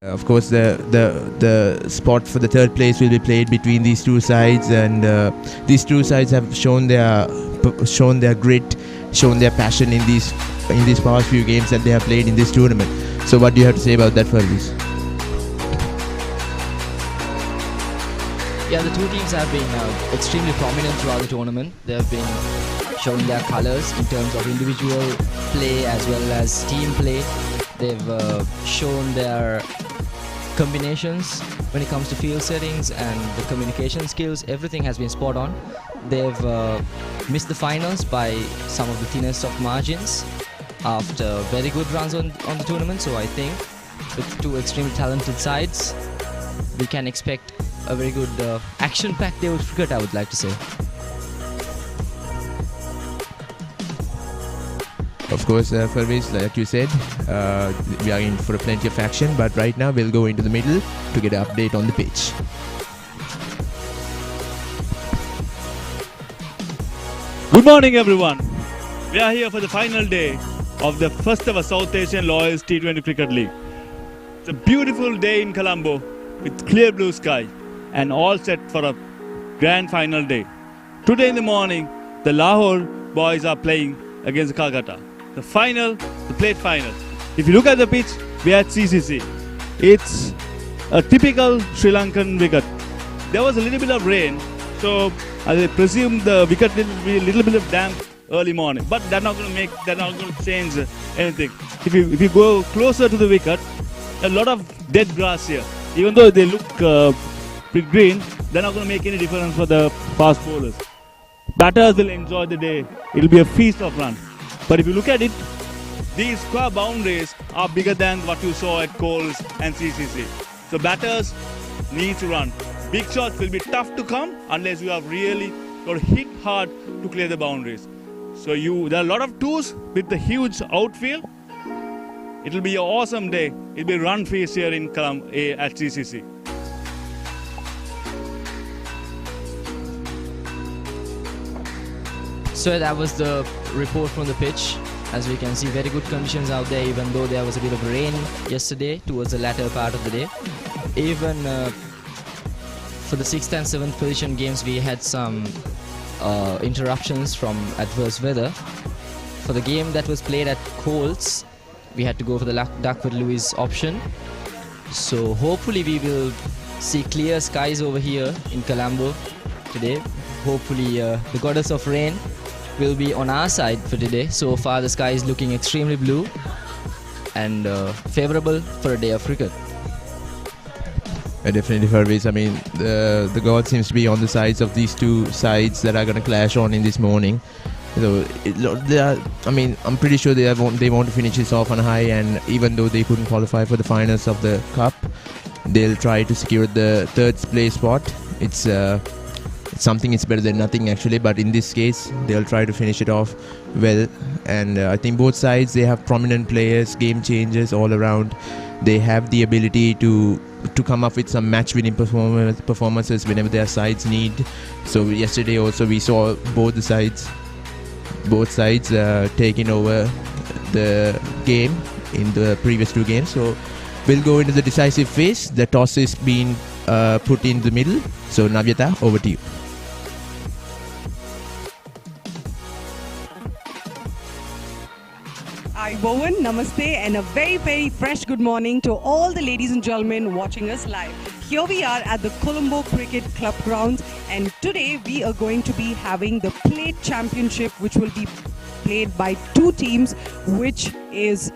Of course, the spot for the third place will be played between these two sides, and these two sides have shown their grit, shown their passion in these past few games that they have played in this tournament. So, what do you have to say about that, Farviz? Yeah, the two teams have been extremely prominent throughout the tournament. They have been showing their colours in terms of individual play as well as team play. They've shown their combinations when it comes to field settings and the communication skills. Everything has been spot on. They've missed the finals by some of the thinnest of margins after very good runs on the tournament. So I think with two extremely talented sides, we can expect a very good action-packed day of cricket, I would like to say. Of course, Farviz, like you said, we are in for plenty of action, but right now we'll go into the middle to get an update on the pitch. Good morning, everyone. We are here for the final day of the first ever South Asian Lawyers T20 Cricket League. It's a beautiful day in Colombo with clear blue sky and all set for a grand final day. Today in the morning, the Lahore boys are playing against Kolkata. The final, the plate final. If you look at the pitch, we are at CCC. It's a typical Sri Lankan wicket. There was a little bit of rain, so I presume the wicket will be a little bit of damp early morning. But that's not going to change anything. If you go closer to the wicket, a lot of dead grass here. Even though they look pretty green, they're not going to make any difference for the fast bowlers. Batters will enjoy the day. It'll be a feast of runs. But if you look at it, these square boundaries are bigger than what you saw at Coles and CCC. So batters need to run. Big shots will be tough to come unless you have really got to hit hard to clear the boundaries. So there are a lot of twos with the huge outfield. It'll be an awesome day. It'll be a run feast here in Colombo at CCC. So that was the report from the pitch. As we can see, very good conditions out there, even though there was a bit of rain yesterday towards the latter part of the day. Even for the 6th and 7th position games, we had some interruptions from adverse weather. For the game that was played at Coles, we had to go for the Duckworth-Lewis option. So hopefully we will see clear skies over here in Colombo today. Hopefully the goddess of rain will be on our side for today. So far the sky is looking extremely blue and favourable for a day of cricket. Definitely, Farviz. I mean, the god seems to be on the sides of these two sides that are going to clash on in this morning. So, I'm pretty sure they want to finish this off on high, and even though they couldn't qualify for the finals of the cup, they'll try to secure the third place spot. It's something, it's better than nothing actually, but in this case they'll try to finish it off well. And I think both sides, they have prominent players, game changers all around. They have the ability to come up with some match winning performances whenever their sides need. So yesterday also we saw both sides taking over the game in the previous two games. So we'll go into the decisive phase. The toss is being put in the middle. So Navyata, over to you. Bowen, namaste, and a very, very fresh good morning to all the ladies and gentlemen watching us live. Here we are at the Colombo Cricket Club grounds, and today we are going to be having the Plate Championship, which will be played by two teams, which is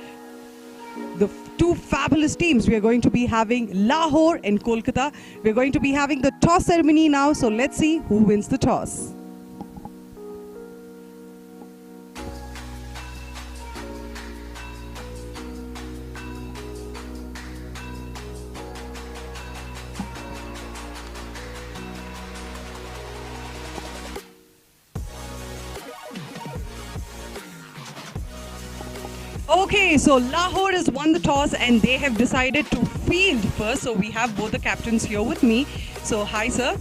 the two fabulous teams. We are going to be having Lahore and Kolkata. We are going to be having the toss ceremony now, so let's see who wins the toss. Okay, so Lahore has won the toss and they have decided to field first. So we have both the captains here with me. So hi sir.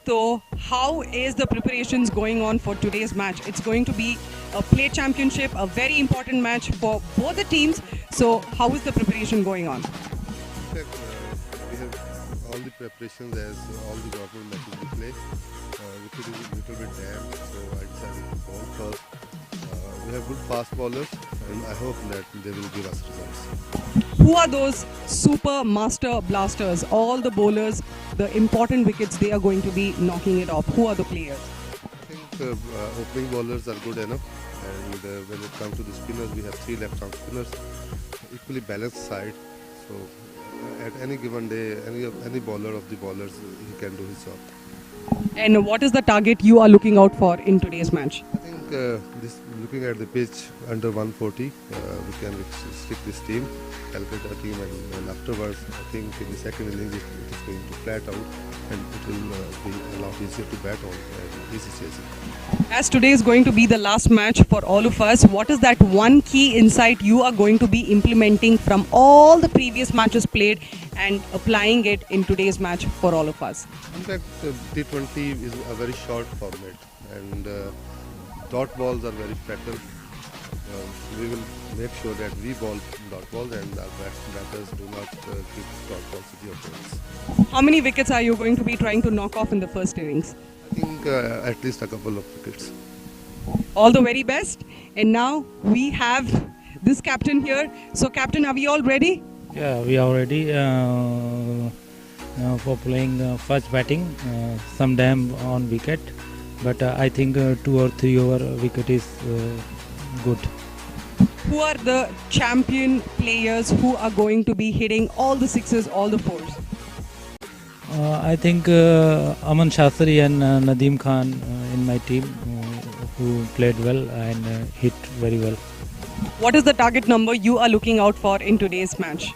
So how is the preparations going on for today's match? It's going to be a plate championship, a very important match for both the teams. So how is the preparation going on? We have all the preparations as all the government matches we play. Wicket is a little bit damp, so I decided to bowl first. We have good fast bowlers, and I hope that they will give us results. Who are those super master blasters? All the bowlers, the important wickets, they are going to be knocking it off. Who are the players? I think opening bowlers are good enough, and when it comes to the spinners, we have 3 left-arm spinners, equally balanced side. So at any given day, any bowler of the bowlers, he can do his job. And what is the target you are looking out for in today's match? I think looking at the pitch under 140, we can stick this team, Kolkata team, and afterwards, I think in the second innings it is going to flat out, and it will be a lot easier to bat on and easy chasing. As today is going to be the last match for all of us, what is that one key insight you are going to be implementing from all the previous matches played and applying it in today's match for all of us? In fact, T20 is a very short format, and dot balls are very fatal. We will make sure that we bowl dot balls and our batters do not give dot balls to the opponents. How many wickets are you going to be trying to knock off in the first innings? I think at least a couple of wickets. All the very best. And now we have this captain here. So captain, are we all ready? Yeah, we are ready for playing first batting. Some damn on wicket, but I think 2 or 3 over wicket is good. Who are the champion players who are going to be hitting all the sixes, all the fours? I think Aman Shastri and Nadeem Khan in my team who played well and hit very well. What is the target number you are looking out for in today's match?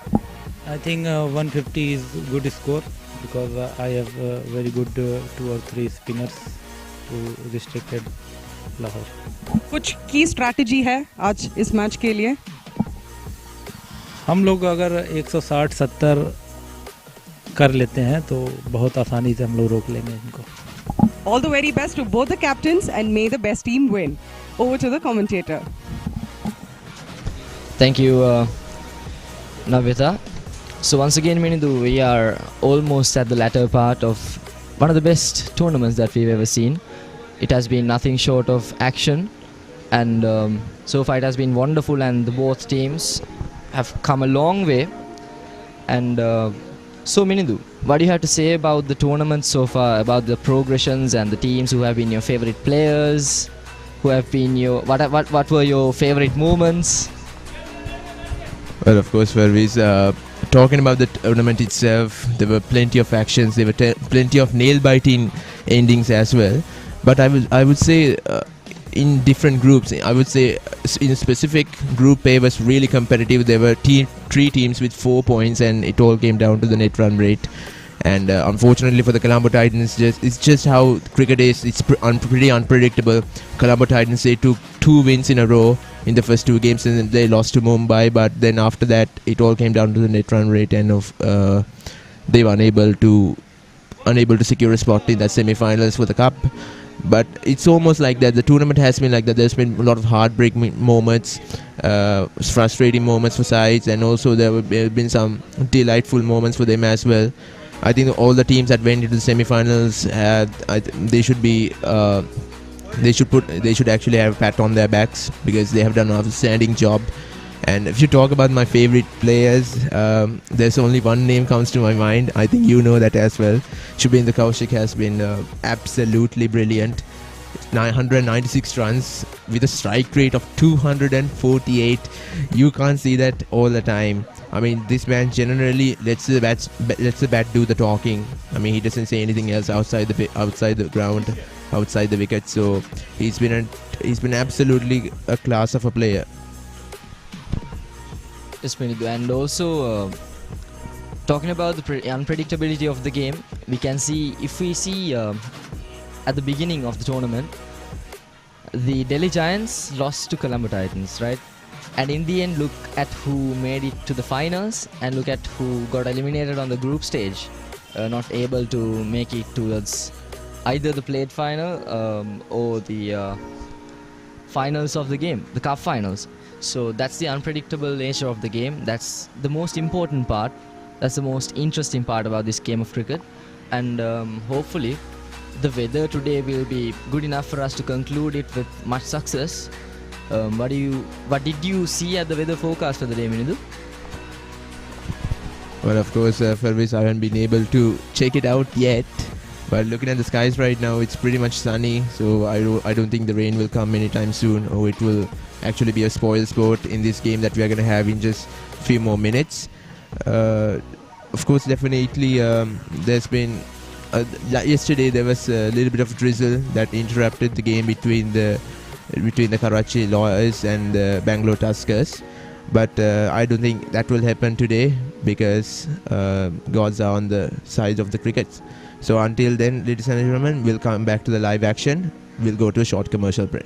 I think 150 is good score because I have very good 2 or 3 spinners to restricted Lahore. कुछ की strategy है आज इस match के लिए? हम लोग अगर 160-70 कर लेते हैं तो बहुत आसानी से हम लोग रोक लेंगे इनको. All the very best to both the captains and may the best team win. Over to the commentator. Thank you, Navita. So once again, Minidu, we are almost at the latter part of one of the best tournaments that we've ever seen. It has been nothing short of action, and so far it has been wonderful, and both teams have come a long way. And so Minidu, what do you have to say about the tournament so far, about the progressions and the teams who have been your favorite players, who have been your what were your favorite moments? Well, of course, Farviz, talking about the tournament itself, there were plenty of actions, there were plenty of nail-biting endings as well. But I would say in different groups, I would say in a specific group A was really competitive. There were 3 teams with 4 points, and it all came down to the net run rate. And unfortunately for the Colombo Titans, it's just how cricket is. It's pretty unpredictable. Colombo Titans, they took 2 wins in a row in the first 2 games, and then they lost to Mumbai. But then after that, it all came down to the net run rate, and they were unable to secure a spot in that semi-finals for the cup. But it's almost like that. The tournament has been like that. There's been a lot of heartbreak moments, frustrating moments for sides, and also there have been some delightful moments for them as well. I think all the teams that went into the semi-finals they should actually have a pat on their backs because they have done an outstanding job. And if you talk about my favorite players, there's only one name comes to my mind. I think you know that as well. Shubhendra Kaushik has been absolutely brilliant. 996 runs with a strike rate of 248. You can't see that all the time. I mean, this man generally lets the bat do the talking. I mean, he doesn't say anything else outside the ground, outside the wicket. So he's been absolutely a class of a player. And also talking about the unpredictability of the game, we can see at the beginning of the tournament, the Delhi Giants lost to Colombo Titans, right? And in the end, look at who made it to the finals, and look at who got eliminated on the group stage, not able to make it towards either the plate final or the finals of the game, the cup finals. So that's the unpredictable nature of the game. That's the most important part. That's the most interesting part about this game of cricket. And hopefully the weather today will be good enough for us to conclude it with much success. What did you see at the weather forecast for the day, Minidu? Well, of course, Fervis, I haven't been able to check it out yet. But looking at the skies right now, it's pretty much sunny. So I don't think the rain will come anytime soon, or it will actually be a spoil sport in this game that we are going to have in just a few more minutes. Of course, definitely, there's been yesterday there was a little bit of drizzle that interrupted the game between the Karachi Lawyers and the Bangalore Tuskers. But I don't think that will happen today because gods are on the side of the cricket. So until then, ladies and gentlemen, we'll come back to the live action. We'll go to a short commercial break.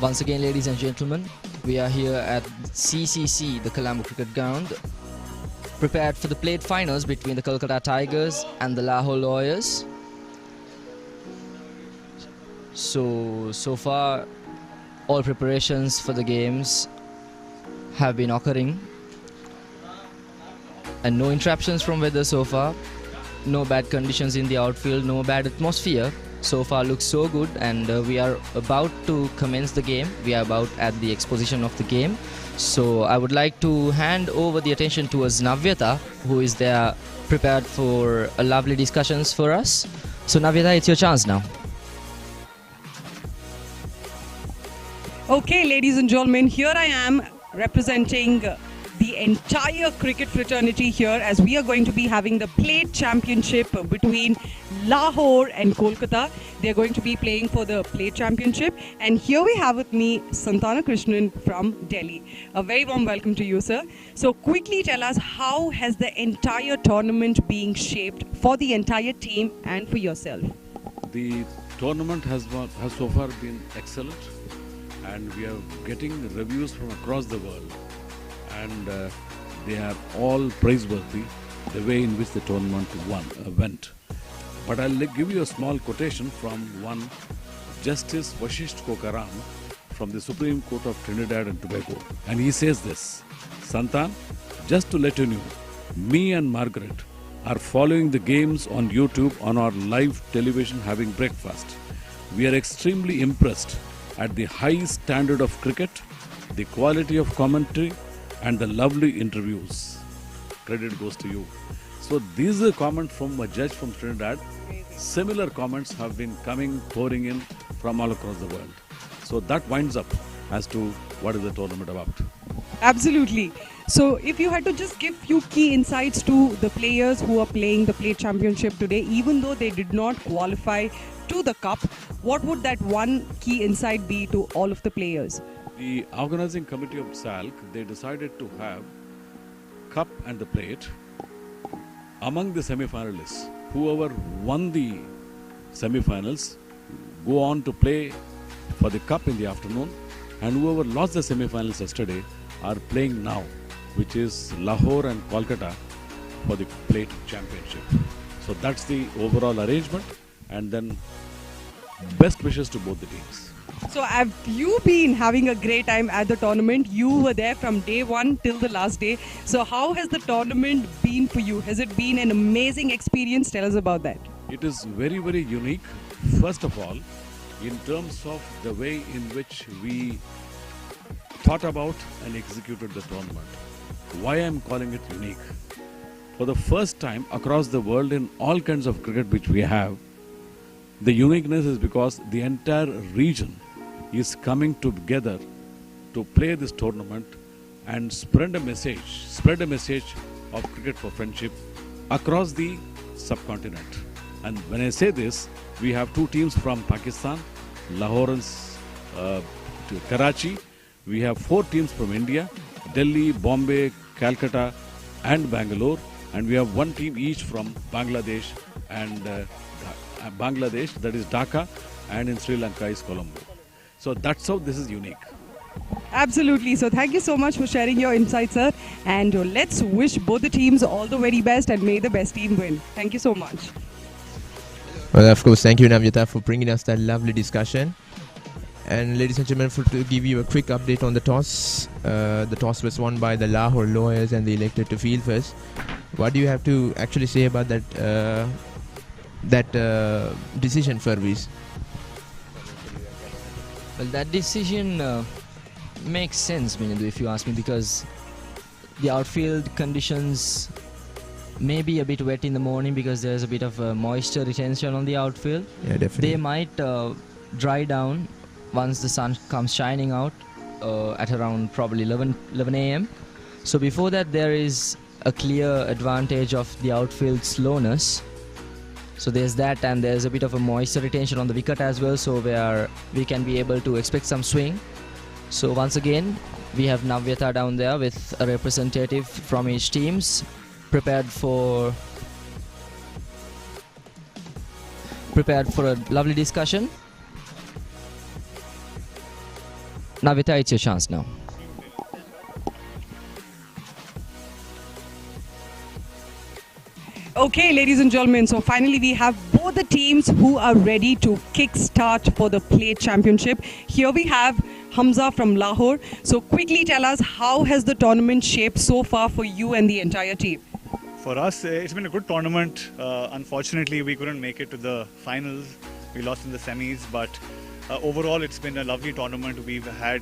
Once again, ladies and gentlemen, we are here at CCC, the Colombo Cricket Ground, prepared for the plate finals between the Kolkata Tigers and the Lahore Lawyers. So far, all preparations for the games have been occurring, and no interruptions from weather so far. No bad conditions in the outfield, no bad atmosphere. So far looks so good, and we are about to commence the game. We are about at the exposition of the game. So I would like to hand over the attention towards Navyata, who is there prepared for a lovely discussions for us. So Navyata, it's your chance now. Okay, ladies and gentlemen, here I am representing the entire cricket fraternity here, as we are going to be having the plate championship between Lahore and Kolkata. They are going to be playing for the plate championship, and here we have with me Santana Krishnan from Delhi. A very warm welcome to you, sir. So quickly tell us, how has the entire tournament being shaped for the entire team and for yourself? The tournament has so far been excellent, and we are getting reviews from across the world, and they are all praiseworthy the way in which the tournament went. But I'll give you a small quotation from one Justice Vashisht Kokaram from the Supreme Court of Trinidad and Tobago, and he says this: Santan, just to let you know, me and Margaret are following the games on YouTube on our live television having breakfast. We are extremely impressed at the high standard of cricket, the quality of commentary, and the lovely interviews. Credit goes to you. So this is a comment from a judge from Trinidad. Similar comments have been pouring in from all across the world. So that winds up as to what is the tournament about. Absolutely. So if you had to just give few key insights to the players who are playing the plate championship today, even though they did not qualify to the cup, what would that one key insight be to all of the players? The organizing committee of SALC, they decided to have cup and the plate. Among the semi-finalists, whoever won the semi-finals go on to play for the cup in the afternoon, and whoever lost the semi-finals yesterday are playing now, which is Lahore and Kolkata for the plate championship. So that's the overall arrangement, and then best wishes to both the teams. So have you been having a great time at the tournament? You were there from day one till the last day. So how has the tournament been for you? Has it been an amazing experience? Tell us about that. It is very, very unique. First of all, in terms of the way in which we thought about and executed the tournament. Why I'm calling it unique? For the first time across the world in all kinds of cricket which we have, the uniqueness is because the entire region is coming together to play this tournament and spread a message of cricket for friendship across the subcontinent. And when I say this, we have two teams from Pakistan, Lahore and Karachi. We have 4 teams from India, Delhi, Bombay, Calcutta and Bangalore. And we have 1 team each from Bangladesh, and Bangladesh, that is Dhaka, and in Sri Lanka is Colombo. So that's how this is unique. Absolutely. So thank you so much for sharing your insights, sir. And let's wish both the teams all the very best, and may the best team win. Thank you so much. Well, of course, thank you, Navyata, for bringing us that lovely discussion. And ladies and gentlemen, to give you a quick update on the toss. The toss was won by the Lahore Lawyers, and they elected to field first. What do you have to actually say about that decision, Furviz? Well, that decision makes sense, Minadu, if you ask me, because the outfield conditions may be a bit wet in the morning because there's a bit of moisture retention on the outfield. Yeah, definitely. They might dry down once the sun comes shining out at around probably 11 a.m. So before that, there is a clear advantage of the outfield slowness. So there's that, and there's a bit of a moisture retention on the wicket as well, so where we can be able to expect some swing. So once again, we have Navyata down there with a representative from each teams prepared for a lovely discussion. Navita, it's your chance now. Okay, ladies and gentlemen, so finally we have both the teams who are ready to kick-start for the Plate Championship. Here we have Hamza from Lahore. So quickly tell us, how has the tournament shaped so far for you and the entire team? For us, it's been a good tournament. Unfortunately, we couldn't make it to the finals. We lost in the semis, but overall, it's been a lovely tournament. We've had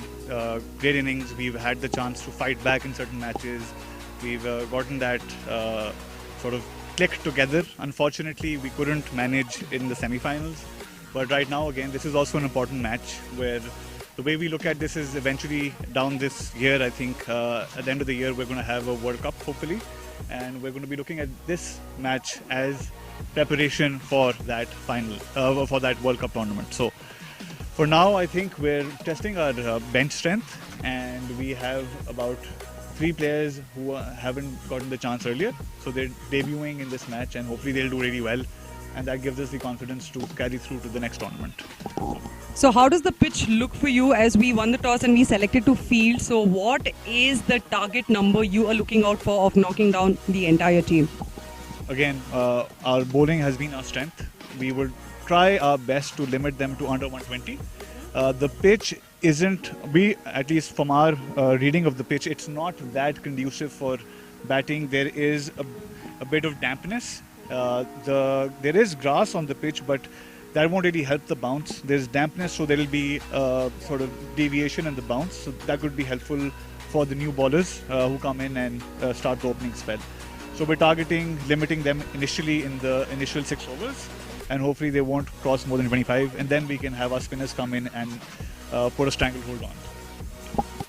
great innings. We've had the chance to fight back in certain matches. We've gotten that sort of click together. Unfortunately, we couldn't manage in the semi-finals. But right now, again, this is also an important match where the way we look at this is eventually down this year, I think at the end of the year, we're going to have a World Cup, hopefully. And we're going to be looking at this match as preparation for that final, for that World Cup tournament. So for now, I think we're testing our bench strength, and we have about 3 players who haven't gotten the chance earlier. So they're debuting in this match, and hopefully they'll do really well. And that gives us the confidence to carry through to the next tournament. So how does the pitch look for you, as we won the toss and we selected to field? So what is the target number you are looking out for of knocking down the entire team? Again, our bowling has been our strength. We will try our best to limit them to under 120. The pitch isn't, at least from our reading of the pitch, it's not that conducive for batting. There is a bit of dampness. There is grass on the pitch, but that won't really help the bounce. There's dampness, so there will be sort of deviation in the bounce. So that could be helpful for the new bowlers who come in and start the opening spell. So we're targeting limiting them initially in the initial 6 overs, and hopefully they won't cross more than 25, and then we can have our spinners come in and put a stranglehold on.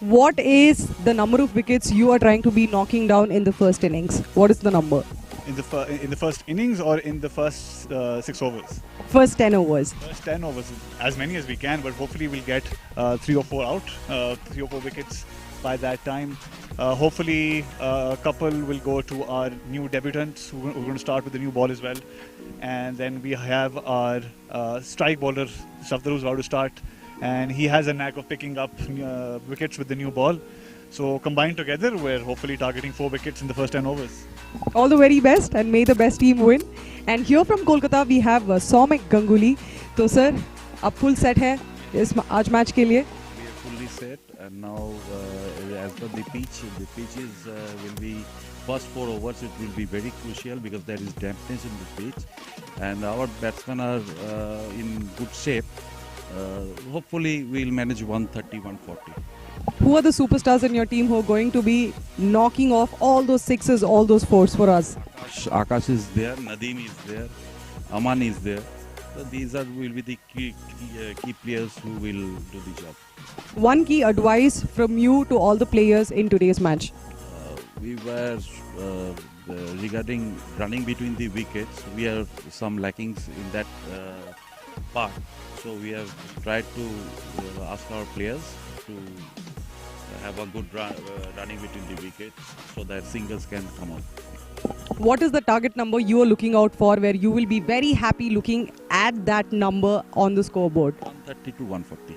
What is the number of wickets you are trying to be knocking down in the first innings? What is the number? In the first innings or in the first 6 overs? First 10 overs. First 10 overs, as many as we can, but hopefully we'll get 3 or 4 out, 3 or 4 wickets by that time. Hopefully a couple will go to our new debutants who are going to start with the new ball as well. And then we have our strike bowler, Safdar, who's about to start. And he has a knack of picking up wickets with the new ball. So combined together, we're hopefully targeting 4 wickets in the first 10 overs. All the very best, and may the best team win. And here from Kolkata we have Soumik Ganguly. So sir, आप full set है इस आज match के लिए? We are fully set, and now as per the pitch is will be first 4 overs. It will be very crucial because there is dampness in the pitch, and our batsmen are in good shape. Hopefully we'll manage 130, 140. Who are the superstars in your team who are going to be knocking off all those 6s, all those 4s for us? Akash is there, Nadeem is there, Aman is there. So these will be the key players who will do the job. One key advice from you to all the players in today's match. We were regarding running between the wickets. We have some lackings in that part. So we have tried to ask our players to have a good running between the wickets so that singles can come out. What is the target number you are looking out for, where you will be very happy looking at that number on the scoreboard? 130 to 140.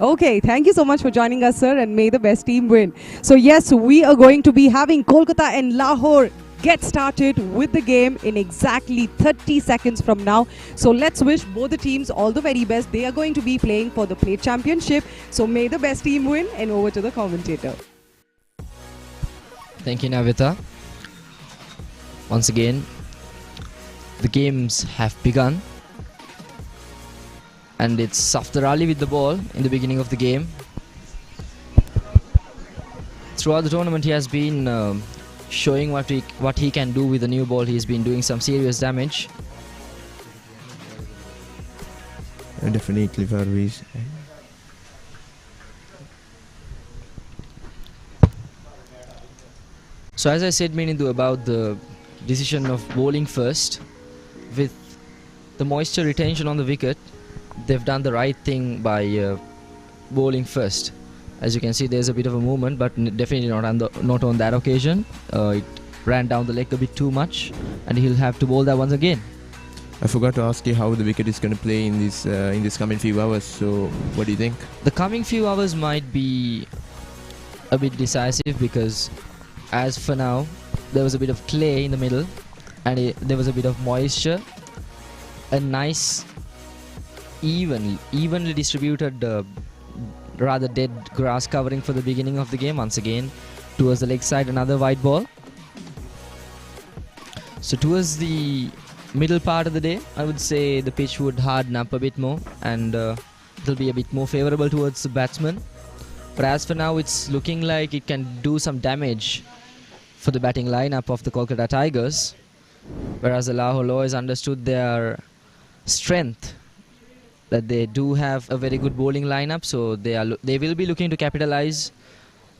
Okay, thank you so much for joining us, sir, and may the best team win. So yes, we are going to be having Kolkata and Lahore get started with the game in exactly 30 seconds from now. So let's wish both the teams all the very best. They are going to be playing for the Plate Championship. So may the best team win, and over to the commentator. Thank you, Navita. Once again, the games have begun. And it's Safdar Ali with the ball in the beginning of the game. Throughout the tournament, he has been showing what he can do with the new ball. He's been doing some serious damage. Definitely, Farviz. So as I said, Minidu, about the decision of bowling first, with the moisture retention on the wicket, they've done the right thing by bowling first. As you can see, there's a bit of a movement, but definitely not on that occasion. It ran down the leg a bit too much, and he'll have to bowl that once again. I forgot to ask you how the wicket is going to play in this coming few hours. So, what do you think? The coming few hours might be a bit decisive because, as for now, there was a bit of clay in the middle, and there was a bit of moisture. A nice, evenly distributed, rather dead grass covering for the beginning of the game. Once again, towards the leg side, another white ball. So towards the middle part of the day, I would say the pitch would harden up a bit more, and it'll be a bit more favorable towards the batsman. But as for now, it's looking like it can do some damage for the batting lineup of the Kolkata Tigers, whereas the Lahore Lawyers understood their strength, that they do have a very good bowling lineup, so they will be looking to capitalize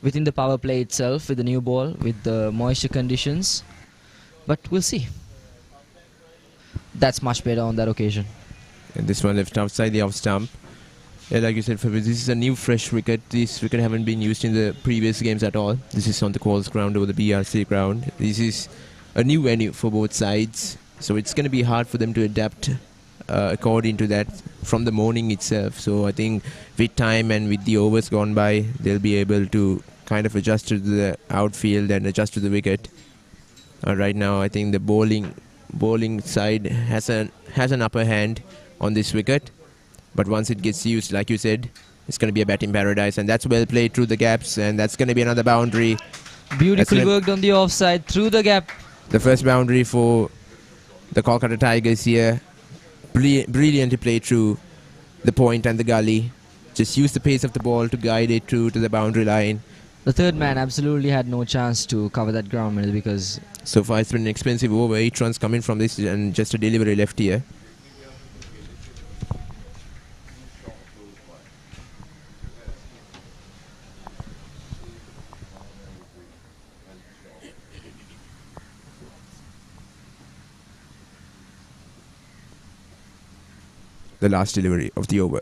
within the power play itself with the new ball, with the moisture conditions. But we'll see. That's much better on that occasion. And this one left outside the off stump. Yeah, like you said, this is a new fresh wicket. This wicket haven't been used in the previous games at all. This is on the Qualls ground over the BRC ground. This is a new venue for both sides, so it's going to be hard for them to adapt according to that from the morning itself. So I think with time and with the overs gone by, they'll be able to kind of adjust to the outfield and adjust to the wicket. Right now, I think the bowling side has an upper hand on this wicket, but once it gets used, like you said, it's going to be a batting paradise, and that's well played through the gaps, and that's going to be another boundary. Beautifully worked on the offside through the gap. The first boundary for the Kolkata Tigers here. Brilliantly played through the point and the gully. Just use the pace of the ball to guide it through to the boundary line. The third man absolutely had no chance to cover that ground middle because... So far it's been an expensive over. 8 runs coming from this and just a delivery left here. The last delivery of the over.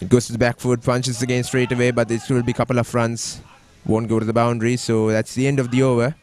It goes to the back foot, punches again straight away, but it will be a couple of runs. Won't go to the boundary, so that's the end of the over.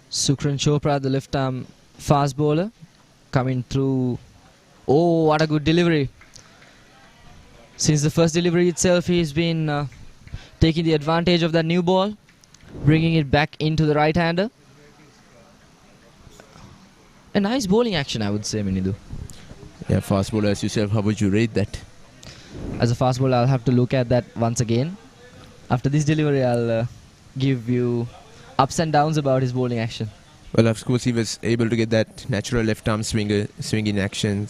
Sukran Chopra, the left arm fast bowler, coming through. Oh, what a good delivery. Since the first delivery itself, he's been taking the advantage of that new ball, bringing it back into the right-hander. A nice bowling action, I would say, Minidu. Yeah, fast bowler as yourself, how would you rate that? As a fast bowler, I'll have to look at that once again. After this delivery, I'll give you ups and downs about his bowling action. Well, of course, he was able to get that natural left-arm swing in action.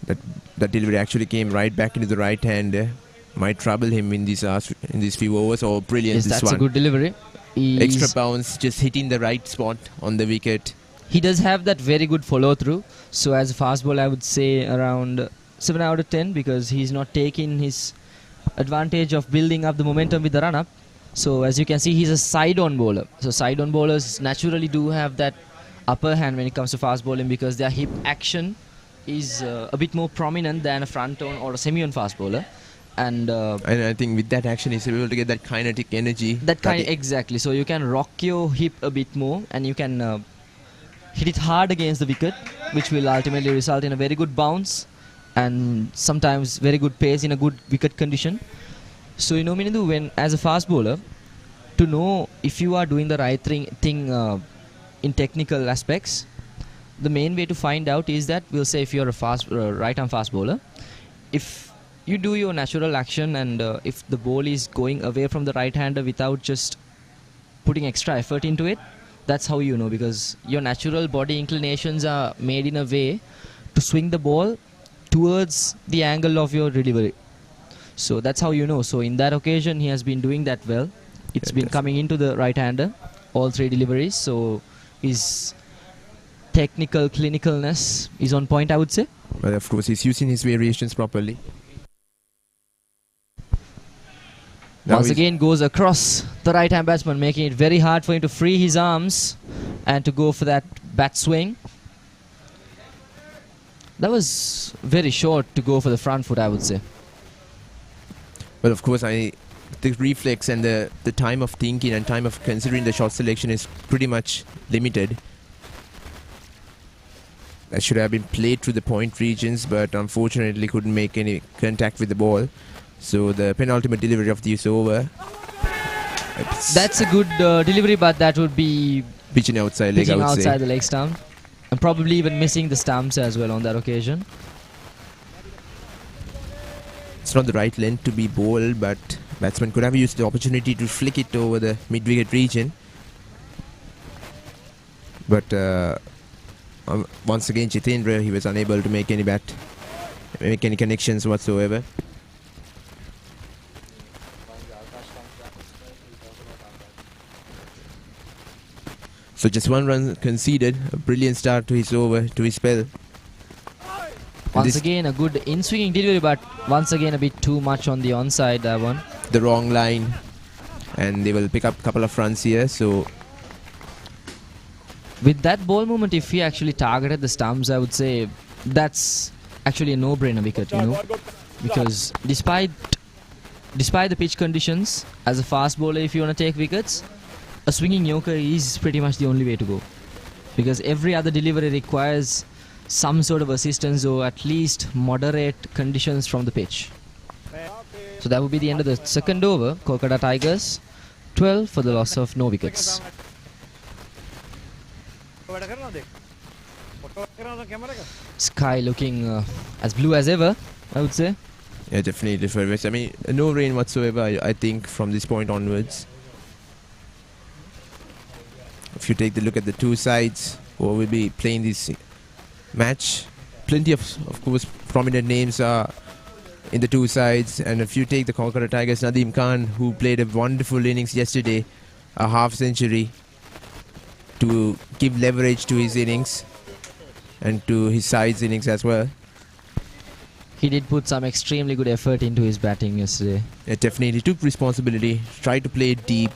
That delivery actually came right back into the right hand. Might trouble him in these few overs. Oh, brilliant! Yes, this that's one. A good delivery. Extra bounce, just hitting the right spot on the wicket. He does have that very good follow-through. So as a fast bowler, I would say around 7 out of 10 because he's not taking his advantage of building up the momentum with the run-up. So as you can see, he's a side-on bowler. So side-on bowlers naturally do have that upper hand when it comes to fast bowling because their hip action is a bit more prominent than a front-on or a semi-on fast bowler. And And I think with that action, he's able to get that kinetic energy. exactly. So you can rock your hip a bit more, and you can hit it hard against the wicket, which will ultimately result in a very good bounce and sometimes very good pace in a good wicket condition. So Minendu, when as a fast bowler, to know if you are doing the right thing in technical aspects, the main way to find out is that, we'll say, if you're a right-arm fast bowler, if you do your natural action and if the ball is going away from the right-hander without just putting extra effort into it, that's how you know, because your natural body inclinations are made in a way to swing the ball towards the angle of your delivery. So that's how you know. So in that occasion, he has been doing that well. It's been coming into the right-hander, all three deliveries. So his technical clinicalness is on point, I would say. But of course, he's using his variations properly. Once again goes across the right-hand batsman, making it very hard for him to free his arms and to go for that bat swing. That was very short to go for the front foot, I would say. But of course, the reflex and the time of thinking and time of considering the shot selection is pretty much limited. That should have been played through the point regions, but unfortunately couldn't make any contact with the ball. So the penultimate delivery of this over. That's a good delivery, but that would be pitching outside leg, I would say. Outside the leg stump. And probably even missing the stumps as well on that occasion. It's not the right length to be bowled, but batsman could have used the opportunity to flick it over the mid-wicket region. But once again, Jitendra, he was unable to make any connections whatsoever. So just one run conceded. A brilliant start to his over, to his spell. Once again, a good in-swinging delivery, but once again a bit too much on the onside, that one. The wrong line. And they will pick up a couple of runs here. So with that ball movement, if he actually targeted the stumps, I would say that's actually a no-brainer wicket, because despite the pitch conditions, as a fast bowler, if you want to take wickets, a swinging yorker is pretty much the only way to go, because every other delivery requires some sort of assistance or at least moderate conditions from the pitch. So that would be the end of the second over. Kolkata Tigers 12 for the loss of no wickets. Sky looking as blue as ever, I would say. yeah, definitely for West. I mean, no rain whatsoever, I think, from this point onwards. If you take the look at the two sides who will be playing this match, plenty of course, prominent names are in the two sides. And if you take the Kolkata Tigers, Nadeem Khan, who played a wonderful innings yesterday, a half century, to give leverage to his innings and to his side's innings as well. He did put some extremely good effort into his batting yesterday. It definitely took responsibility, tried to play it deep.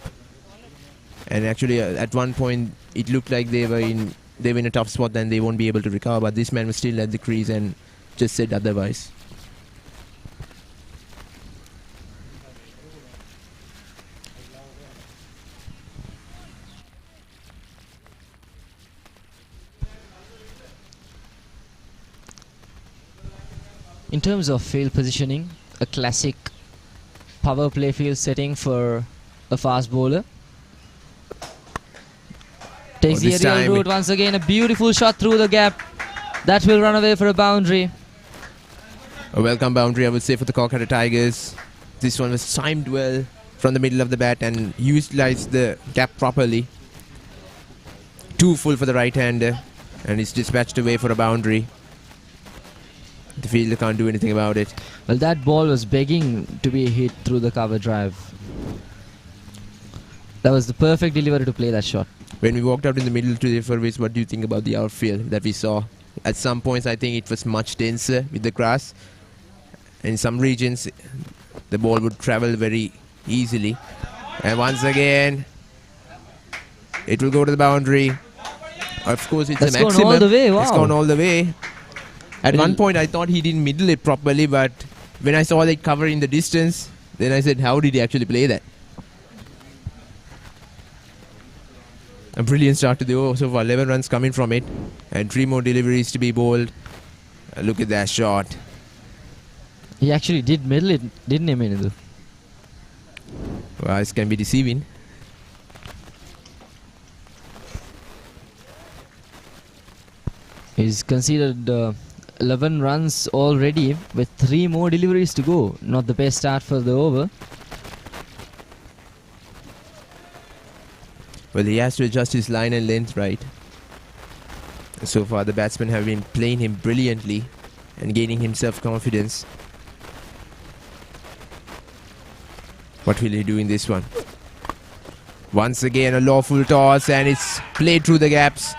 And actually, at one point, it looked like they were in a tough spot and they won't be able to recover. But this man was still at the crease and just said otherwise. In terms of field positioning, a classic power play field setting for a fast bowler. Takes the aerial route once again, a beautiful shot through the gap. That will run away for a boundary. A welcome boundary, I would say, for the Kolkata Tigers. This one was timed well from the middle of the bat and utilized the gap properly. Too full for the right-hander, and it's dispatched away for a boundary. The fielder can't do anything about it. Well, that ball was begging to be hit through the cover drive. That was the perfect delivery to play that shot. When we walked out in the middle to the fairways, what do you think about the outfield that we saw? At some points, I think it was much denser with the grass. In some regions, the ball would travel very easily. And once again, it will go to the boundary. Of course, it's a maximum. It's gone all the way, wow. It's gone all the way. At one point, I thought he didn't middle it properly, but when I saw that cover in the distance, then I said, how did he actually play that? A brilliant start to the over. So far, 11 runs coming from it, and 3 more deliveries to be bowled. Look at that shot. He actually did middle it, didn't he, Minidhu? Well, this can be deceiving. He's considered 11 runs already with 3 more deliveries to go. Not the best start for the over. Well, he has to adjust his line and length right. So far, the batsmen have been playing him brilliantly and gaining him self-confidence. What will he do in this one? Once again, a lawful toss, and it's played through the gaps.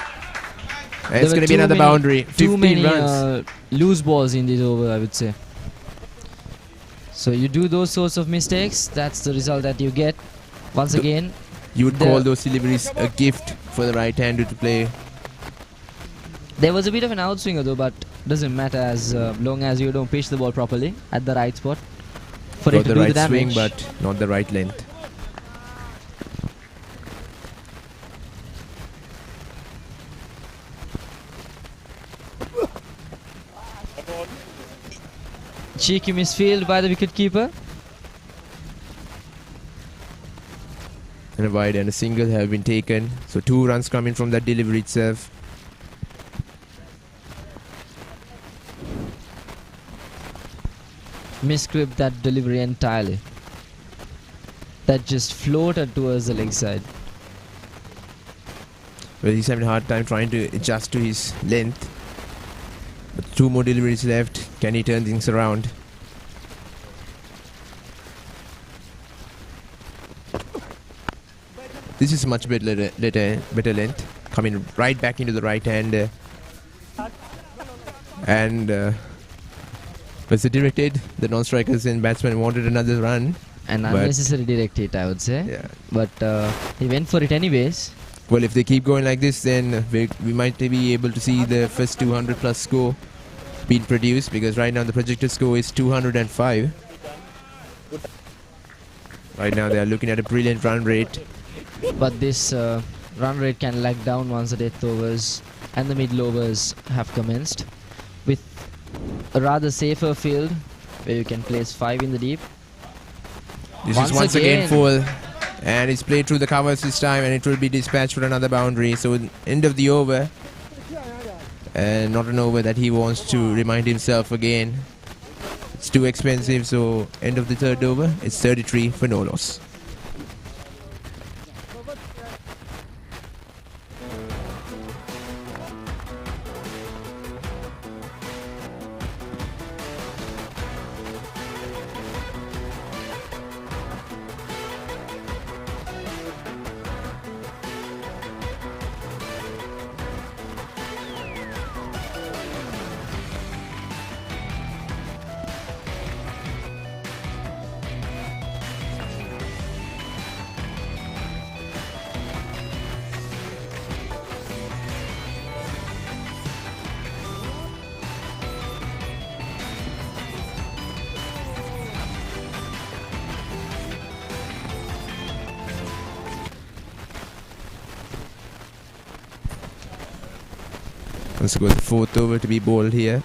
And it's going to be another boundary. 15 runs. Loose balls in this over, I would say. So you do those sorts of mistakes, that's the result that you get. Once again, you would call those deliveries a gift for the right-hander to play. There was a bit of an outswinger though, but doesn't matter as long as you don't pitch the ball properly at the right spot for it to do the damage. Swing, but not the right length. Cheeky misfield by the wicketkeeper. And a wide and a single have been taken. So 2 runs coming from that delivery itself. Misgripped that delivery entirely. That just floated towards the leg side. Well, he's having a hard time trying to adjust to his length. But 2 more deliveries left. Can he turn things around? This is much better length. Coming right back into the right hand. And was it directed? The non-strikers and batsmen wanted another run. An unnecessary direct hit, I would say. Yeah. But he went for it anyways. Well, if they keep going like this, then we might be able to see the first 200 plus score being produced, because right now the projected score is 205. Right now they are looking at a brilliant run rate. But this run rate can lag down once the death overs and the middle overs have commenced, with a rather safer field where you can place 5 in the deep. This is once again full, and it's played through the covers this time, and it will be dispatched for another boundary. So end of the over, and not an over that he wants to remind himself again. It's too expensive, so end of the 3rd over. It's 33 for no loss. Let's go the 4th over to be bowled here.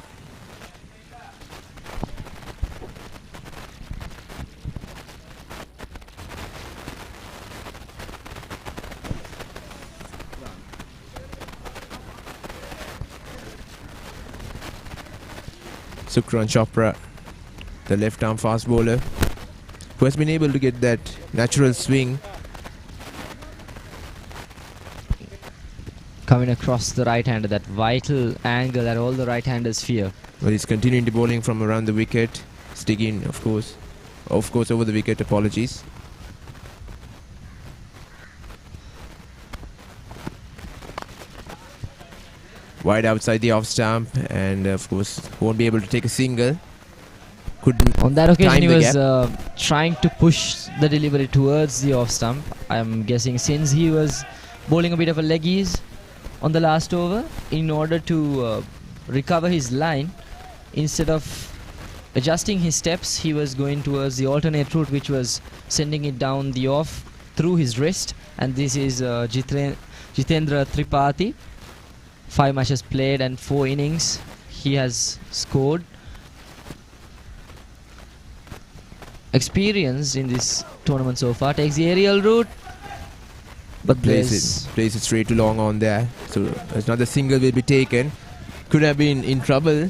Sukran Chopra, the left arm fast bowler, who has been able to get that natural swing coming across the right hander, that vital angle that all the right handers fear. Well, he's continuing the bowling from around the wicket, sticking, of course over the wicket. Apologies. Wide outside the off stump, and of course won't be able to take a single. On that occasion he was trying to push the delivery towards the off stump. I'm guessing since he was bowling a bit of a leggies on the last over, in order to recover his line, instead of adjusting his steps, he was going towards the alternate route, which was sending it down the off through his wrist. And this is Jitendra Tripathi. 5 matches played and 4 innings he has scored. Experience in this tournament so far. Takes the aerial route, but plays it straight to long on there. So another single will be taken. Could have been in trouble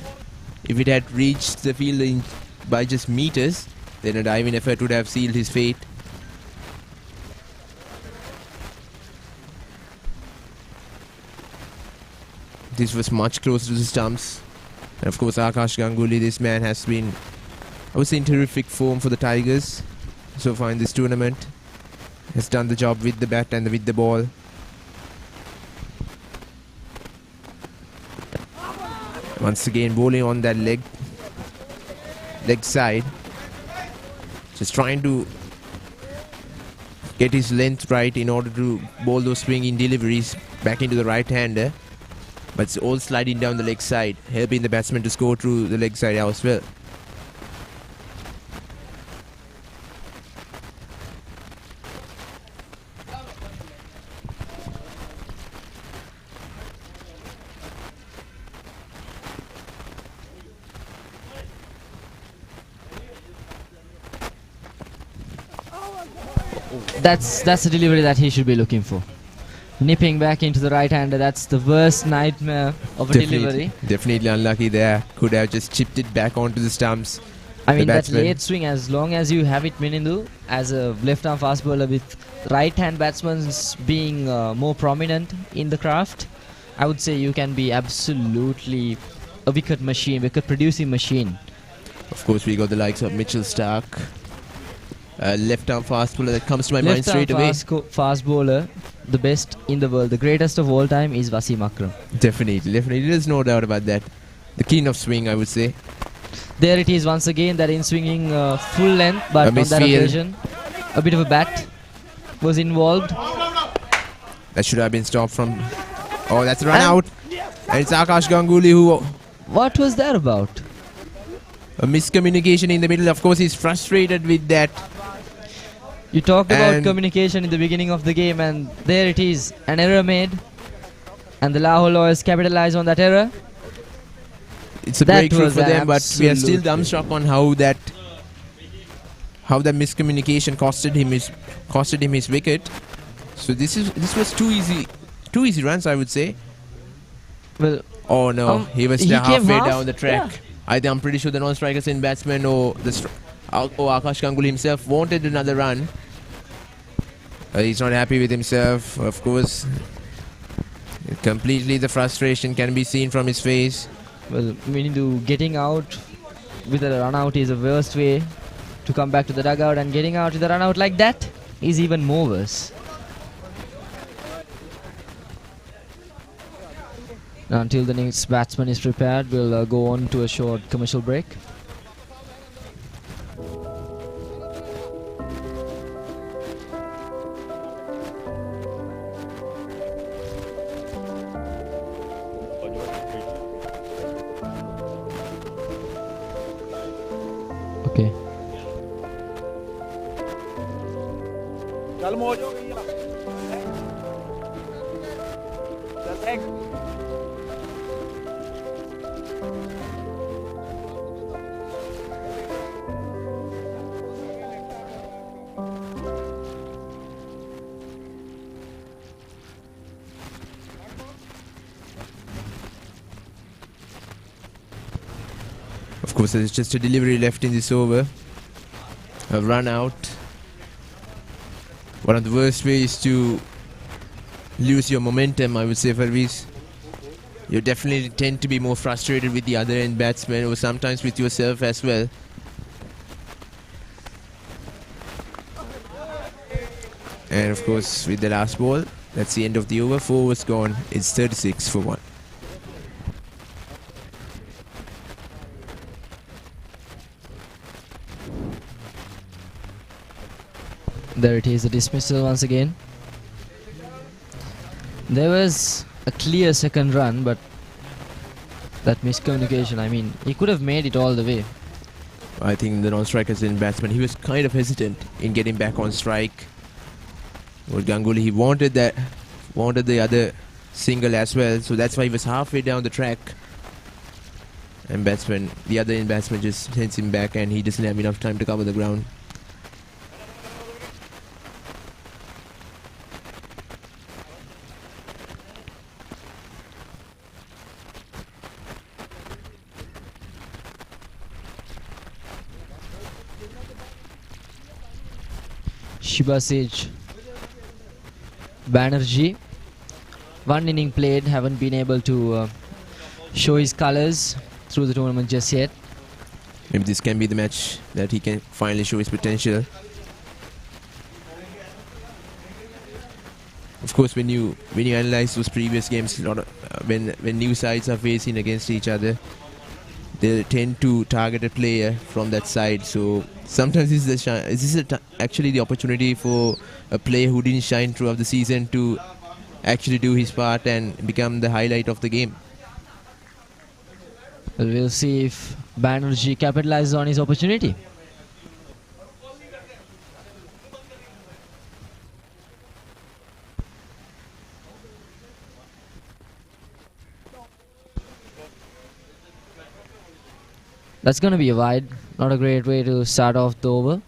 if it had reached the field by just meters. Then a diving effort would have sealed his fate. This was much closer to the stumps. And of course, Akash Ganguly, this man has been, I would say, in terrific form for the Tigers so far in this tournament. Has done the job with the bat and with the ball. Once again, bowling on that leg side. Just trying to get his length right in order to bowl those swinging deliveries back into the right-hander. But it's all sliding down the leg side, helping the batsman to score through the leg side as well. That's the delivery that he should be looking for. Nipping back into the right-hander, that's the worst nightmare of a delivery. Definitely unlucky there. Could have just chipped it back onto the stumps. I mean, that late swing, as long as you have it, Minindu, as a left-arm fast bowler with right-hand batsmen being more prominent in the craft, I would say you can be absolutely a wicket machine, wicket-producing machine. Of course, we got the likes of Mitchell Stark. Left-arm fast bowler that comes to my mind straight away. Fast bowler, the best in the world, the greatest of all time is Wasim Akram. Definitely. There's no doubt about that. The king of swing, I would say. There it is once again, that in swinging full length, but on that occasion, a bit of a bat was involved. That should have been stopped from... Oh, that's a run out. And it's Akash Ganguly who... What was that about? A miscommunication in the middle. Of course, he's frustrated with that. You talked about communication in the beginning of the game, and there it is, an error made, and the Lahore Lawyers capitalize on that error. It's a breakthrough for them, but we are still dumbstruck on how that miscommunication costed him his wicket. So this was two easy runs, I would say. Well, oh no, he was halfway down the track. Yeah. I'm pretty sure the non-strikers in batsman or Akash Ganguly himself wanted another run. He's not happy with himself, of course. Completely the frustration can be seen from his face. Well, getting out with a run out is the worst way to come back to the dugout, and getting out with a run out like that is even more worse. Now, until the next batsman is prepared, we'll go on to a short commercial break. Okay. Of course, there's just a delivery left in this over. A run out. One of the worst ways to lose your momentum, I would say, Farviz. You definitely tend to be more frustrated with the other end batsman, or sometimes with yourself as well. And of course, with the last ball, that's the end of the over. 4 was gone. It's 36 for 1. There it is, the dismissal once again. There was a clear second run, but that miscommunication, I mean, he could have made it all the way. I think the non-striker batsman, he was kind of hesitant in getting back on strike. Well, Ganguly, he wanted the other single as well, so that's why he was halfway down the track. And the other batsman just sends him back, and he doesn't have enough time to cover the ground. Shibasij Banerjee, one inning played, haven't been able to show his colours through the tournament just yet. Maybe this can be the match that he can finally show his potential. Of course, when you analyze those previous games, when new sides are facing against each other, they tend to target a player from that side. So sometimes this is actually the opportunity for a player who didn't shine throughout the season to actually do his part and become the highlight of the game. Well, we'll see if Banerjee capitalizes on his opportunity. That's going to be a wide. Not a great way to start off the over.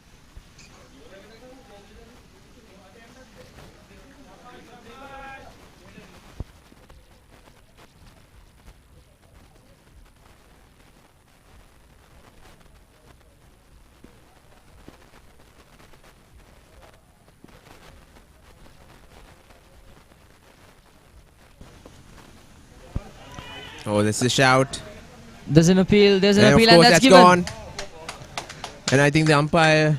Oh, there's a shout. There's an appeal, and and of course that's given. Gone. And I think the umpire,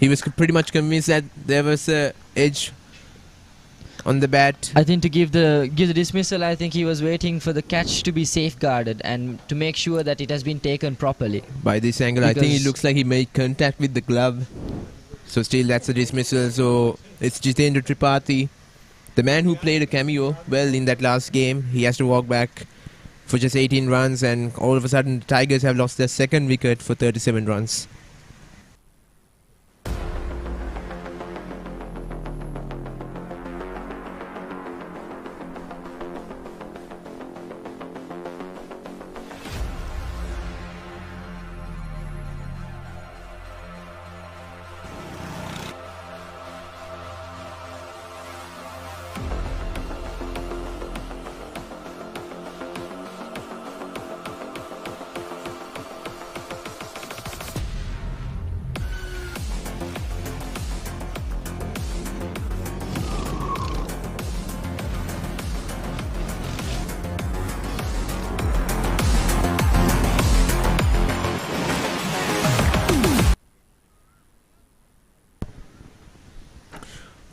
he was pretty much convinced that there was a edge on the bat. I think to give the dismissal, I think he was waiting for the catch to be safeguarded and to make sure that it has been taken properly. By this angle, I think it looks like he made contact with the glove. So still that's a dismissal. So it's Jitendra Tripathi, the man who played a cameo well in that last game. He has to walk back for just 18 runs, and all of a sudden the Tigers have lost their second wicket for 37 runs.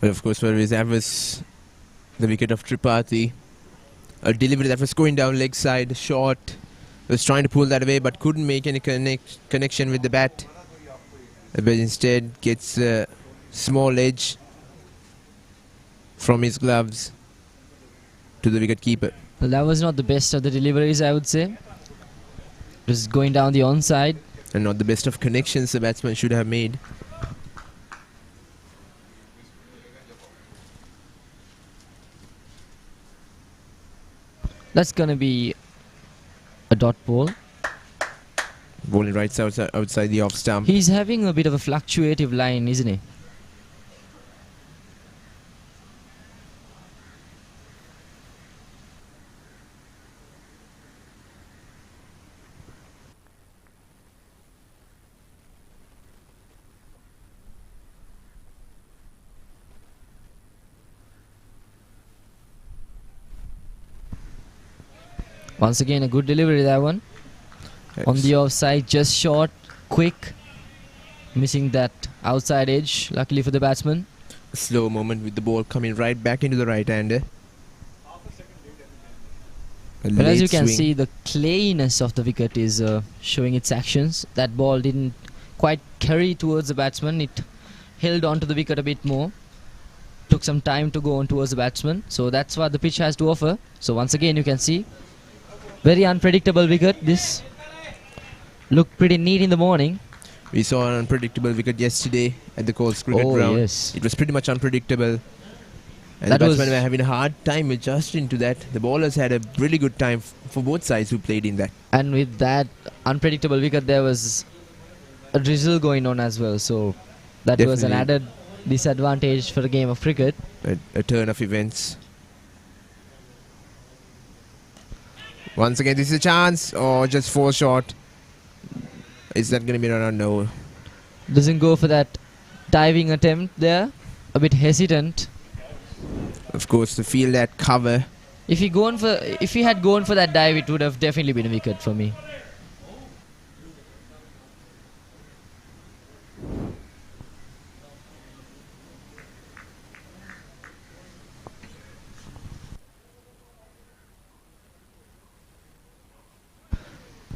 But of course, that was the wicket of Tripathi. A delivery that was going down leg side, short. Was trying to pull that away, but couldn't make any connection with the bat. But instead gets a small edge from his gloves to the wicket keeper. Well, that was not the best of the deliveries, I would say. It was going down the onside. And not the best of connections the batsman should have made. That's going to be a dot ball. Bowling right outside the off stump. He's having a bit of a fluctuative line, isn't he? Once again, a good delivery, that one. On the offside, just short, quick. Missing that outside edge, luckily for the batsman. A slow moment with the ball coming right back into the right-hander. But as you can see, the clayiness of the wicket is showing its actions. That ball didn't quite carry towards the batsman. It held onto the wicket a bit more. Took some time to go on towards the batsman. So that's what the pitch has to offer. So once again, you can see very unpredictable wicket, this. looked pretty neat in the morning. We saw an unpredictable wicket yesterday at the Colts cricket ground. Yes. It was pretty much unpredictable. And That the batsmen was- were having a hard time adjusting to that. The bowlers had a really good time for both sides who played in that. And with that unpredictable wicket, there was a drizzle going on as well. So that was an Definitely. added disadvantage for a game of cricket. A turn of events. Once again, this is a chance, or just 4 short. Is that going to be a run? No. Doesn't go for that diving attempt there. A bit hesitant. Of course, to feel that cover. If he had gone for that dive, it would have definitely been a wicket for me.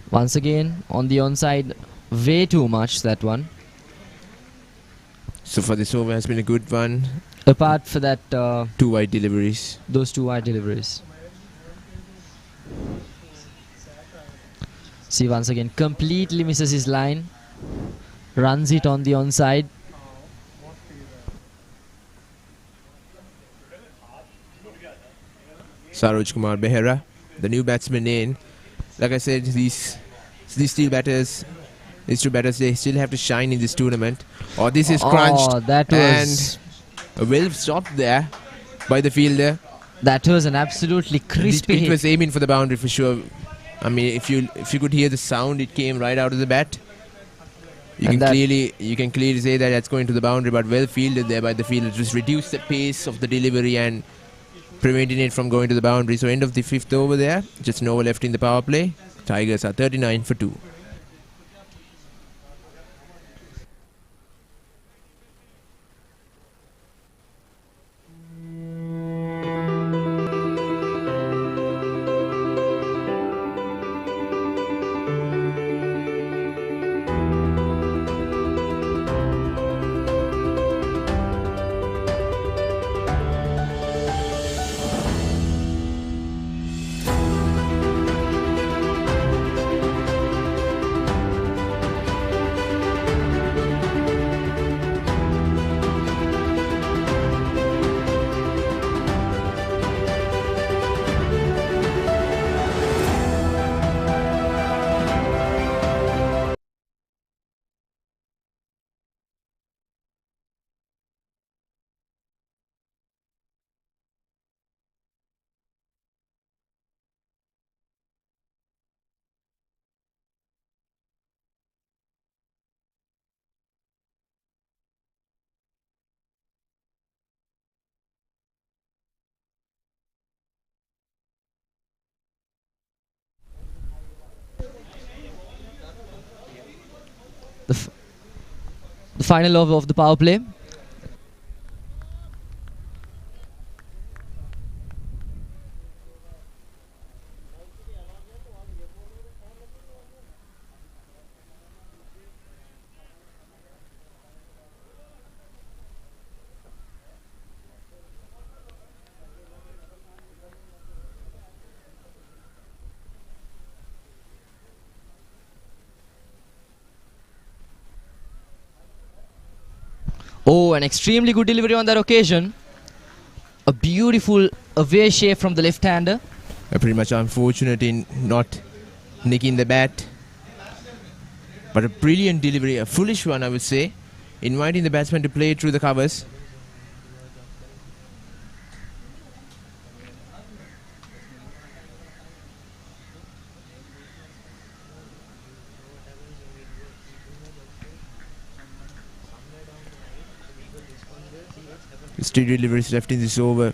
Once again, on the onside, way too much, that one. So far, this over has been a good one. Apart for that, 2 wide deliveries. those 2 wide deliveries. See, once again, completely misses his line. Runs it on the onside. Saroj Kumar Behera, the new batsman in. Like I said, these two batters, they still have to shine in this tournament. Oh, this is crunched. Oh, that was... And well stopped there by the fielder. That was an absolutely crispy It hit. was aiming for the boundary for sure. I mean, if you could hear the sound, it came right out of the bat. You And can that- clearly say that that's going to the boundary, but well fielded there by the fielder. Just reduced the pace of the delivery and preventing it from going to the boundary. So end of the 5th over there. Just an over left in the power play. Tigers are 39 for 2. The final over of the power play. Oh, an extremely good delivery on that occasion. A beautiful away shave from the left-hander. Pretty much unfortunate in not nicking the bat. But a brilliant delivery, a foolish one I would say. Inviting the batsman to play through the covers. There's 2 deliveries left in this over.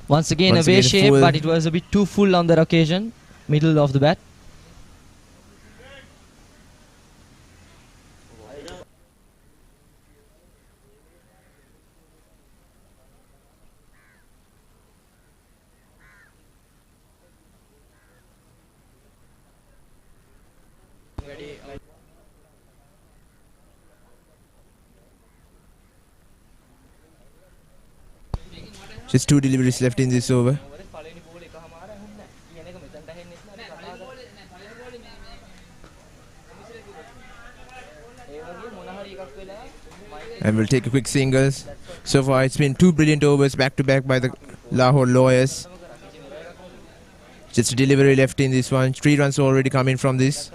Once again, Once away again, shape, full. but it was a bit too full on that occasion. Middle of the bat. Just 2 deliveries left in this over. And we'll take a quick singles. So far, it's been 2 brilliant overs back to back by the Lahore Lawyers. Just a delivery left in this one. 3 runs already coming from this.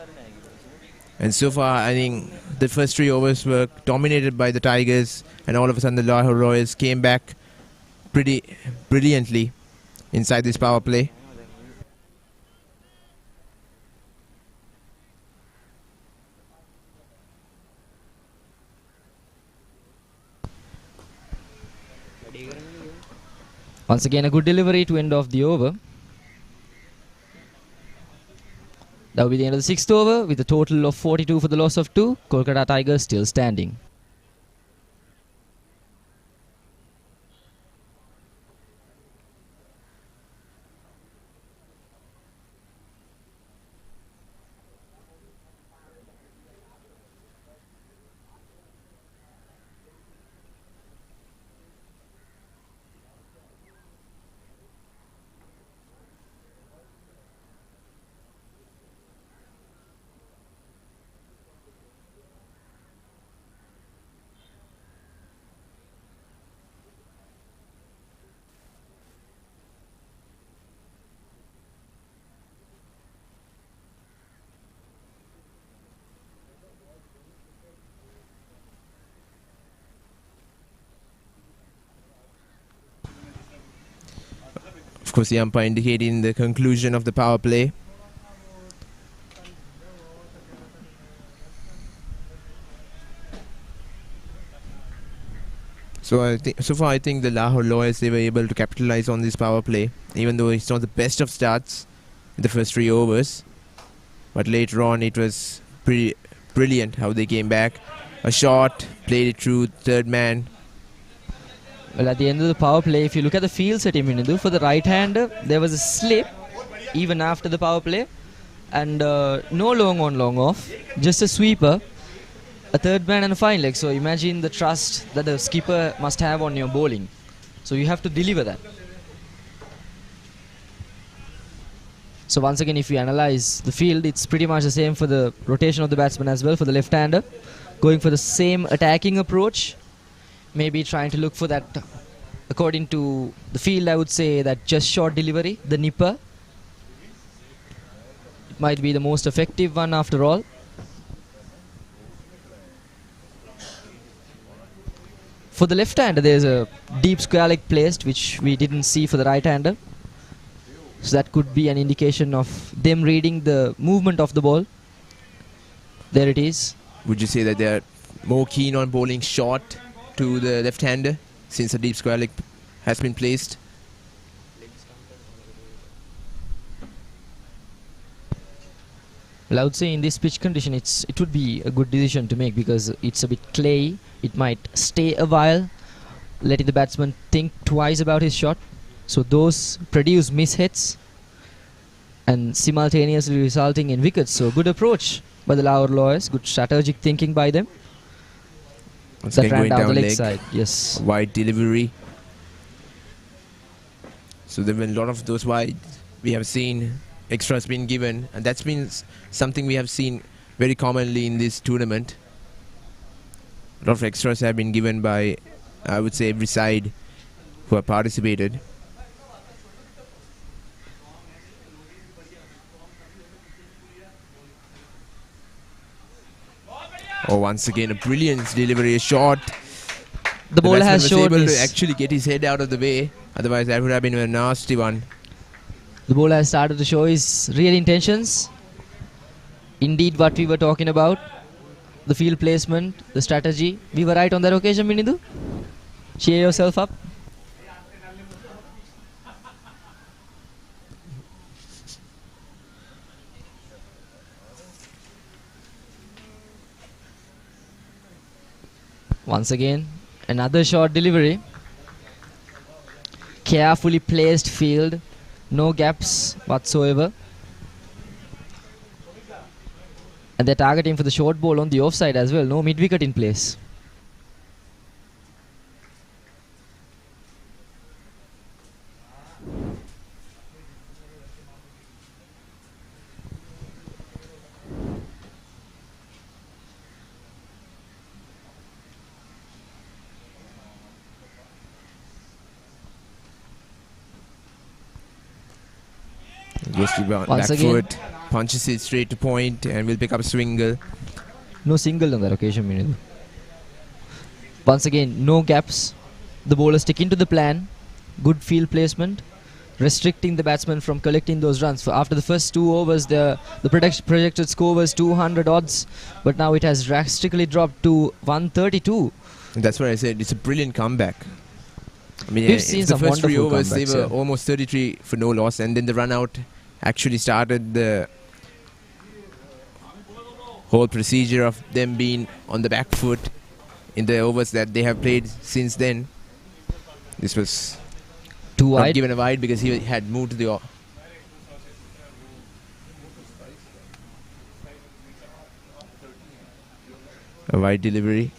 And so far, I think the first 3 overs were dominated by the Tigers, and all of a sudden the Lahore Lawyers came back pretty brilliantly inside this power play. Once again, a good delivery to end off the over. That will be the end of the 6th over with a total of 42 for the loss of 2. Kolkata Tigers still standing. Of course, the umpire indicating the conclusion of the power play. So far I think the Lahore Lawyers, they were able to capitalize on this power play, even though it's not the best of starts in the first 3 overs. But later on, it was pretty brilliant how they came back. A shot, played it through, third man. Well, at the end of the power play, if you look at the field setting, for the right-hander, there was a slip even after the power play. And no long on, long off, just a sweeper, a third man and a fine leg. So imagine the trust that the skipper must have on your bowling. So you have to deliver that. So once again, if you analyze the field, it's pretty much the same for the rotation of the batsman as well for the left-hander. Going for the same attacking approach. Maybe trying to look for that, according to the field, I would say that just short delivery, the nipper. It might be the most effective one after all. For the left-hander, there's a deep square leg placed, which we didn't see for the right-hander. So that could be an indication of them reading the movement of the ball. There it is. Would you say that they're more keen on bowling short to the left-hander since a deep square leg has been placed? Well, I would say in this pitch condition, it would be a good decision to make because it's a bit clayey. It might stay a while, letting the batsman think twice about his shot. So those produce mishits and simultaneously resulting in wickets. So good approach by the Lahore Lawyers, good strategic thinking by them. Once That again ran going down the leg leg. side, yes. Wide delivery. So there have been a lot of those wide. We have seen extras being given, and that's been something we have seen very commonly in this tournament. A lot of extras have been given by, I would say, every side who have participated. Oh, once again a brilliant delivery, a shot. The bowler batsman has was showed able to his, actually get his head out of the way. Otherwise, that would have been a nasty one. the bowler has started to show his real intentions. Indeed, what we were talking about, the field placement, the strategy. We were right on that occasion, Minidu. Cheer yourself up. Once again, another short delivery. Carefully placed field, no gaps whatsoever. And they're targeting for the short ball on the offside as well, no mid wicket in place. Goes to back Once again. foot, punches it straight to point, and will pick up a swingle. No single on that occasion, Minidu. Once again, no gaps. The bowler sticking to the plan. Good field placement, restricting the batsman from collecting those runs. For after the first 2 overs, the projected score was 200 odds, but now it has drastically dropped to 132. That's what I said. It's a brilliant comeback. I mean, We've seen the some first 3 wonderful overs, they comebacks, were yeah. almost 33 for no loss, and then the run out actually started the whole procedure of them being on the back foot in the overs that they have played since then. This was Too not wide. given a wide because he had moved to the a wide delivery.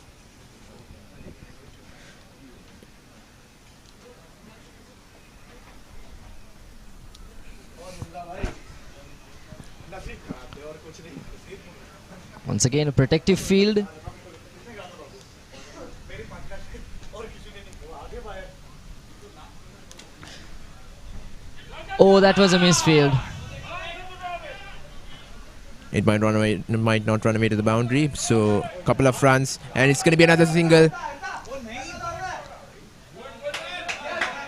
Once again, a protective field. Oh, that was a misfield. It might run away, might not run away to the boundary. So a couple of runs, and it's going to be another single.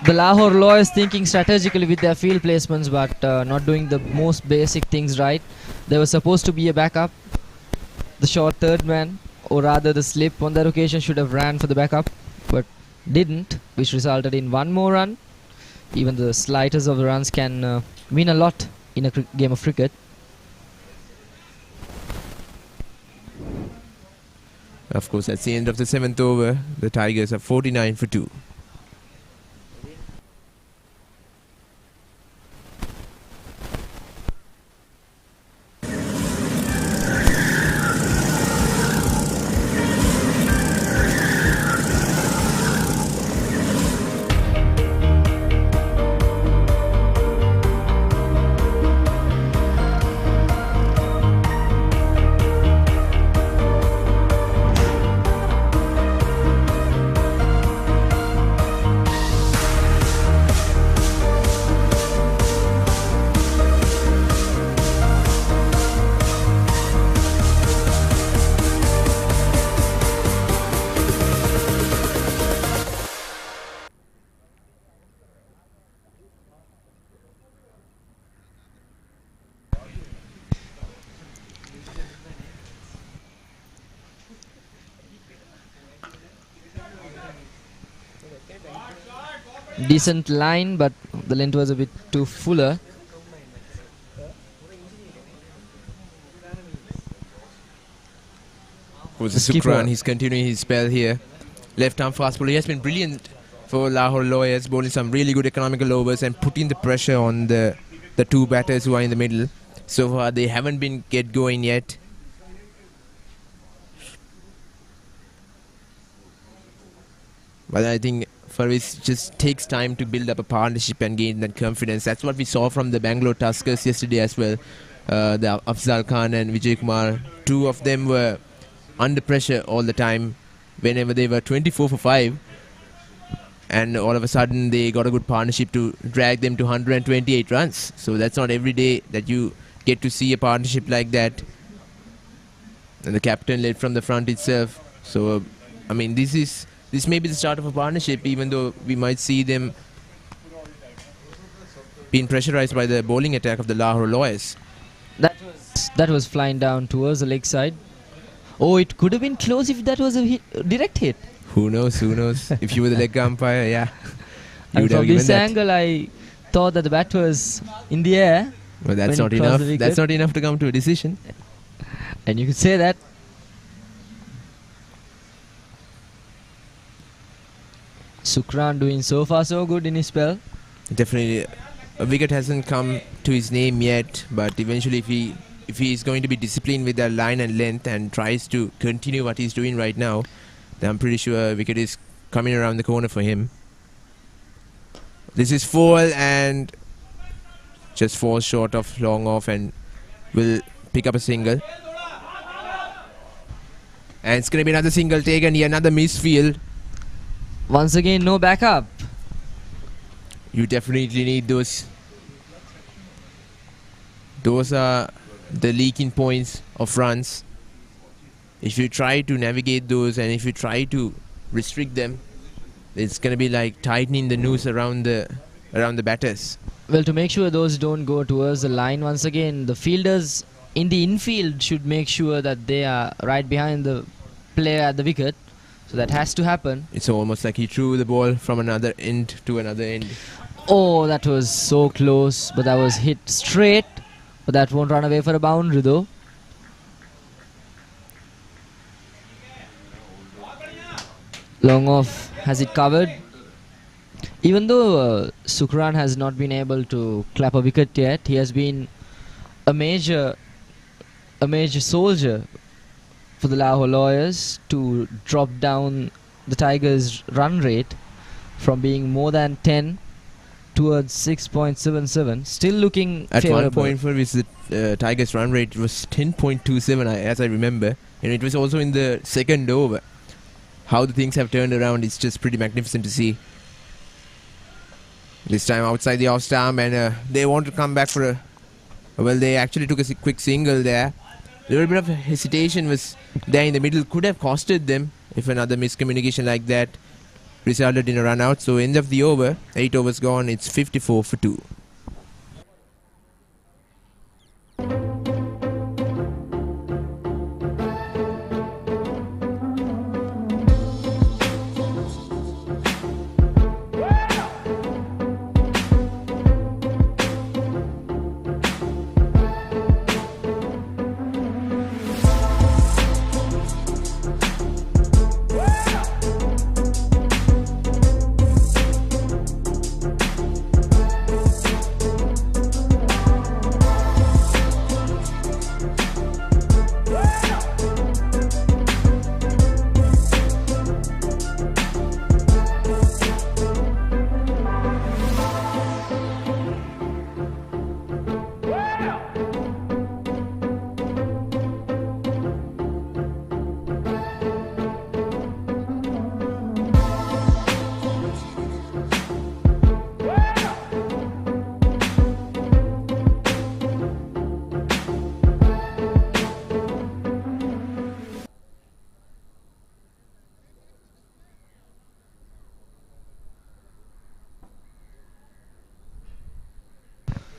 The Lahore Lawyers thinking strategically with their field placements, but not doing the most basic things right. There was supposed to be a backup. The short third man, or rather the slip on that occasion, should have ran for the backup, but didn't, which resulted in 1 more run. Even the slightest of the runs can mean a lot in a game of cricket. Of course, that's the end of the 7th over. The Tigers are 49 for 2. Decent line, but the length was a bit too fuller. Was The skipper. Sukran, he's continuing his spell here. Left arm fast bowler. He has been brilliant for Lahore Lawyers, bowling some really good economical overs and putting the pressure on the 2 batters who are in the middle. So far, they haven't been get going yet. But I think Farvis just takes time to build up a partnership and gain that confidence. That's what we saw from the Bangalore Tuskers yesterday as well. The Afzal Khan and Vijay Kumar, 2 of them were under pressure all the time whenever they were 24 for 5. And all of a sudden they got a good partnership to drag them to 128 runs. So that's not every day that you get to see a partnership like that. And the captain led from the front itself. So, I mean, this may be the start of a partnership, even though we might see them being pressurized by the bowling attack of the Lahore Lawyers. That was flying down towards the leg side. Oh, it could have been close if that was a direct hit. Who knows? Who knows? If you were the leg umpire, yeah. You And would have from given this that. angle, I thought that the bat was in the air. Well, that's when not it crossed enough. the wicket. That's not enough to come to a decision. And you could say that. Sukran doing so far so good in his spell. Definitely, a wicket hasn't come to his name yet, but eventually if he is going to be disciplined with that line and length and tries to continue what he's doing right now, then I'm pretty sure a wicket is coming around the corner for him. This is full and just falls short of long off and will pick up a single. And it's going to be another single taken here, another misfield. Once again, no backup. You definitely need those those are the leaking points of runs. If you try to navigate those and if you try to restrict them, it's going to be like tightening the noose around the batters. Well, to make sure those don't go towards the line, once again, the fielders in the infield should make sure that they are right behind the player at the wicket. So that has to happen. It's almost like he threw the ball from another end to another end. Oh, that was so close, but that was hit straight. But that won't run away for a boundary though. Long off has it covered. Even though Sukran has not been able to clap a wicket yet, he has been a major soldier for the Lahore Lawyers to drop down the Tigers' run rate from being more than 10 towards 6.77. Still looking at favourable. 1.4 is the Tigers' run rate was 10.27 as I remember, and it was also in the second over. How the things have turned around is just pretty magnificent to see. This time outside the off stump, and they want to come back for a... Well, they actually took a quick single there. A little bit of hesitation was there in the middle. Could have costed them if another miscommunication like that resulted in a run out. So end of the over, 8 overs gone, it's 54 for 2.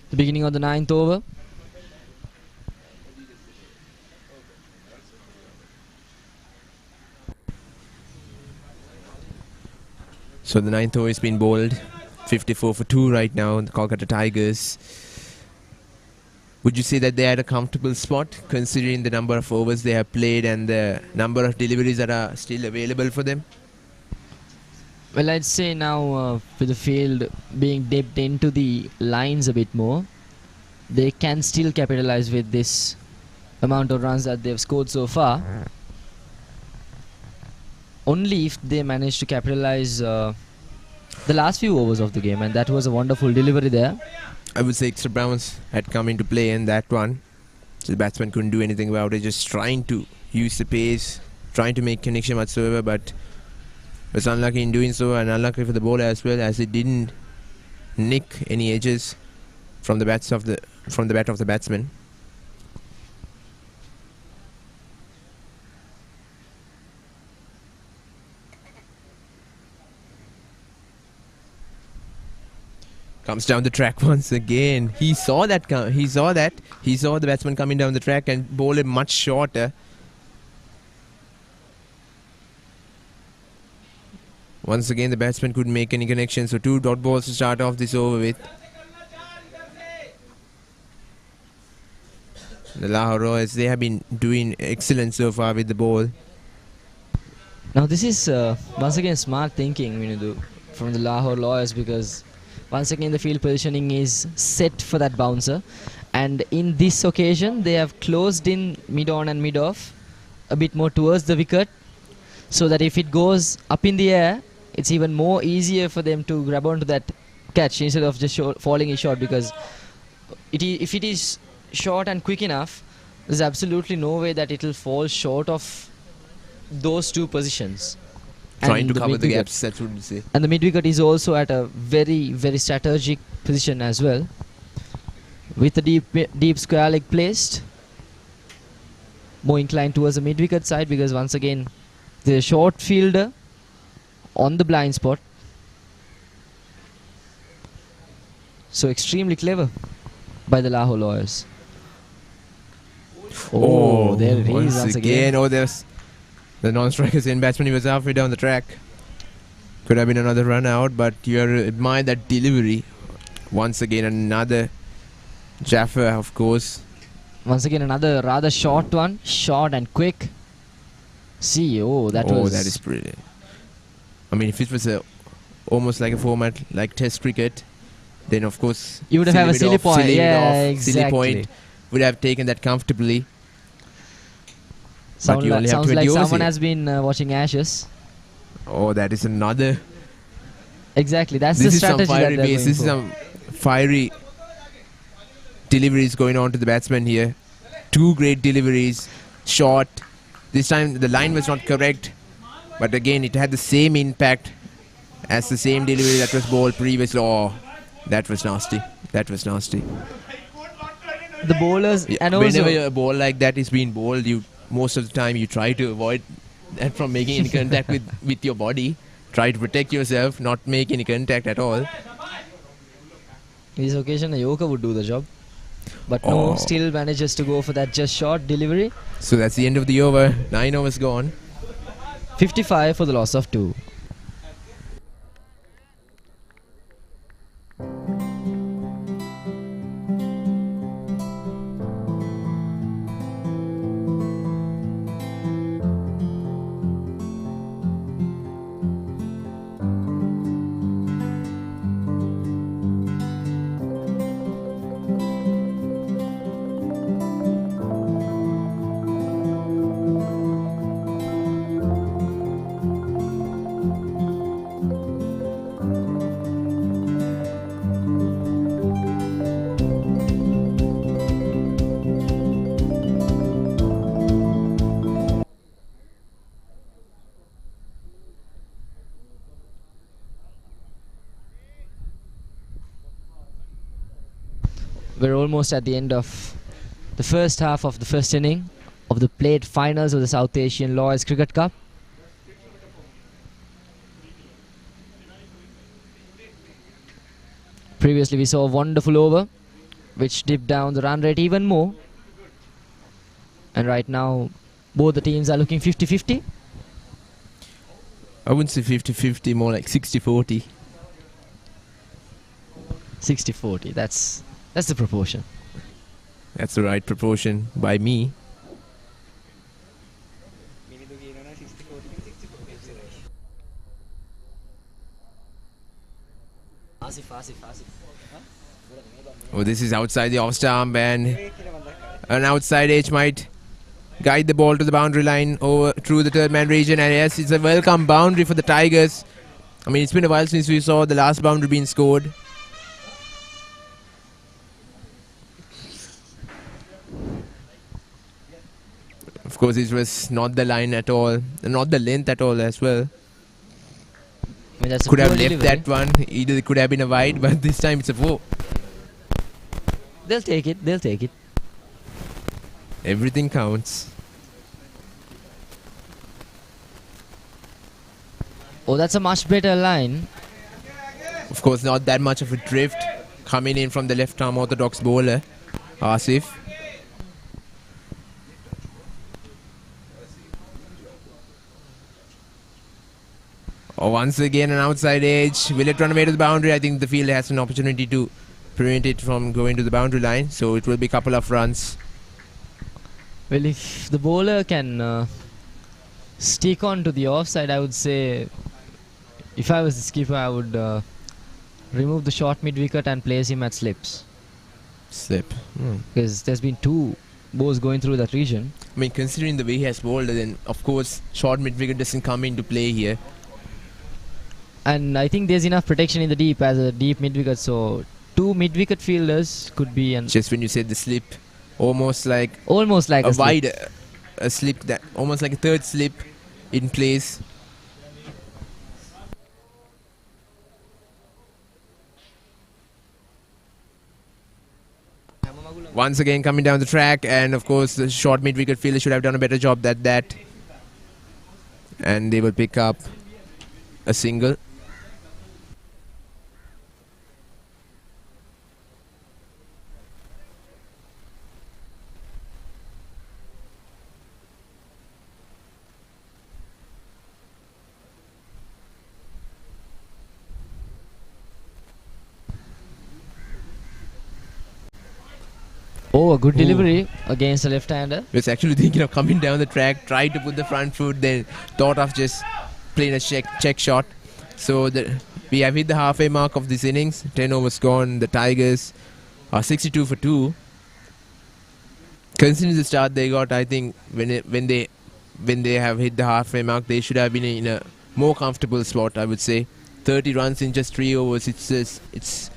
The beginning of the 9th over. So the 9th over has been bowled. 54 for 2 right now, the Kolkata Tigers. Would you say that they are at a comfortable spot considering the number of overs they have played and the number of deliveries that are still available for them? Well, I'd say now with the field being dipped into the lines a bit more, they can still capitalize with this amount of runs that they've scored so far. Only if they manage to capitalize the last few overs of the game, and that was a wonderful delivery there. I would say extra bounce had come into play in that one. So the batsman couldn't do anything about it, just trying to use the pace, trying to make connection whatsoever, but was unlucky in doing so, and unlucky for the bowler as well, as it didn't nick any edges from the bat of the batsman. Comes down the track once again. He saw the batsman coming down the track and bowled it much shorter. Once again, the batsman couldn't make any connection, so 2 dot balls to start off this over with. The Lahore Royals, they have been doing excellent so far with the ball. Now this is once again smart thinking from the Lahore Lawyers, because once again the field positioning is set for that bouncer, and in this occasion they have closed in mid-on and mid-off a bit more towards the wicket, so that if it goes up in the air, it's even more easier for them to grab onto that catch instead of just falling in short, because if it is short and quick enough, there's absolutely no way that it will fall short of those 2 positions. Trying to cover the gaps, that's what you say. And the mid-wicket is also at a very, very strategic position as well. with the deep square leg placed. More inclined towards the mid-wicket side because once again the short fielder on the blind spot. So extremely clever by the Lahore Lawyers. Oh, there it is once again. Oh, there's the non-striker's in batsman. He was halfway down the track. Could have been another run out, but you admire that delivery. Once again, another Jaffa, of course. Once again, another rather short one. Short and quick. See, that is brilliant. I mean, if it was almost like a format like Test cricket, then of course you would have a silly point. Exactly. Silly point would have taken that comfortably. Sounds like someone has been watching Ashes. Oh, that is another. Exactly, that's the strategy that they're going This is some fiery deliveries going on to the batsman here. Two great deliveries, short. This time the line was not correct, but again it had the same impact as the same delivery that was bowled previously. Oh, that was nasty. That was nasty. The bowlers and also whenever a ball like that is being bowled, most of the time you try to avoid that from making any contact with your body. Try to protect yourself, not make any contact at all. In this occasion, a Yorker would do the job. But no, still manages to go for that just short delivery. So that's the end of the over. 9 overs gone. 55 for the loss of 2. We're almost at the end of the first half of the first inning of the played finals of the South Asian Lawyers Cricket Cup. Previously we saw a wonderful over which dipped down the run rate even more. And right now both the teams are looking 50-50. I wouldn't say 50-50, more like 60-40. 60-40, that's the proportion. That's the right proportion by me. Oh, this is outside the off-stump and an outside edge might guide the ball to the boundary line over through the third man region, and yes, it's a welcome boundary for the Tigers. I mean, it's been a while since we saw the last boundary being scored. Of course, it was not the line at all, not the length at all as well. I mean, that's could have left delivery. That one. Either it could have been a wide, but this time it's a 4. They'll take it. They'll take it. Everything counts. Oh, that's a much better line. Of course, not that much of a drift coming in from the left-arm orthodox bowler, Asif. Oh, once again an outside edge. Will it run away to the boundary? I think the fielder has an opportunity to prevent it from going to the boundary line. So it will be a couple of runs. Well, if the bowler can stick on to the offside, I would say, if I was the skipper, I would remove the short mid-wicket and place him at slips. Slip. Because there's been 2 balls going through that region. I mean, considering the way he has bowled, then of course short mid-wicket doesn't come into play here. And I think there's enough protection in the deep as a deep mid-wicket, so 2 mid-wicket fielders could be an... Just when you said the slip, almost like a wide slip. A slip, that almost like a third slip in place. once again coming down the track, and of course the short mid-wicket fielder should have done a better job than that. And they will pick up a single. Oh, a good delivery against the left-hander. Was actually thinking of coming down the track, tried to put the front foot, then thought of just playing a check shot. So we have hit the halfway mark of this innings. 10 overs gone. The Tigers are 62 for 2. Considering the start they got, I think when they have hit the halfway mark, they should have been in a more comfortable spot. I would say 30 runs in just 3 overs. It's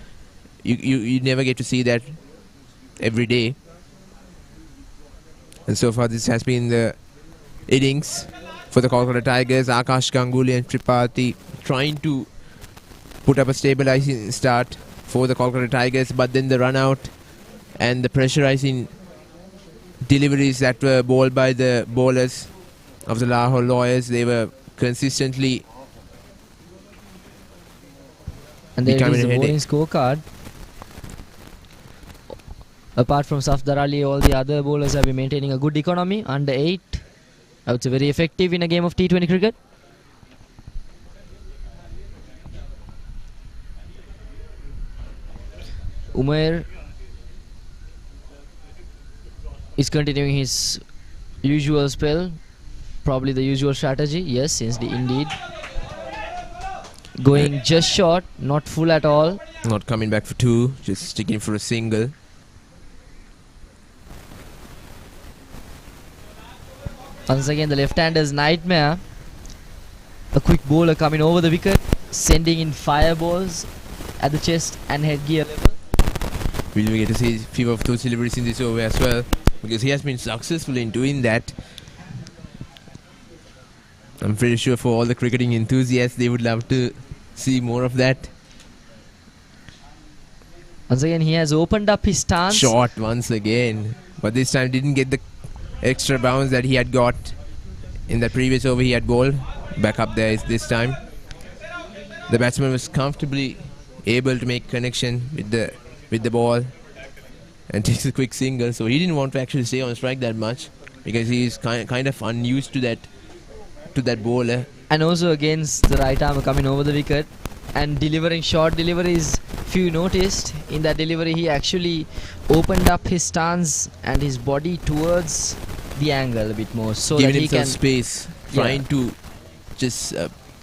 you never get to see that every day. And so far this has been the innings for the Kolkata Tigers. Akash Ganguly and Tripathi trying to put up a stabilizing start for the Kolkata Tigers, but then the run out and the pressurizing deliveries that were bowled by the bowlers of the Lahore Lawyers, they were consistently and there becoming is a the bowling headache. scorecard. Apart from Safdar Ali, all the other bowlers have been maintaining a good economy. Under 8, I would say very effective in a game of T20 cricket. Umair is continuing his usual spell, probably the usual strategy. Yes, indeed. Going just short, not full at all. Not coming back for 2, just sticking for a single. Once again, the left-hander's nightmare. A quick bowler coming over the wicket, sending in fireballs at the chest and headgear level. Will we get to see a few of those deliveries in this over as well? Because he has been successful in doing that. I'm pretty sure for all the cricketing enthusiasts, they would love to see more of that. Once again, he has opened up his stance. Short once again. But this time didn't get the extra bounce that he had got in that previous over he had bowled. Back up there is this time. The batsman was comfortably able to make connection with the ball and takes a quick single. So he didn't want to actually stay on strike that much because he is kind of unused to that bowler. And also against the right arm coming over the wicket and delivering short deliveries. If you noticed, in that delivery he actually opened up his stance and his body towards the angle a bit more, so giving that he himself can space, trying to just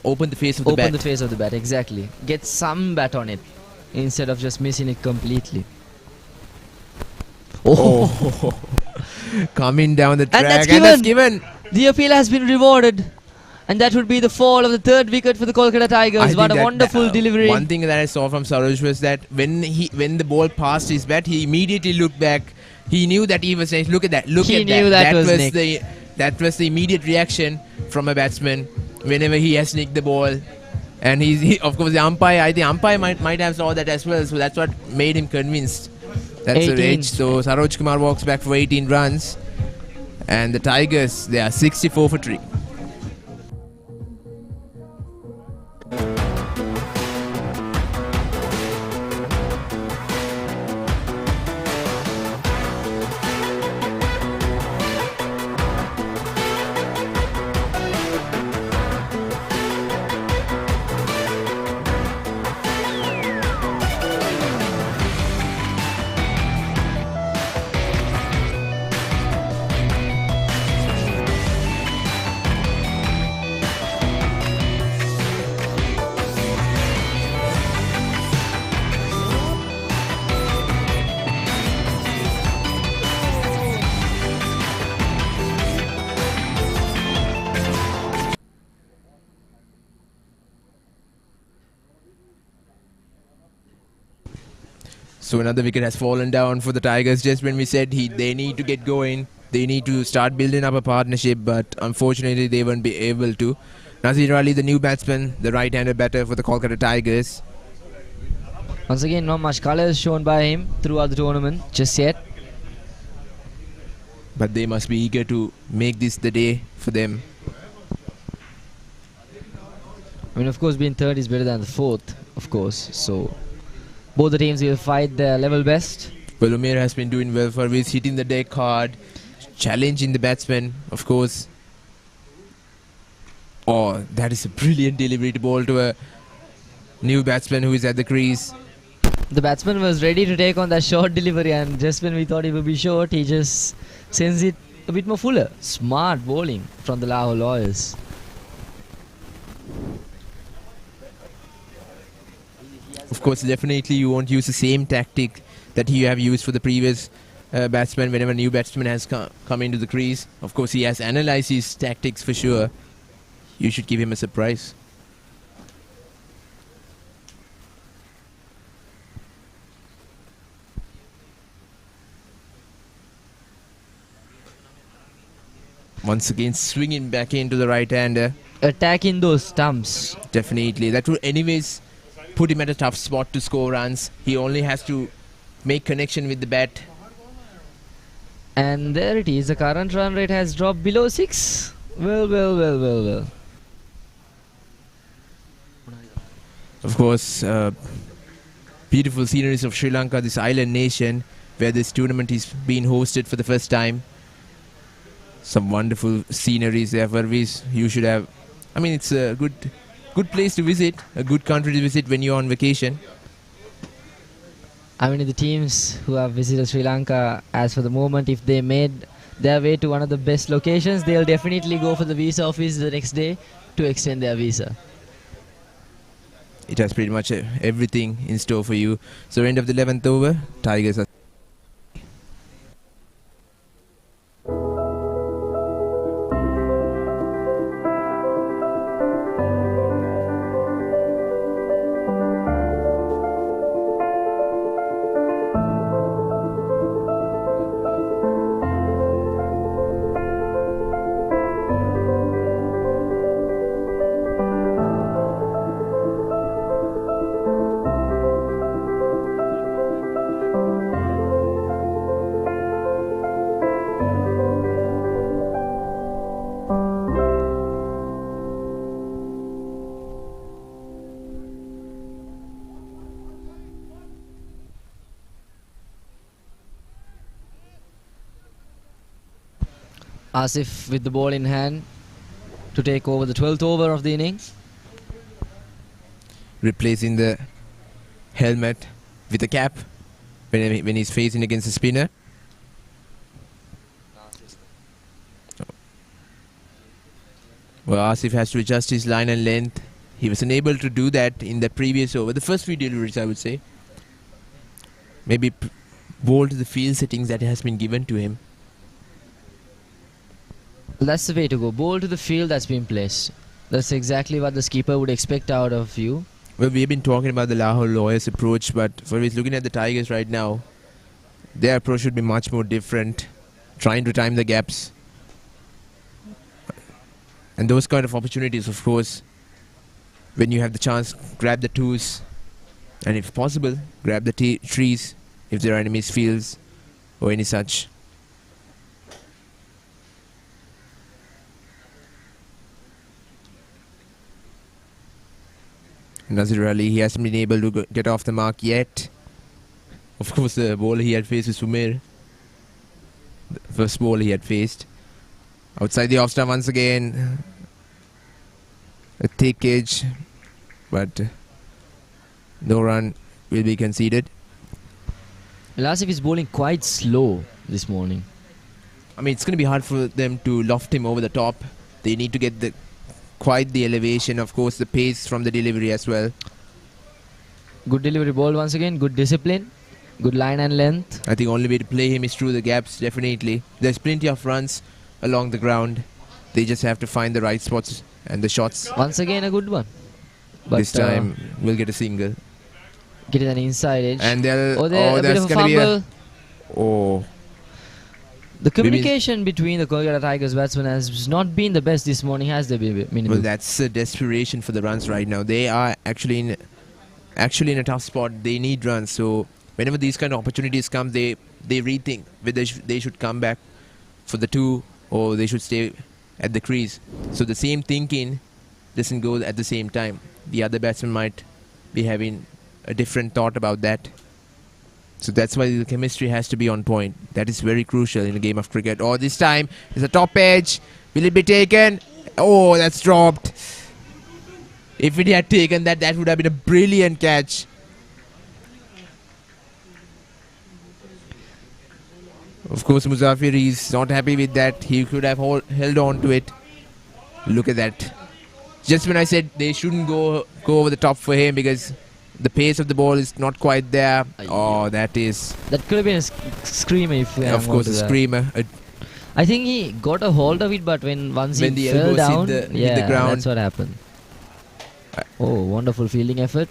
open the face of the bat. Open the face of the bat, exactly. Get some bat on it instead of just missing it completely. Oh, coming down the track, And that's given. The appeal has been rewarded. And that would be the fall of the 3rd wicket for the Kolkata Tigers. What a wonderful delivery. One thing that I saw from Saroj was that when the ball passed his bat, he immediately looked back. He knew that he was saying, look at that, look He at knew that. that was nicked. That was the immediate reaction from a batsman whenever he has nicked the ball. And of course the umpire, I think umpire might have saw that as well. So that's what made him convinced. That's the 18. edge. So Saroj Kumar walks back for 18 runs. And the Tigers, they are 64 for 3. So another wicket has fallen down for the Tigers just when we said they need to get going. They need to start building up a partnership, but unfortunately they won't be able to. Nazir Ali, the new batsman, the right-handed batter for the Kolkata Tigers. Once again, not much colours shown by him throughout the tournament just yet. but they must be eager to make this the day for them. I mean, of course, being third is better than the fourth, of course. So both the teams will fight their level best. Well, Umair has been doing well for Wiz, hitting the deck hard, challenging the batsman, of course. Oh, that is a brilliant delivery to ball to a new batsman who is at the crease. The batsman was ready to take on that short delivery, and just when we thought it would be short, he just sends it a bit more fuller. Smart bowling from the Lahore Lawyers. Of course, definitely you won't use the same tactic that you have used for the previous batsman whenever a new batsman has come into the crease. Of course, he has analysed his tactics for sure. You should give him a surprise. Once again, swinging back into the right-hander. Attacking those stumps. Definitely. That will anyways put him at a tough spot to score runs. He only has to make connection with the bat. And there it is. The current run rate has dropped below 6. Well. Of course, beautiful sceneries of Sri Lanka, this island nation where this tournament is being hosted for the first time. Some wonderful sceneries there, Parviz. You should have. I mean, it's a good place to visit, a good country to visit when you're on vacation. I mean, the teams who have visited Sri Lanka, as for the moment, if they made their way to one of the best locations, they'll definitely go for the visa office the next day to extend their visa. It has pretty much everything in store for you. So, end of the 11th over, Tigers are. Asif with the ball in hand to take over the 12th over of the innings. Replacing the helmet with a cap when he's facing against the spinner. Well, Asif has to adjust his line and length. He was unable to do that in the previous over. The first few deliveries, I would say. Maybe bowl to the field settings that has been given to him. That's the way to go. Ball to the field that's been placed. That's exactly what the skipper would expect out of you. Well, we've been talking about the Lahore Lawyers approach, but for looking at the Tigers right now, their approach should be much more different. Trying to time the gaps. And those kind of opportunities, of course, when you have the chance, grab the twos. And if possible, grab the trees if there are enemies' fields or any such. Nazir Ali, he hasn't been able to get off the mark yet. Of course, the ball he had faced was Umair. The first ball he had faced. Outside the off-stump once again. A thick edge, but no run will be conceded. Asif is bowling quite slow this morning. I mean, it's going to be hard for them to loft him over the top. They need to get quite the elevation, of course, the pace from the delivery as well. Good delivery ball once again, good discipline, good line and length. I think only way to play him is through the gaps, definitely. There's plenty of runs along the ground. They just have to find the right spots and the shots. Once again, a good one. But this time, we'll get a single. Get an inside edge. And there's going to be a... Oh. The communication between the Kolkata Tigers batsmen has not been the best this morning, has there been? Well, that's a desperation for the runs right now. They are actually in a tough spot. They need runs. So whenever these kind of opportunities come, they rethink whether they should come back for the 2, or they should stay at the crease. So the same thinking doesn't go at the same time. The other batsman might be having a different thought about that. So that's why the chemistry has to be on point. That is very crucial in a game of cricket. Oh, this time it's a top edge. Will it be taken? Oh, that's dropped. If it had taken that, that would have been a brilliant catch. Of course, Muzaffir is not happy with that. He could have held on to it. Look at that. Just when I said they shouldn't go over the top for him because the pace of the ball is not quite there. Oh, that could have been a screamer if of course, a screamer. I think he got a hold of it, but once he fell down, hit the ground, that's what happened. Oh, wonderful fielding effort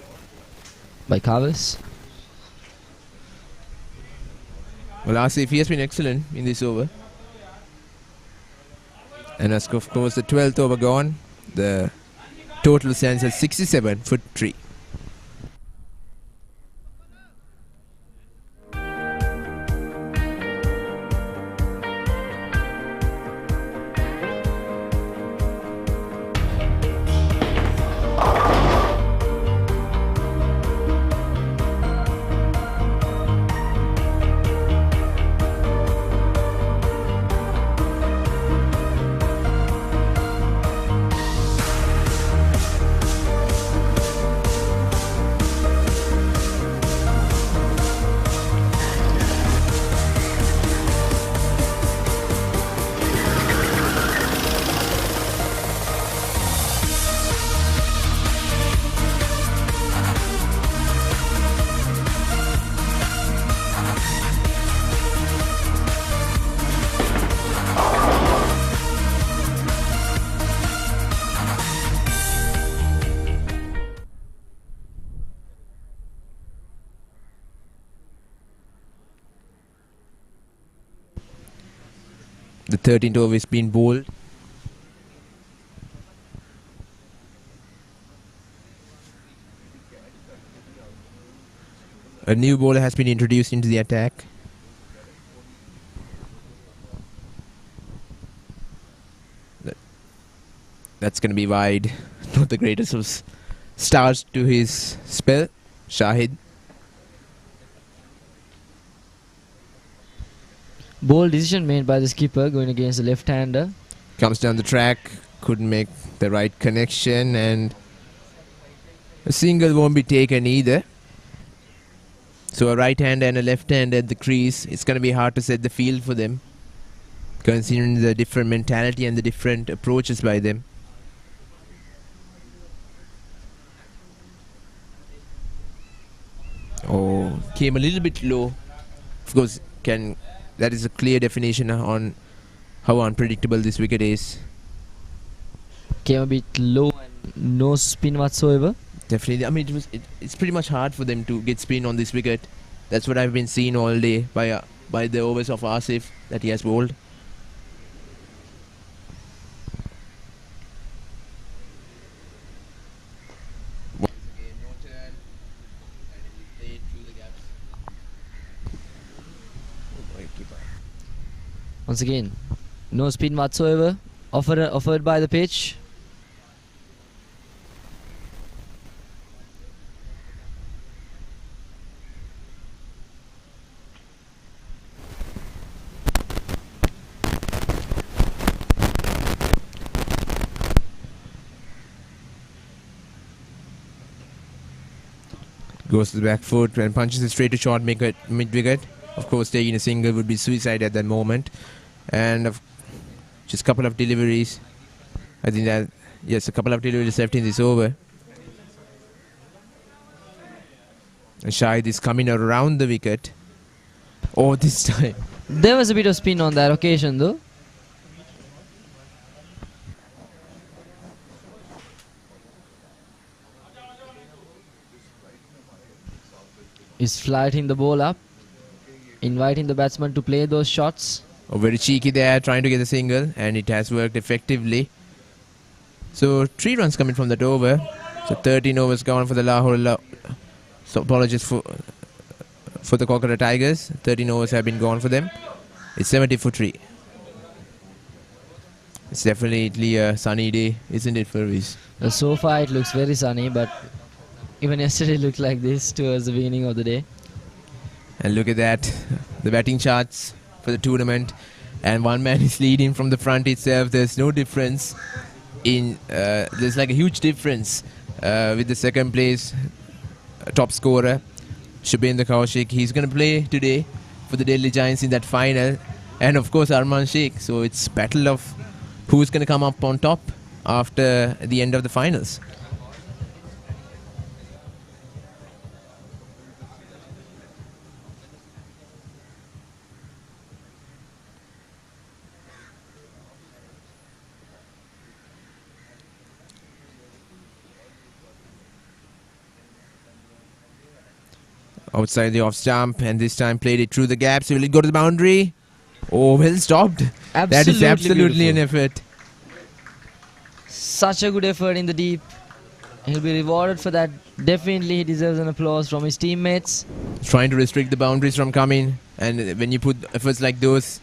by Kavis. Well, Asif, he has been excellent in this over. And as of course the 12th over gone, the total stands at 67 for 3. The 13th over is being bowled. A new bowler has been introduced into the attack. That's going to be wide. Not the greatest of starts to his spell. Shahid. Bold decision made by the skipper going against the left-hander. Comes down the track, couldn't make the right connection, and a single won't be taken either. So a right-hander and a left-hander at the crease, it's going to be hard to set the field for them, considering the different mentality and the different approaches by them. Oh, came a little bit low. Of course, that is a clear definition on how unpredictable this wicket is. Came a bit low and no spin whatsoever. Definitely. I mean, it's pretty much hard for them to get spin on this wicket. That's what I've been seeing all day by the overs of Asif that he has bowled. Once again, no spin whatsoever. Offered by the pitch. Goes to the back foot and punches it straight to short mid-wicket. Of course, taking a single would be suicide at that moment. And just a couple of deliveries. I think that, yes, a couple of deliveries left in this over. And Shahid is coming around the wicket. Oh, this time. There was a bit of spin on that occasion though. Is flighting the ball up, inviting the batsman to play those shots. Oh, very cheeky there, trying to get a single, and it has worked effectively. So 3 runs coming from that over. So 13 overs gone for the Lahore. So apologies for the Kolkata Tigers. 13 overs have been gone for them. It's 70 for 3. It's definitely a sunny day, isn't it, Furvies? So far it looks very sunny, but even yesterday it looked like this towards the beginning of the day. And look at that, the batting charts for the tournament. And one man is leading from the front itself. There's no difference in, there's like a huge difference with the second place top scorer, Shubhendra Kaushik. He's going to play today for the Delhi Giants in that final. And of course Arman Sheikh. So it's battle of who's going to come up on top after the end of the finals. Outside the off stump, and this time played it through the gaps. Will it go to the boundary? Oh, well stopped. That is absolutely an effort. Such a good effort in the deep. He'll be rewarded for that. Definitely he deserves an applause from his teammates. Trying to restrict the boundaries from coming, and when you put efforts like those,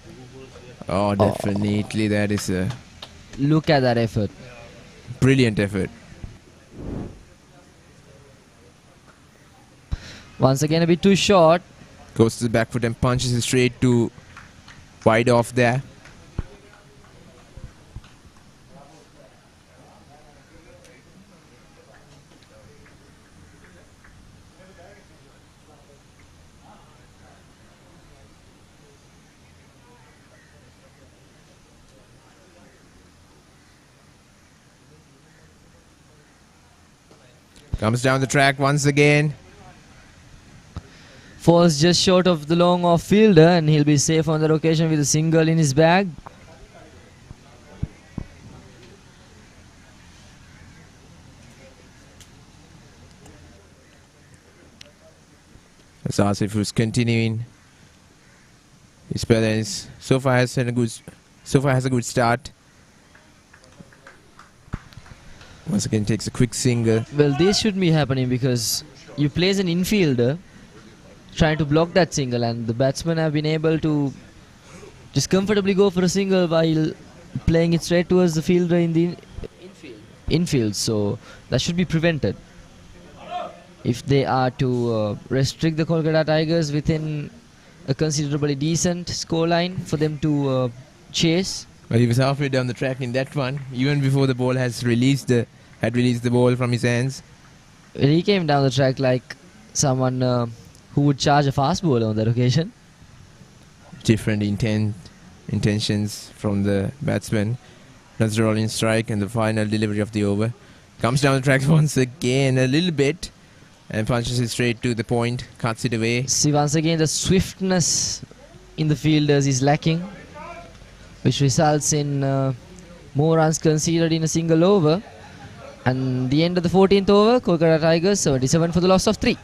oh, definitely that is a Look at that effort. brilliant effort. Once again a bit too short. Goes to the back foot and punches it straight to wide off there. Comes down the track once again. Falls just short of the long off fielder, and he'll be safe on that occasion with a single in his bag. That's Asif who's continuing his balance. So far has a good start. Once again takes a quick single. Well, this should be happening because you place an infielder trying to block that single, and the batsmen have been able to just comfortably go for a single while playing it straight towards the fielder in the infield. So that should be prevented if they are to restrict the Kolkata Tigers within a considerably decent scoreline for them to chase. Well, he was halfway down the track in that one, even before the ball had released the ball from his hands. He came down the track like someone who would charge a fast bowler on that occasion. Different intentions from the batsman. Another rolling strike and the final delivery of the over. Comes down the track once again a little bit and punches it straight to the point, cuts it away. See, once again the swiftness in the fielders is lacking, which results in more runs conceded in a single over. And the end of the 14th over, Kolkata Tigers 77 for the loss of 3.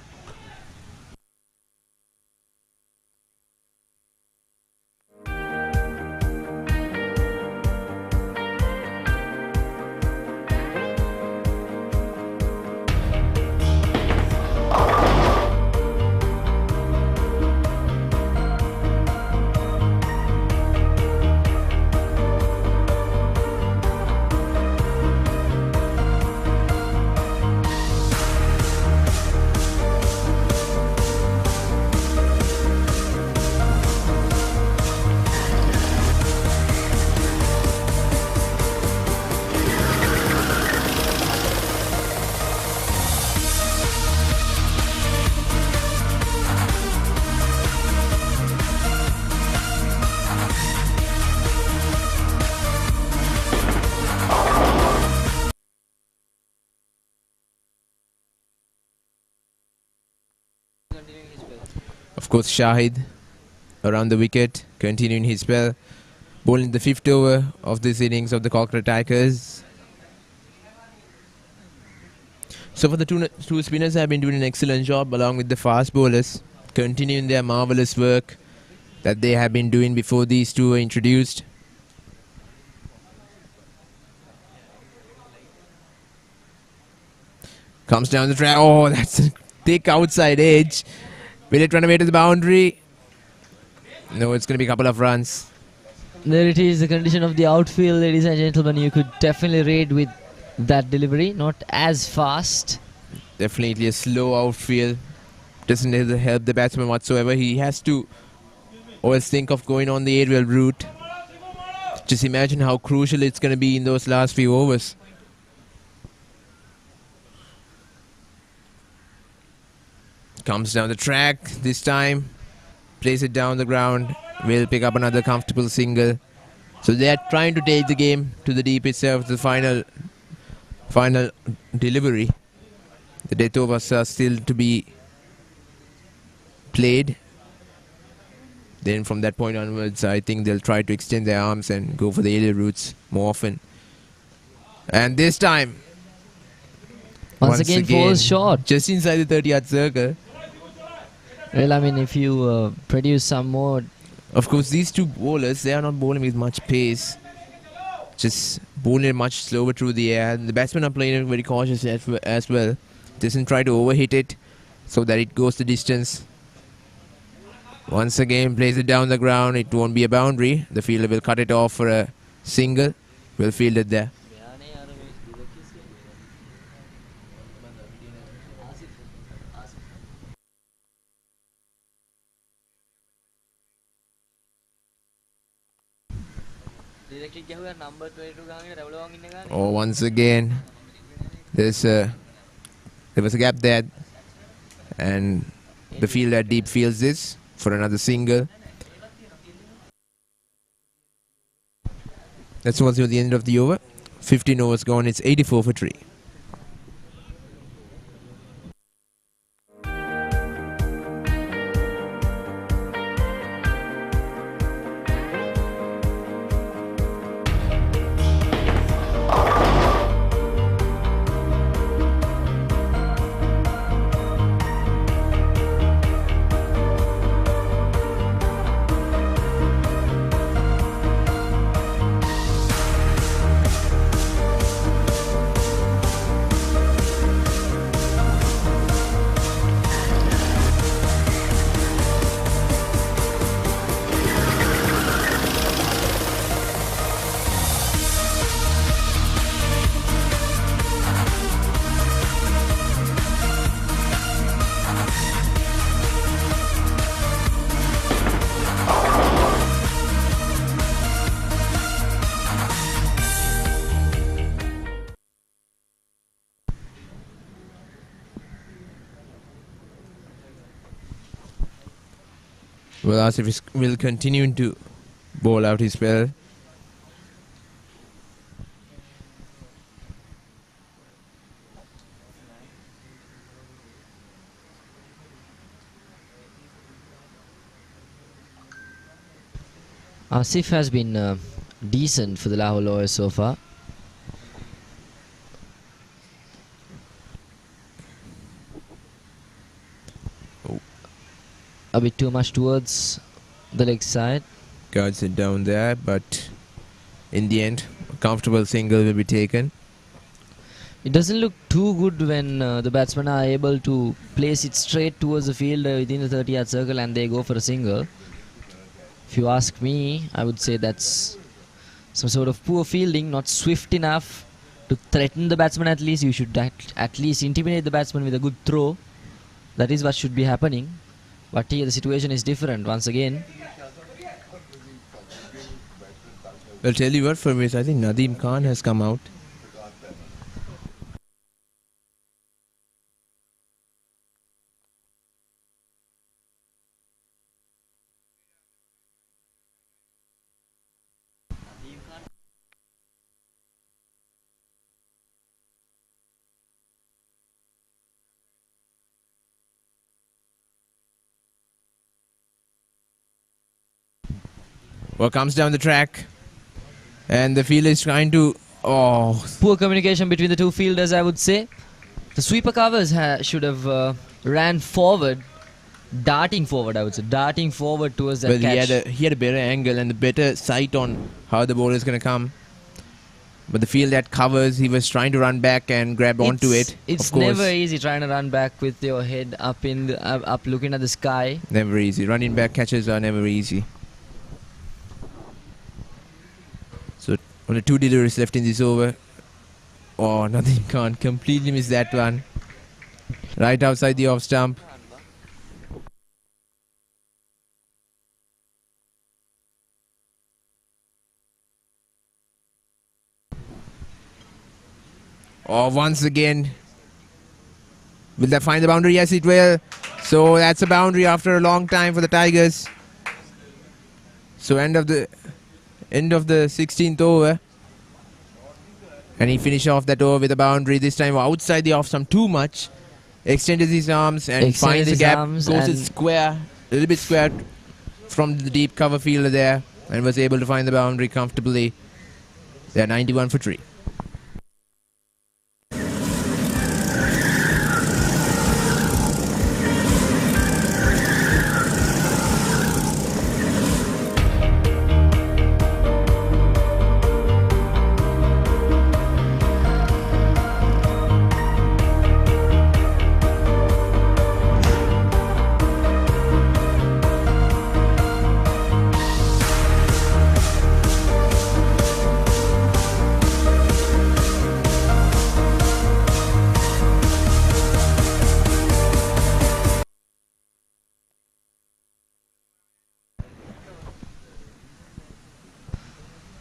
Of course, Shahid around the wicket, continuing his spell, bowling the 5th over of this innings of the Kolkata Tigers. So for the two spinners have been doing an excellent job along with the fast bowlers, continuing their marvellous work that they have been doing before these two were introduced. Comes down the track. Oh, that's a thick outside edge. Will it run away to the boundary? No, it's going to be a couple of runs. There it is, the condition of the outfield, ladies and gentlemen. You could definitely rate with that delivery. Not as fast. Definitely a slow outfield. Doesn't help the batsman whatsoever. He has to always think of going on the aerial route. Just imagine how crucial it's going to be in those last few overs. Comes down the track this time. Plays it down the ground. Will pick up another comfortable single. So they are trying to take the game to the deep itself, the final delivery. The death overs are still to be played. Then from that point onwards, I think they'll try to extend their arms and go for the aerial routes more often. And this time, Once again falls short. Just inside the 30-yard circle. Well, I mean, if you produce some more... Of course, these two bowlers, they are not bowling with much pace. Just bowling much slower through the air. The batsmen are playing it very cautious as well. Doesn't try to overhit it so that it goes the distance. Once again, plays it down the ground. It won't be a boundary. The fielder will cut it off for a single. Will field it there. Oh, once again, there was a gap there, and the fielder deep fields this for another single. That's also the end of the over. 15 overs gone. It's 84 for 3. Well, Asif will continue to bowl out his spell. Asif has been decent for the Lahore Lawyers so far. A bit too much towards the leg side. Guards it down there, but in the end, a comfortable single will be taken. It doesn't look too good when the batsmen are able to place it straight towards the fielder within the 30-yard circle and they go for a single. If you ask me, I would say that's some sort of poor fielding, not swift enough to threaten the batsman at least. You should at least intimidate the batsman with a good throw. That is what should be happening. But here the situation is different once again. Well, tell you what, for me, I think Nadeem Khan has come out. Well, comes down the track, and the fielder is trying to... Oh, poor communication between the two fielders, I would say. The sweeper covers should have ran forward, darting forward, I would say, darting forward towards that catch. He had a better angle and a better sight on how the ball is going to come. But the field that covers, he was trying to run back and grab onto it. It's never easy trying to run back with your head up in the, up looking at the sky. Never easy. Running back catches are never easy. Only 2 deliveries left in this over. Oh, Nadeem Khan completely missed that one. Right outside the off stump. Oh, once again. Will they find the boundary? Yes, it will. So that's a boundary after a long time for the Tigers. So end of the 16th over. And he finished off that over with a boundary. This time outside the off stump too much. Extended his arms and finds the gap. Goes it square, a little bit square from the deep cover fielder there, and was able to find the boundary comfortably. They're 91 for 3.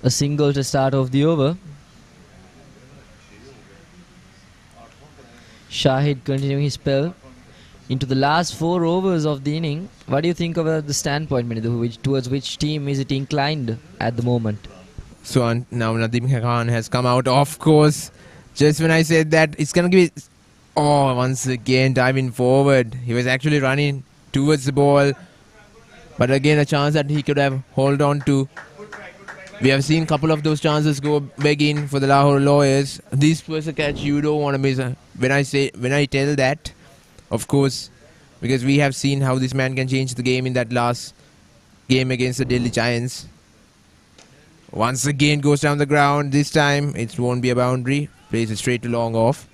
A single to start off the over. Shahid continuing his spell into the last 4 overs of the inning. What do you think of the standpoint, Manidu? Towards which team is it inclined at the moment? So now Nadeem Khan has come out. Of course, just when I said that it's going to be... Oh, once again diving forward. He was actually running towards the ball. But again, a chance that he could have hold on to. We have seen a couple of those chances go big in for the Lahore Lawyers. This was a catch you don't want to miss. When I tell that, of course, because we have seen how this man can change the game in that last game against the Delhi Giants. Once again goes down the ground. This time it won't be a boundary. Plays it straight to long off.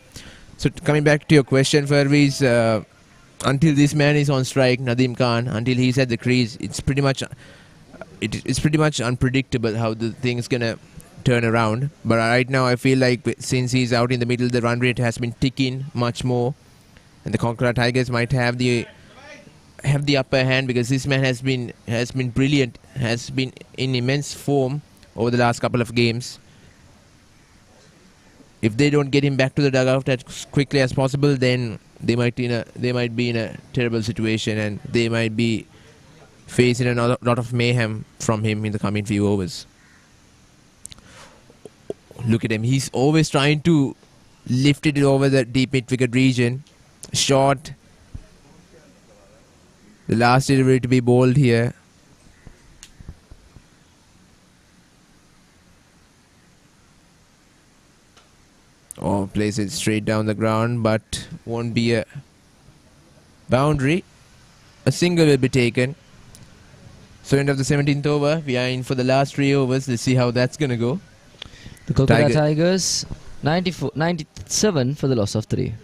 So coming back to your question, Farviz, until this man is on strike, Nadeem Khan, until he's at the crease, it's pretty much unpredictable how the thing's gonna turn around. But right now I feel like since he's out in the middle, the run rate has been ticking much more, and the Kolkata Tigers might have the upper hand, because this man has been brilliant, has been in immense form over the last couple of games. If they don't get him back to the dugout as quickly as possible, then they might be in a terrible situation, and they might be facing a lot of mayhem from him in the coming few overs. Look at him. He's always trying to lift it over the deep mid-wicket region. Short. The last delivery to be bowled here. Oh, plays it straight down the ground, but won't be a boundary. A single will be taken. So end of the 17th over, we are in for the last 3 overs. Let's see how that's going to go. The Kolkata Tigers, 97 for the loss of 3.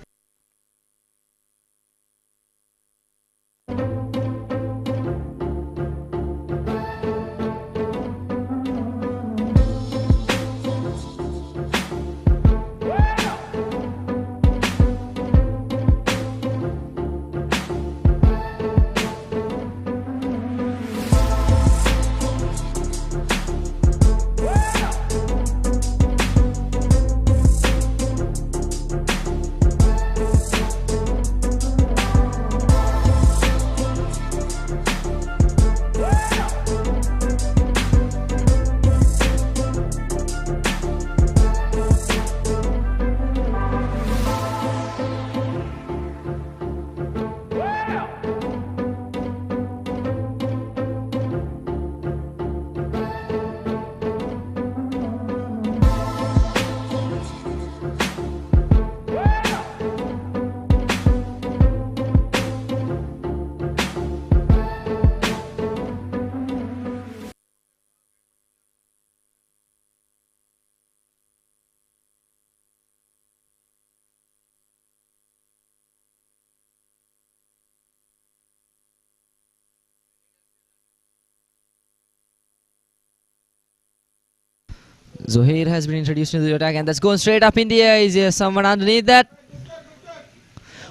Zohair has been introduced into the attack, and that's going straight up in the air. Is there someone underneath that?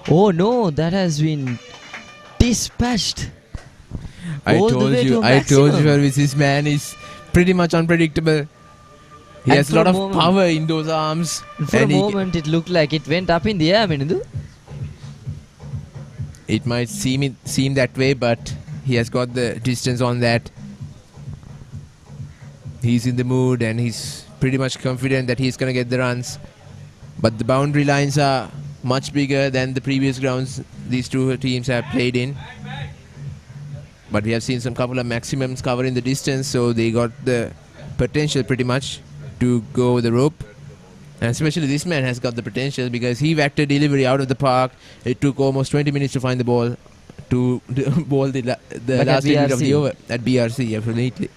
Oh no, that has been dispatched. I All the told way to you, a I told you, maximum. this man is pretty much unpredictable. He And has a for lot a of moment- power in those arms. For a and he- moment, it looked like it went up in the air, Minundu. It might seem that way, but he has got the distance on that. He's in the mood and he's pretty much confident that he's going to get the runs. But the boundary lines are much bigger than the previous grounds these two teams have played in. But we have seen some couple of maximums covering the distance, so they got the potential pretty much to go over the rope. And especially this man has got the potential because he whacked a delivery out of the park. It took almost 20 minutes to find the ball to bowl the Like last at minute of BRC. the over at BRC, absolutely.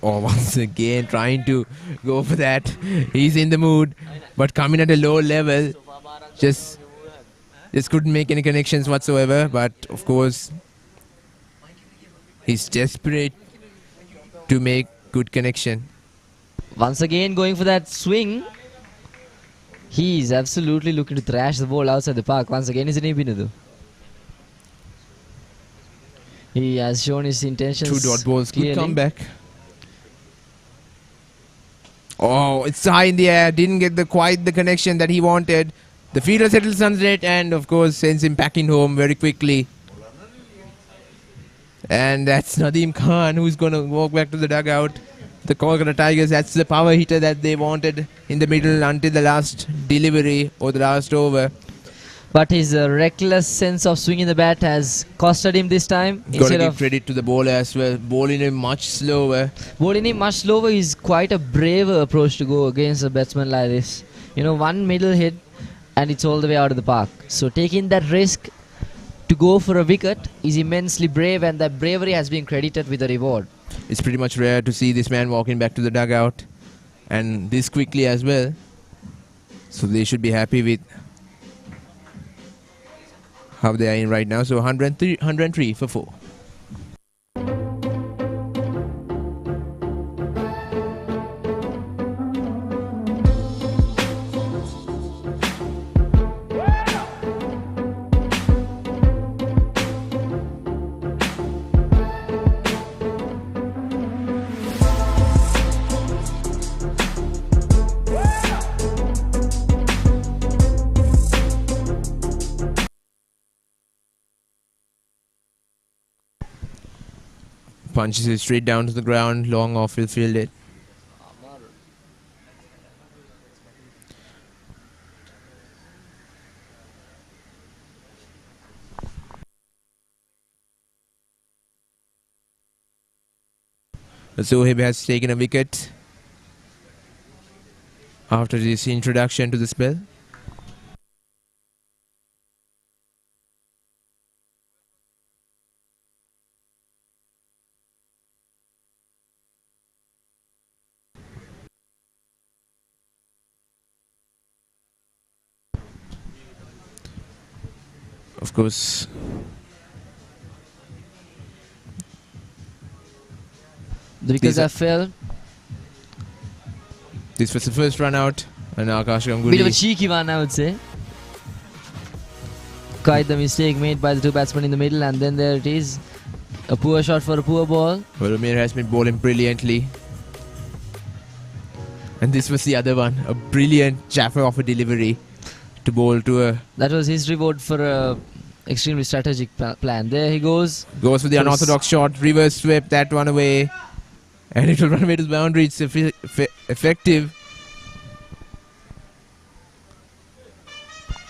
Oh, once again trying to go for that. He's in the mood, but coming at a low level, just couldn't make any connections whatsoever. But of course, he's desperate to make good connection. Once again, going for that swing. He's absolutely looking to thrash the ball outside the park. Once again, isn't he, Binadu? He has shown his intentions. Two dot balls, good clearly. comeback. Oh, it's high in the air. Didn't get quite the connection that he wanted. The fielder settles under it and of course sends him packing home very quickly. And that's Nadeem Khan who's going to walk back to the dugout. The Kolkata Tigers, that's the power hitter that they wanted in the middle until the last delivery or the last over. But his reckless sense of swinging the bat has costed him this time. Got to Instead give of credit to the bowler as well. Bowling him much slower. bowling him much slower is quite a brave approach to go against a batsman like this. You know, one middle hit and it's all the way out of the park. So taking that risk to go for a wicket is immensely brave, and that bravery has been credited with a reward. It's pretty much rare to see this man walking back to the dugout and this quickly as well. So they should be happy with how they are in right now. So 103 for 4. Punches it straight down to the ground. Long off, will field it. Zohair has taken a wicket after this introduction to the spell. Of course, The wickets These are- have fell. this was the first run out, and Akash Bit of a Ganguly. cheeky one, I would say. Quite the mistake made by the two batsmen in the middle, and then there it is. A poor shot for a poor ball. Volumir has been bowling brilliantly. And this was the other one, a brilliant jaffer of a delivery to bowl to a... That was his reward for a extremely strategic plan. There he goes. Goes for the So unorthodox shot, reverse sweep that one away. And it will run away to the boundary. It's effective.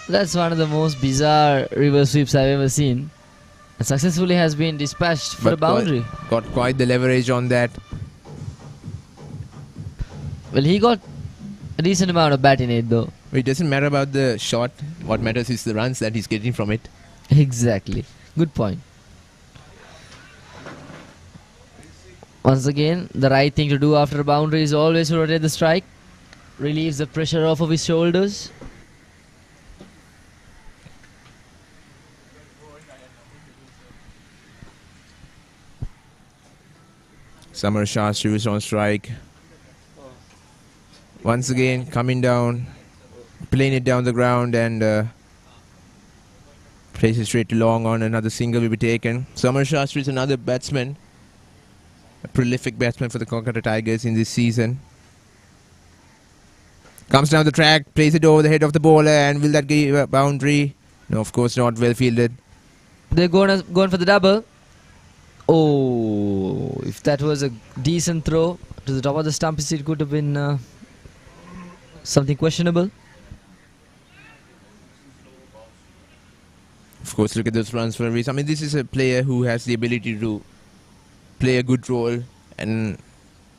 That's one of the most bizarre reverse sweeps I've ever seen. And successfully has been dispatched for a boundary. Got quite the leverage on that. Well, he got a decent amount of bat in it though. It doesn't matter about the shot. What matters is the runs that he's getting from it. Exactly. Good point. Once again, the right thing to do after a boundary is always to rotate the strike. Relieves the pressure off of his shoulders. Samar Shastri was on strike. Once again, coming down, playing it down the ground, and plays it straight to long on. Another single will be taken. Samar Shastri is another batsman, a prolific batsman for the Kolkata Tigers in this season. Comes down the track, plays it over the head of the bowler, and will that give a boundary? No, of course not. Well fielded. They're going for the double. Oh, if that was a decent throw to the top of the stumps, it could have been something questionable. Of course, look at those runs for a reason. I mean, this is a player who has the ability to play a good role and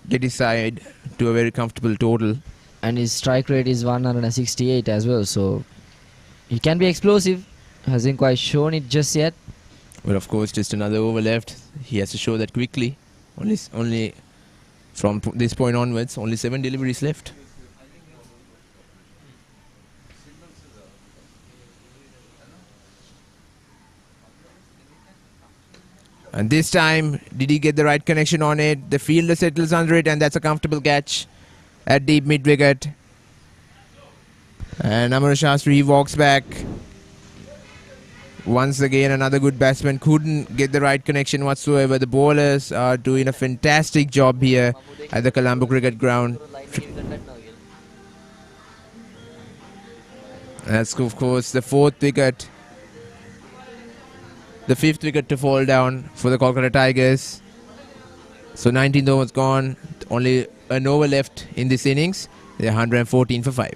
get his side to a very comfortable total. And his strike rate is 168 as well, so he can be explosive. Hasn't quite shown it just yet. Well, of course, just another over left. He has to show that quickly. Only from this point onwards, only 7 deliveries left. And this time, did he get the right connection on it? The fielder settles under it, and that's a comfortable catch at deep mid-wicket. And Amar Shastri, he walks back. Once again, another good batsman couldn't get the right connection whatsoever. The bowlers are doing a fantastic job here at the Colombo cricket ground. That's, of course, the 4th wicket. The 5th wicket to fall down for the Kolkata Tigers. So 19th overs gone. Only an over left in this innings. They're 114 for 5.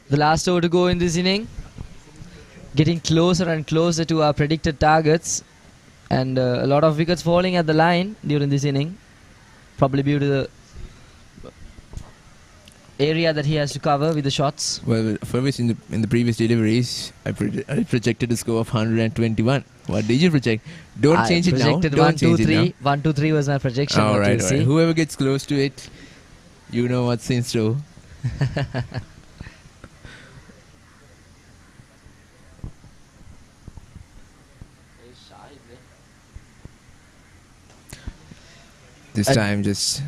The last over to go in this inning. Getting closer and closer to our predicted targets. And a lot of wickets falling at the line during this inning. Probably due to the area that he has to cover with the shots. Well, Fergus, in the previous deliveries, I projected a score of 121. What did you project? Don't change it now. Don't change it now. 1-2-3 was my projection. All right. Whoever gets close to it, you know what's in store. This time, just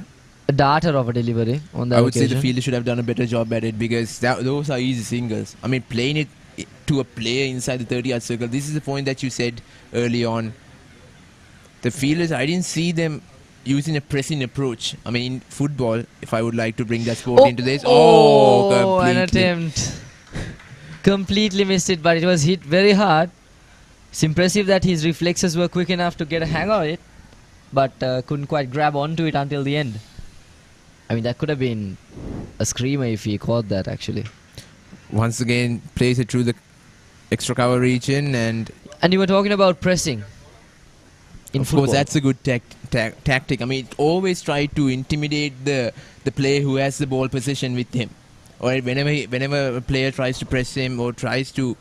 a darter of a delivery on that I would occasion. say the fielder should have done a better job at it, because those are easy singles. I mean, playing it to a player inside the 30-yard circle. This is the point that you said early on. The fielders, I didn't see them using a pressing approach. I mean, in football, if I would like to bring that sport into this. An attempt. Completely missed it, but it was hit very hard. It's impressive that his reflexes were quick enough to get a hang of it, but couldn't quite grab onto it until the end. I mean, that could have been a screamer if he caught that, actually. Once again, plays it through the extra cover region, and you were talking about pressing in of football. course, that's a good tactic. I mean, always try to intimidate the player who has the ball position with him, or whenever a player tries to press him or tries to.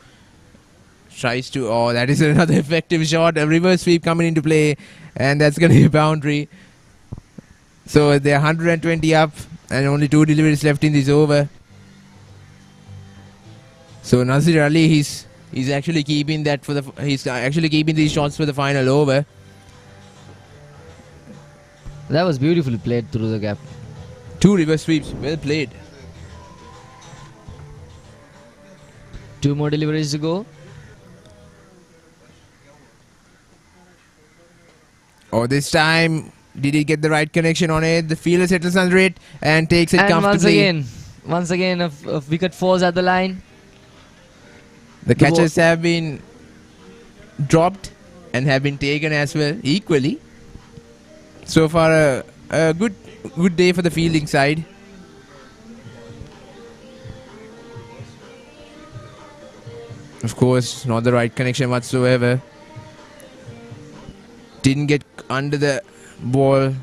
Oh, that is another effective shot. A reverse sweep coming into play, and that's going to be a boundary. So they're 120 up, and only 2 deliveries left in this over. So Nazir Ali, he's actually keeping that he's actually keeping these shots for the final over. That was beautifully played through the gap. 2 reverse sweeps, well played. 2 more deliveries to go. Oh, this time, did he get the right connection on it? The fielder settles under it and takes it comfortably. Once again, a wicket falls at the line. The catches have been dropped and have been taken as well equally. So far, a good day for the fielding side. Of course, not the right connection whatsoever. Didn't get under the ball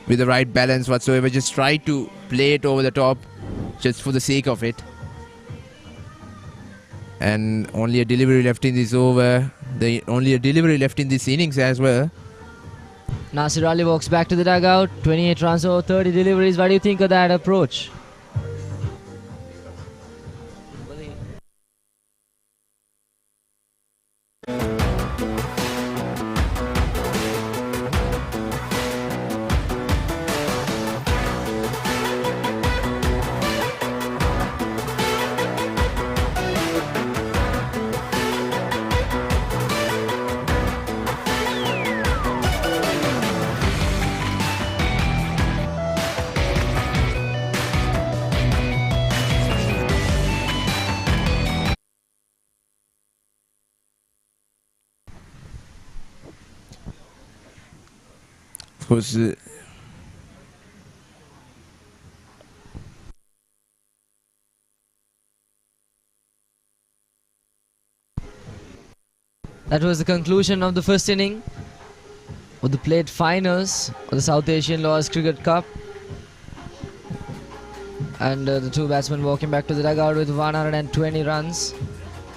with the right balance whatsoever. Just tried to play it over the top just for the sake of it. And only a delivery left in this over. Only a delivery left in this innings as well. Nasir Ali walks back to the dugout. 28 runs over 30 deliveries. What do you think of that approach? Of course, that was the conclusion of the first inning of the played finals of the South Asian Lawyers Cricket Cup. And the two batsmen walking back to the dugout with 120 runs.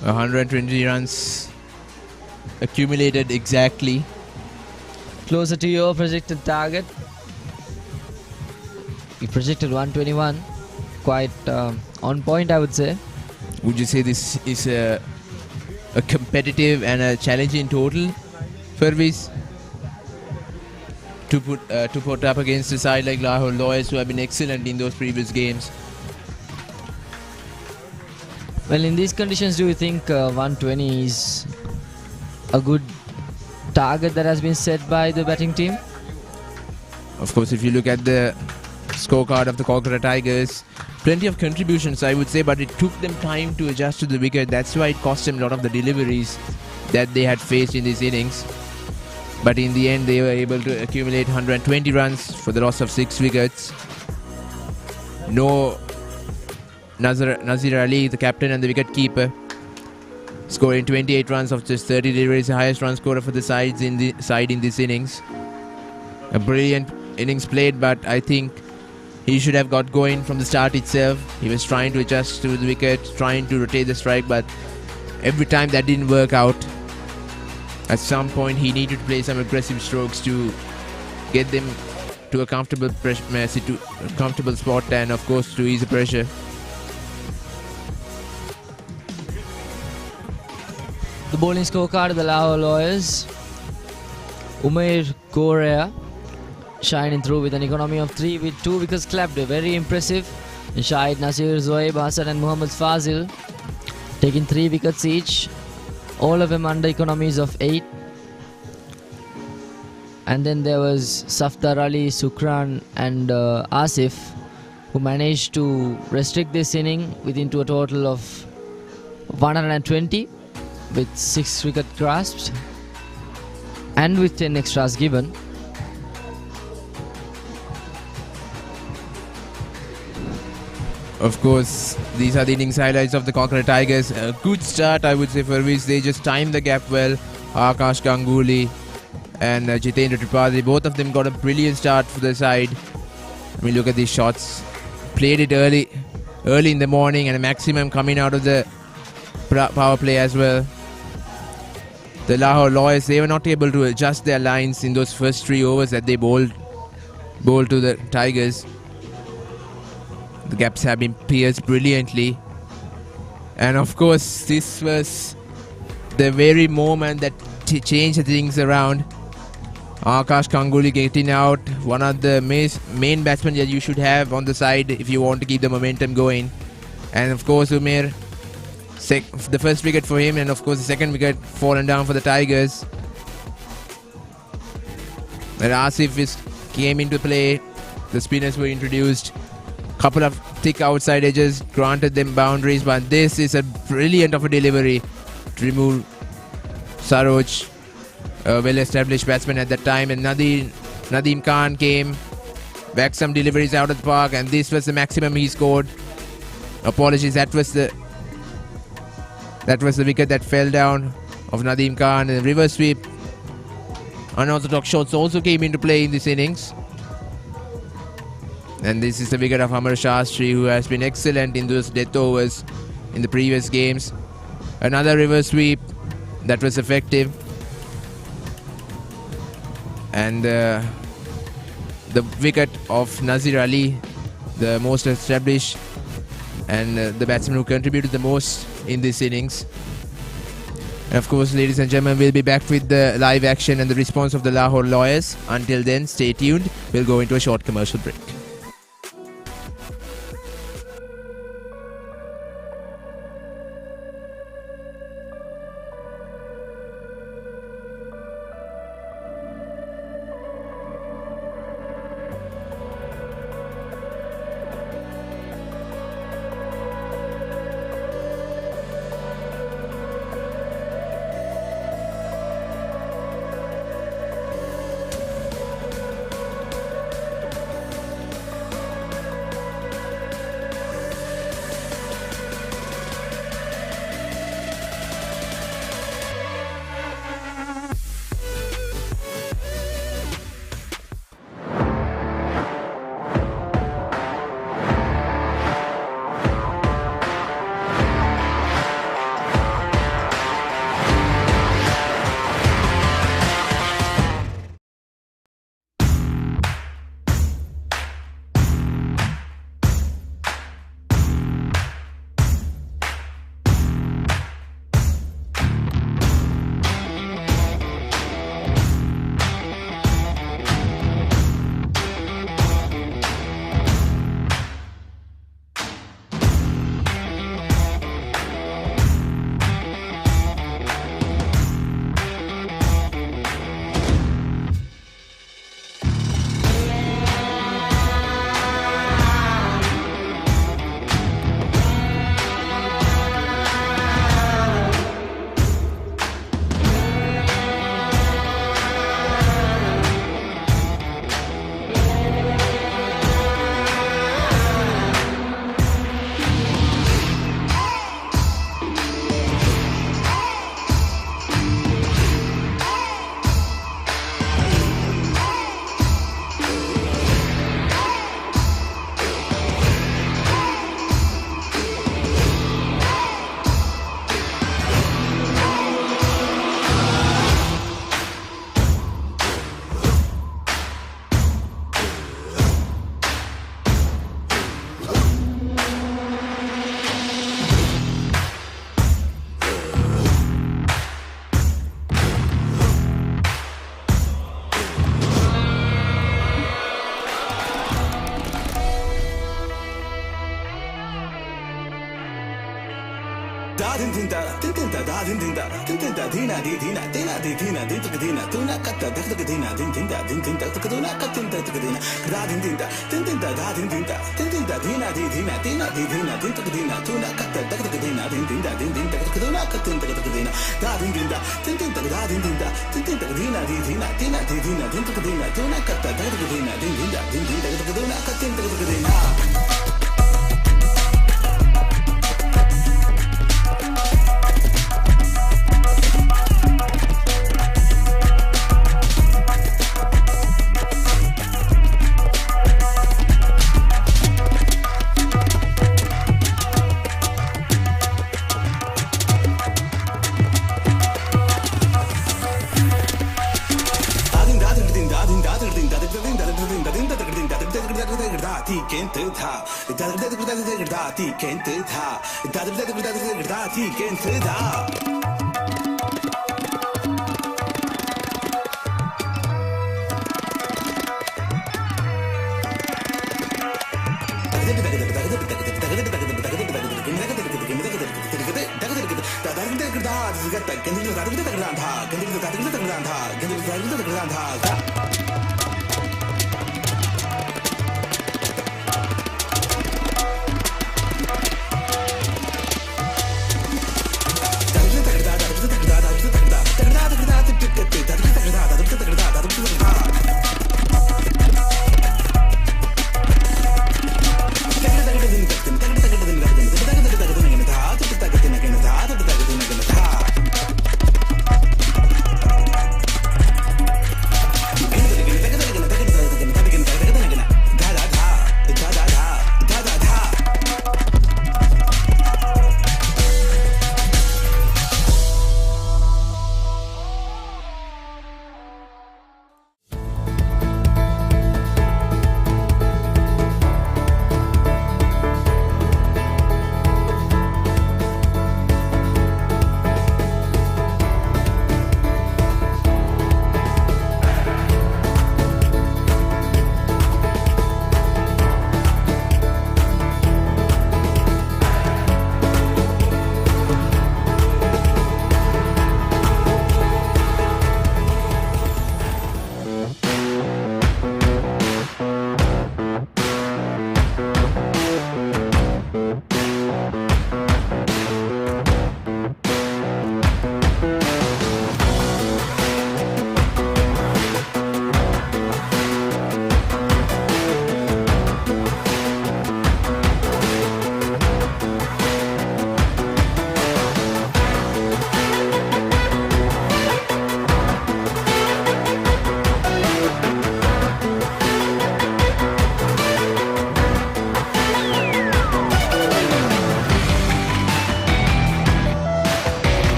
120 runs accumulated exactly. Closer to your projected target. You projected 121. Quite on point, I would say. Would you say this is a competitive and a challenging total, Furviz, to put up against a side like Lahore Lawyers, who have been excellent in those previous games? Well, in these conditions, do you think 120 is a good target that has been set by the batting team? Of course, if you look at the scorecard of the Kolkata Tigers, plenty of contributions, I would say, but it took them time to adjust to the wicket. That's why it cost them a lot of the deliveries that they had faced in these innings. But in the end, they were able to accumulate 120 runs for the loss of 6 wickets. No Nazir Ali, the captain and the wicket keeper, scoring 28 runs of just 30 deliveries, the highest run scorer for the side in this innings. A brilliant innings played, but I think he should have got going from the start itself. He was trying to adjust to the wicket, trying to rotate the strike, but every time that didn't work out. At some point, he needed to play some aggressive strokes to get them to a comfortable spot, and of course to ease the pressure. The bowling scorecard of the Lahore Lawyers. Umair Korea shining through with an economy of 3 with 2 wickets clapped. Very impressive. Shahid Nasir, Zoaib Hassan and Muhammad Fazil taking 3 wickets each. All of them under economies of 8. And then there was Safdar Ali, Sukran and Asif, who managed to restrict this inning within to a total of 120 with 6 wicket grasped and with 10 extras given. Of course, these are the innings highlights of the Kolkata Tigers. A good start, I would say, for which they just timed the gap well. Akash Ganguly and Jitendra Tripathi, both of them got a brilliant start for the side. I mean, look at these shots. Played it early in the morning, and a maximum coming out of the power play as well. The Lahore Lawyers, they were not able to adjust their lines in those first 3 overs that they bowled to the Tigers. The gaps have been pierced brilliantly. And of course, this was the very moment that changed things around. Akash Ganguly getting out, one of the main batsmen that you should have on the side if you want to keep the momentum going. And of course, Umair, the first wicket for him, and of course the second wicket fallen down for the Tigers. And Asif came into play. The spinners were introduced. Couple of thick outside edges granted them boundaries, but this is a brilliant of a delivery to remove Saroj a well-established batsman at that time, and Nadeem Khan came, back some deliveries out of the park, and this was the maximum he scored. Apologies, that was the wicket that fell down of Nadeem Khan. And the reverse sweep, unorthodox shots also came into play in this innings. And this is the wicket of Amar Shastri, who has been excellent in those death overs in the previous games. Another reverse sweep that was effective. And the wicket of Nazir Ali, the most established and the batsman who contributed the most in this innings. And of course, ladies and gentlemen, we'll be back with the live action and the response of the Lahore Lawyers. Until then, stay tuned. We'll go into a short commercial break.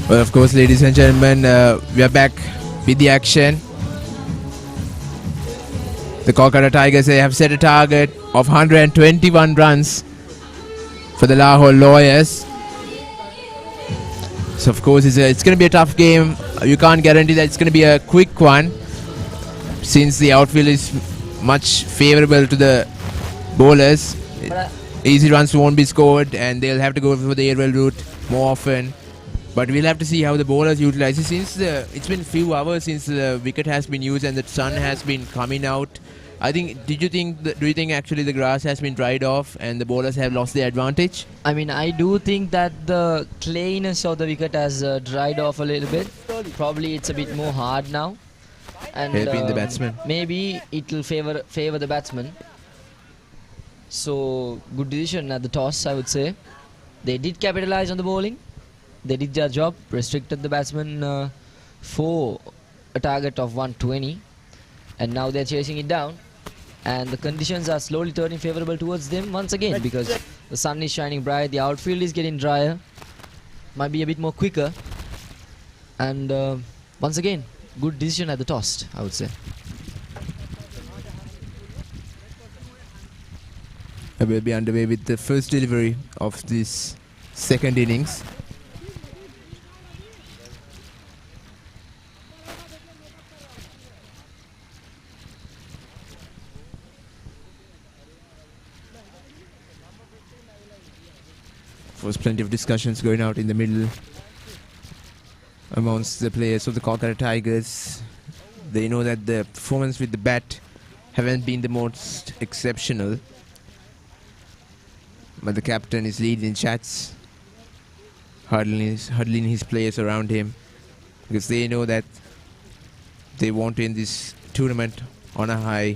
Well, of course, ladies and gentlemen, we are back with the action. The Kolkata Tigers, they have set a target of 121 runs for the Lahore Lawyers. So, of course, it's going to be a tough game. You can't guarantee that it's going to be a quick one, since the outfield is much favourable to the bowlers. Easy runs won't be scored, and they'll have to go for the aerial route more often. But we'll have to see how the bowlers utilize it. Since it's been a few hours since the wicket has been used and the sun has been coming out, I think. Do you think actually the grass has been dried off and the bowlers have lost their advantage? I mean, I do think that the clayiness of the wicket has dried off a little bit. Probably it's a bit more hard now, and Helping the batsman. maybe it will favor the batsman. So good decision at the toss, I would say. They did capitalize on the bowling. They did their job, restricted the batsman for a target of 120, and now they're chasing it down, and the conditions are slowly turning favourable towards them once again, because the sun is shining bright, the outfield is getting drier, might be a bit more quicker, and once again, good decision at the toss, I would say. We'll be underway with the first delivery of this second innings. There's plenty of discussions going out in the middle amongst the players of the Kolkata Tigers. They know that the performance with the bat haven't been the most exceptional, but the captain is leading chats, huddling his players around him, because they know that they want to end this tournament on a high.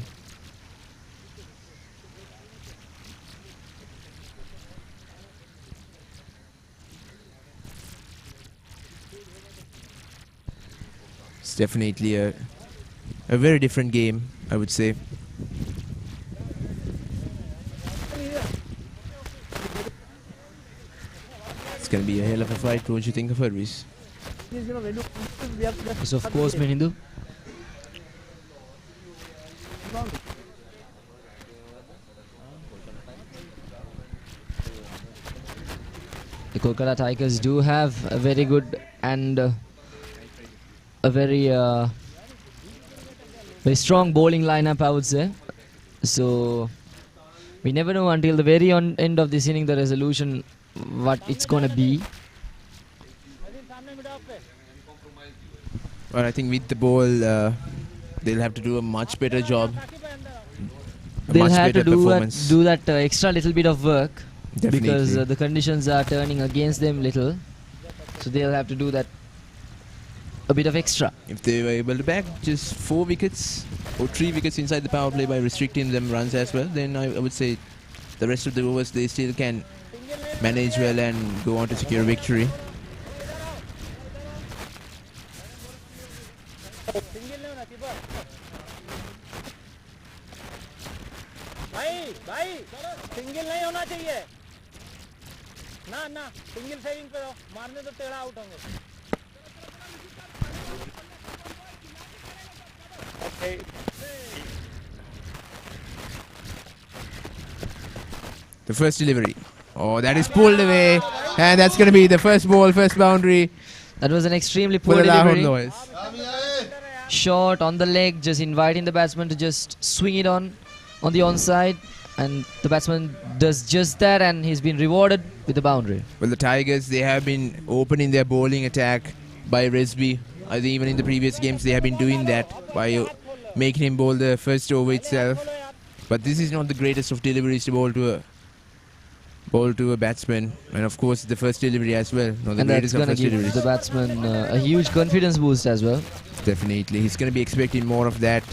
It's definitely a very different game, I would say. It's going to be a hell of a fight, don't you think, Fabrice? Yes, of course, Menindu. The Kolkata Tigers do have a very good and a very strong bowling lineup, I would say. So we never know until the very end of this inning the resolution what it's gonna be. Well, I think with the ball, they'll have to do a much better job. They'll have to do that extra little bit of work. Definitely. Because the conditions are turning against them little, so they'll have to do that a bit of extra. If they were able to bag just 4 wickets or 3 wickets inside the power play by restricting them runs as well, then I would say the rest of the overs they still can manage well and go on to secure victory. The first delivery. Oh, that is pulled away. And that's going to be the first ball, first boundary That was an extremely for poor the Lahore delivery. Lawyers. Short on the leg, just inviting the batsman to just swing it on the onside. And the batsman does just that, and he's been rewarded with the boundary. Well, the Tigers, they have been opening their bowling attack by Resby. I think even in the previous games, they have been doing that by making him bowl the first over itself. But this is not the greatest of deliveries to bowl to a batsman, and of course the first delivery as well. Not the And that's greatest of going to first give deliveries. the batsman a huge confidence boost as well. Definitely, he's going to be expecting more of that.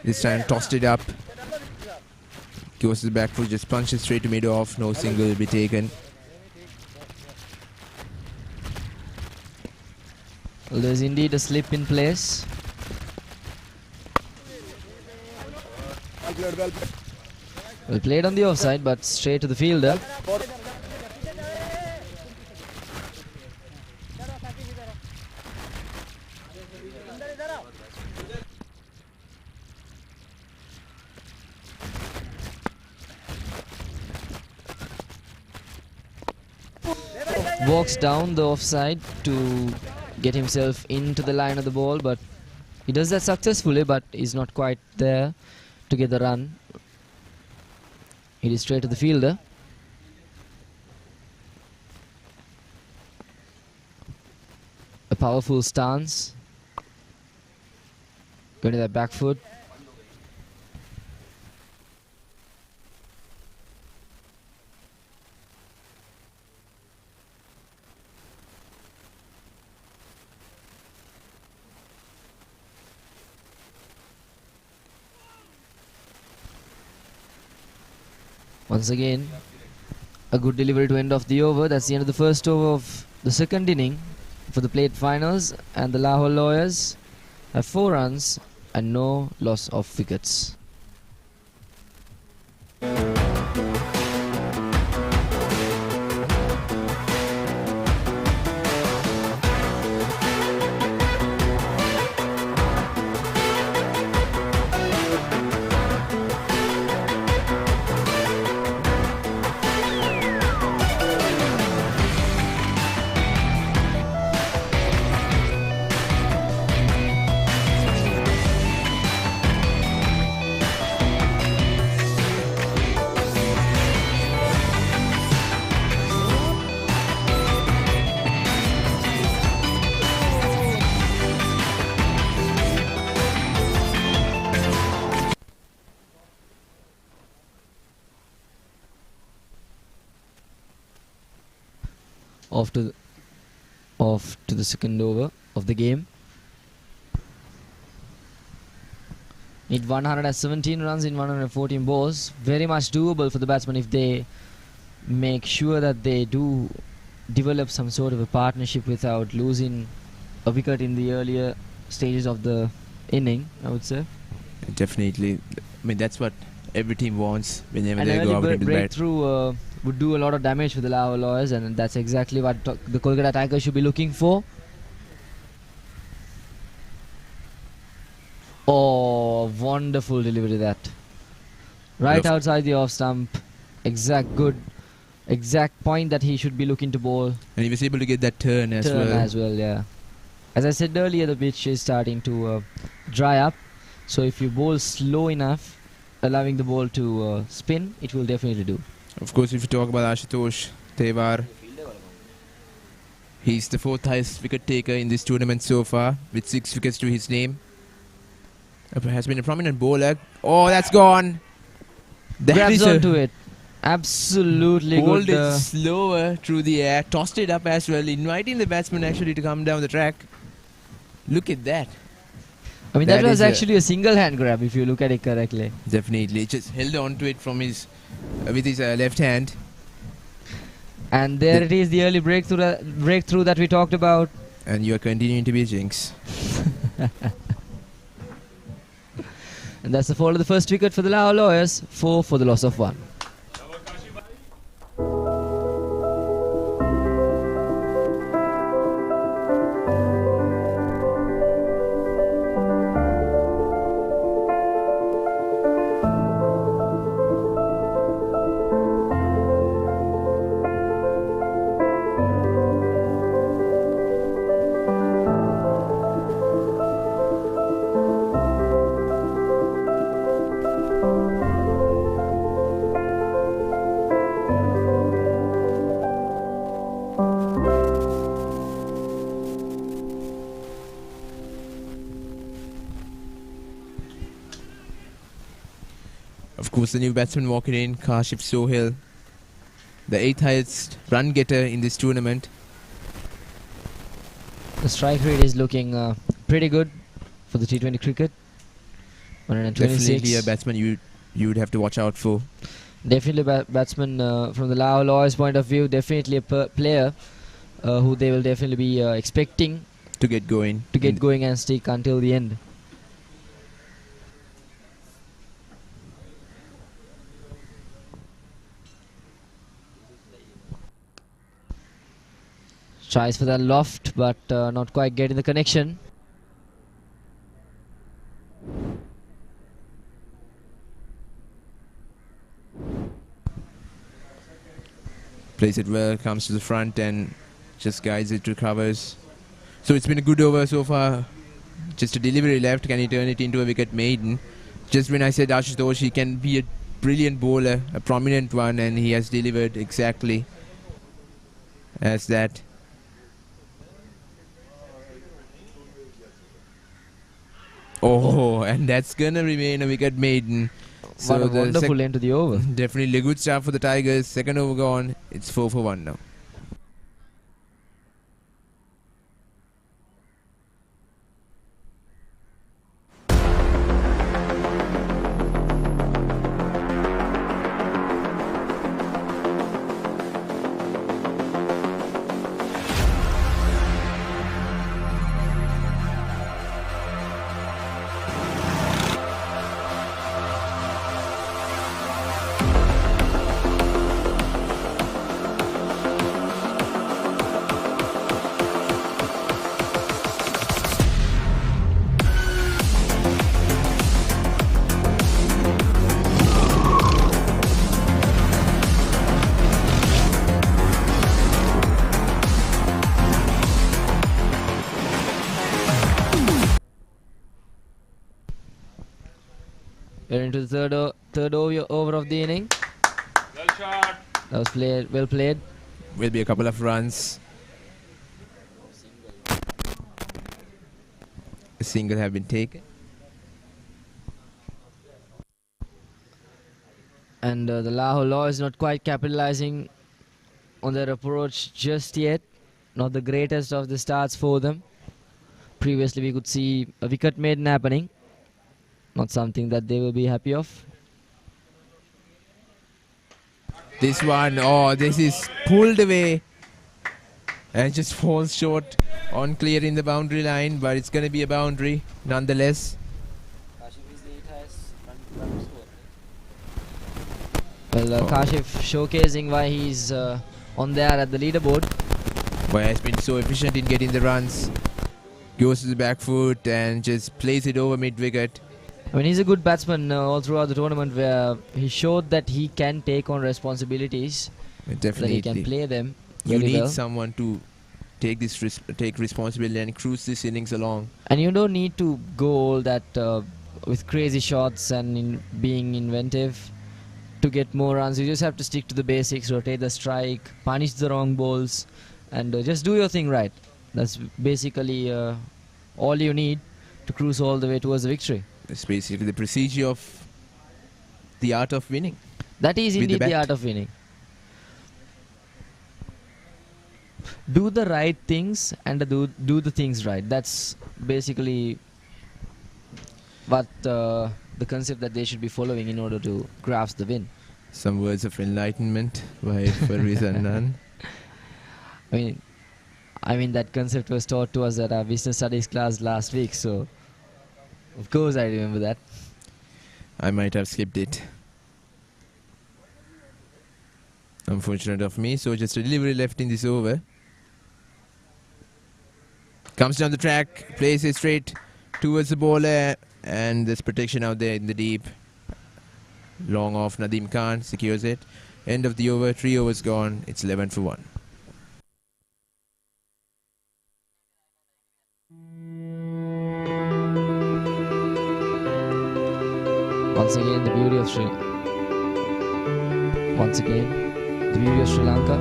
This time, tossed it up. Goes to the back foot, just punches straight to mid-off. No single will be taken. Well, there's indeed a slip in place. Well played on the offside, but straight to the fielder. Walks down the offside to get himself into the line of the ball, but he does that successfully, but he's not quite there to get the run. It is straight to the fielder. A powerful stance. Going to that back foot. Once again, a good delivery to end off the over. That's the end of the first over of the second inning for the plate finals, and the Lahore Lawyers have 4 runs and no loss of wickets. Off to the second over of the game. Need 117 runs in 114 balls. Very much doable for the batsmen if they make sure that they do develop some sort of a partnership without losing a wicket in the earlier stages of the inning, I would say. Definitely. I mean, that's what every team wants whenever An they go out early into the bat. breakthrough would do a lot of damage for the Lahore Lawyers, and that's exactly what the Kolkata Tigers should be looking for. Oh, wonderful delivery that. Right outside the off stump. Exact point that he should be looking to bowl. And he was able to get that turn as well. Yeah. As I said earlier, the pitch is starting to dry up. So if you bowl slow enough, allowing the ball to spin, it will definitely do. Of course, if you talk about Ashutosh Tewar, he's the 4th highest wicket taker in this tournament so far, with 6 wickets to his name. Has been a prominent bowler. Oh, that's gone. Grabs onto it. Absolutely bowled good. it slower through the air, tossed it up as well, inviting the batsman actually to come down the track. Look at that. I mean, that was actually a single hand grab if you look at it correctly. Definitely. Just held on to it from his with his left hand. And there it is, the early breakthrough that we talked about. And you are continuing to be a jinx. And that's the fall of the first wicket for the Lahore Lawyers, 4 for the loss of 1. Of course, the new batsman walking in, Kashif Sohail, the 8th highest run getter in this tournament. The strike rate is looking pretty good for the T20 cricket. 126. Definitely a batsman you would have to watch out for. Definitely a batsman from the Lahore Lawyers' point of view. Definitely a player who they will definitely be expecting to get going. And stick until the end. Tries for the loft, but not quite getting the connection. Plays it well, comes to the front and just guides it, recovers. So it's been a good over so far. Just a delivery left, can he turn it into a wicket maiden? Just when I said Ashutosh, he can be a brilliant bowler, a prominent one, and he has delivered exactly as that. Oh, and that's gonna remain a wicket maiden. So what a wonderful end to the over. Definitely a good start for the Tigers. Second over gone. It's 4 for 1 now. We're into the third over of the inning. Well shot. That was well played. Will be a couple of runs. A single have been taken. And the Lahore Lawyers not quite capitalizing on their approach just yet. Not the greatest of the starts for them. Previously we could see a wicket maiden happening. Not something that they will be happy of. This one, oh, this is pulled away and just falls short on clearing the boundary line, but it's going to be a boundary nonetheless. Well, Kashif showcasing why he's on there at the leaderboard. Why has been so efficient in getting the runs. Goes to the back foot and just plays it over mid-wicket. I mean, he's a good batsman all throughout the tournament, where he showed that he can take on responsibilities. Definitely. That he can play them You very need well. someone to take responsibility and cruise this innings along. And you don't need to go all that with crazy shots and being inventive to get more runs. You just have to stick to the basics, rotate the strike, punish the wrong balls, and just do your thing right. That's basically all you need to cruise all the way towards the victory. It's basically the procedure of the art of winning. That is With the indeed the bat. art of winning. Do the right things and do the things right. That's basically what the concept that they should be following in order to grasp the win. Some words of enlightenment by Faris Anand. I mean that concept was taught to us at our business studies class last week, so of course I remember that. I might have skipped it. Unfortunate of me. So just a delivery left in this over. Comes down the track, plays it straight towards the bowler, and there's protection out there in the deep. Long off, Nadeem Khan secures it. End of the over, 3 overs gone. It's 11 for 1. Once again, the beauty of Sri Lanka.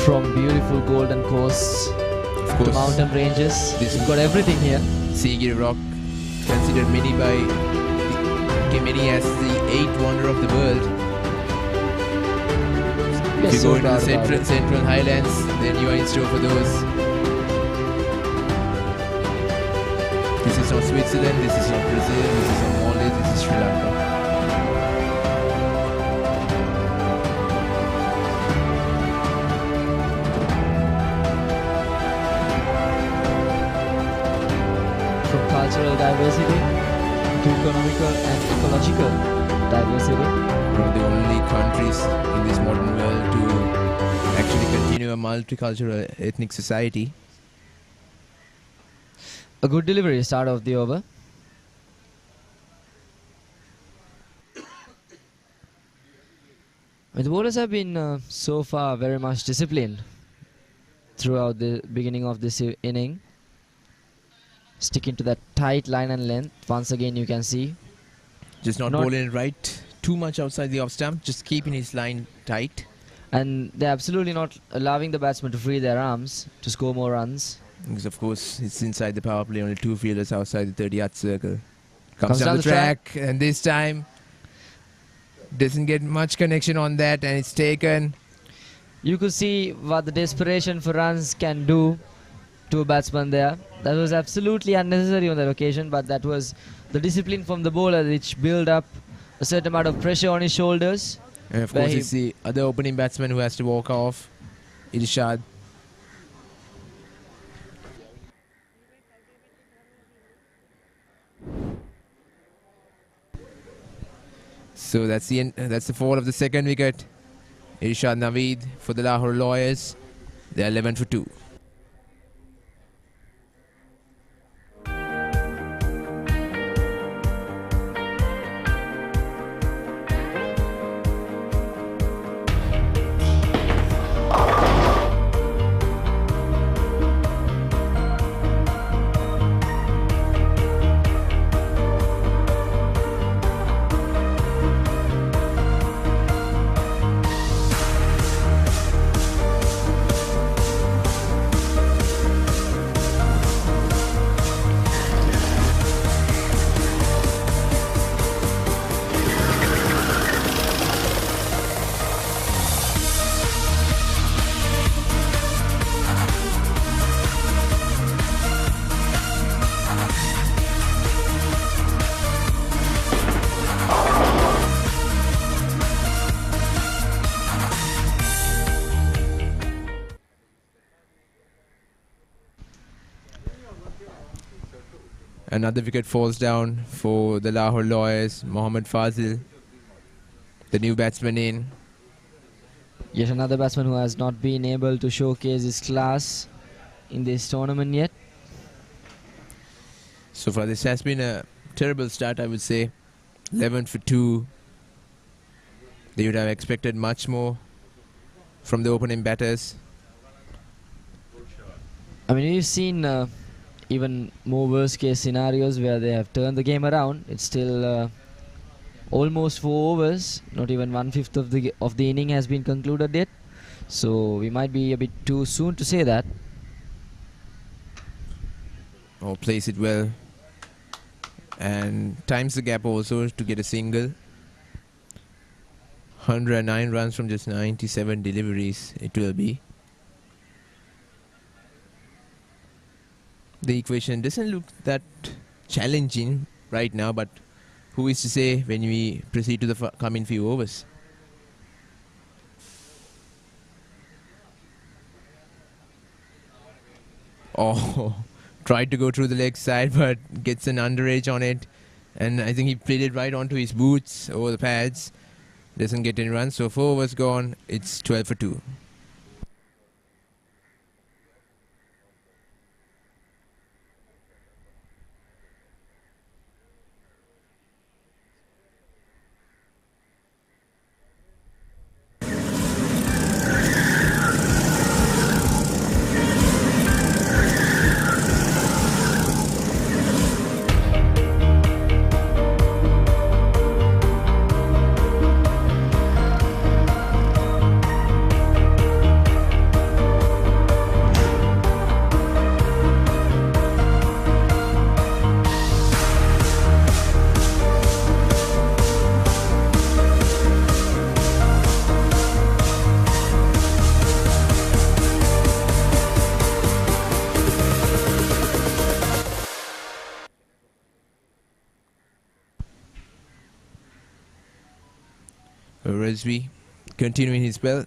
From beautiful golden coasts to mountain ranges, This you've got everything here. Sigir Rock, considered many as the 8th wonder of the world. If you go into the central highlands, then you are in store for those. This is not Switzerland, this is not Brazil, this is not Maldives, this is Sri Lanka. From cultural diversity to economical and ecological diversity. One of the only countries in this modern world to actually continue a multicultural ethnic society. A good delivery start of the over. The bowlers have been so far very much disciplined throughout the beginning of this inning. Sticking to that tight line and length. Once again you can see. Just not bowling it right too much outside the off stump, just keeping his line tight. And they're absolutely not allowing the batsmen to free their arms to score more runs. Because of course it's inside the power play, only 2 fielders outside the 30-yard circle. Comes down the track, and this time doesn't get much connection on that, and it's taken. You could see what the desperation for runs can do to a batsman there. That was absolutely unnecessary on that occasion, but that was the discipline from the bowler which built up a certain amount of pressure on his shoulders. And of course it's the other opening batsman who has to walk off, Irshad. So that's the end, that's the fall of the second wicket. Irshad Naveed for the Lahore Lawyers. They're 11 for 2. Another wicket falls down for the Lahore Lawyers. Mohammad Fazil, the new batsman in. Yet another batsman who has not been able to showcase his class in this tournament yet. So far this has been a terrible start, I would say. 11 for 2. They would have expected much more from the opening batters. I mean, we've seen even more worst case scenarios where they have turned the game around. It's still almost 4 overs. Not even 1/5 of the inning has been concluded yet. So we might be a bit too soon to say that. Oh, plays it well. And times the gap also to get a single. 109 runs from just 97 deliveries it will be. The equation doesn't look that challenging right now, but who is to say when we proceed to the coming few overs? Oh, tried to go through the leg side, but gets an underage on it. And I think he played it right onto his boots over the pads. Doesn't get any runs. So 4 overs gone. It's 12 for 2. Rizvi continuing his spell.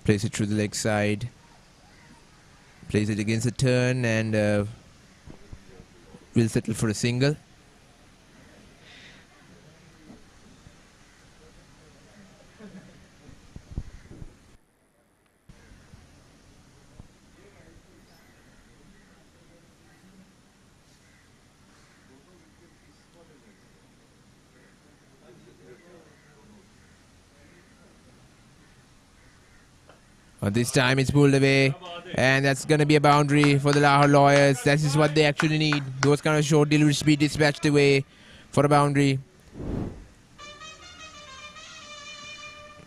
Plays it through the leg side. Plays it against the turn and will settle for a single. This time it's pulled away, and that's going to be a boundary for the Lahore Lawyers. That is what they actually need. Those kind of short deliveries to be dispatched away for a boundary.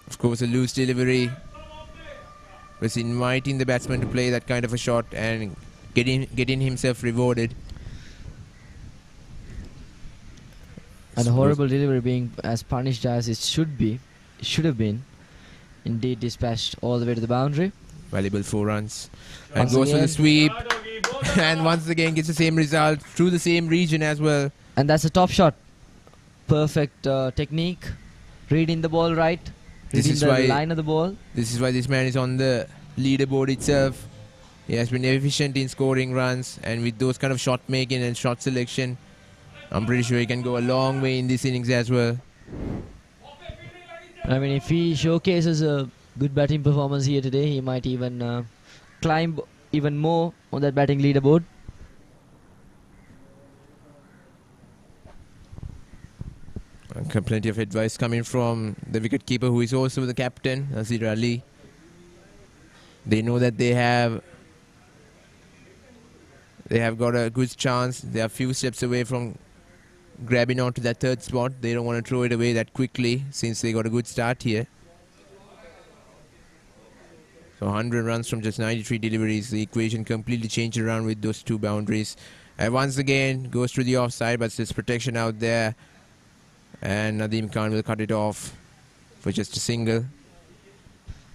Of course, a loose delivery was inviting the batsman to play that kind of a shot and getting himself rewarded. And a horrible delivery being as punished as it should have been. Indeed dispatched all the way to the boundary. Valuable 4 runs. And goes for the sweep. And once again gets the same result through the same region as well. And that's a top shot. Perfect technique. Reading the ball right. Reading the line of the ball. This is why this man is on the leaderboard itself. He has been efficient in scoring runs. And with those kind of shot making and shot selection, I'm pretty sure he can go a long way in this innings as well. I mean, if he showcases a good batting performance here today, he might even climb even more on that batting leaderboard. Plenty of advice coming from the wicketkeeper, who is also the captain, Azir Ali. They know that they have got a good chance. They are a few steps away from grabbing onto that third spot. They don't want to throw it away that quickly since they got a good start here. So 100 runs from just 93 deliveries. The equation completely changed around with those 2 boundaries. And once again goes through the offside, but there's protection out there. And Nadeem Khan will cut it off for just a single.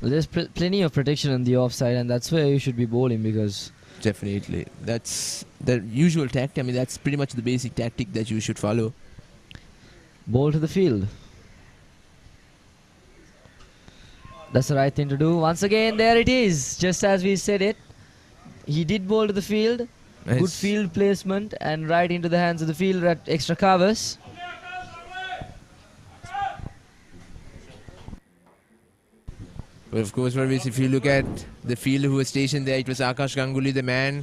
Well, there's plenty of protection on the offside, and that's where you should be bowling, because definitely that's the usual tactic. I mean, that's pretty much the basic tactic that you should follow. Bowl to the field. That's the right thing to do. Once again, there it is, just as we said it. He did bowl to the field. Nice. Good field placement and right into the hands of the fielder at extra covers. But of course, Varvis, if you look at the fielder who was stationed there, it was Akash Ganguly, the man.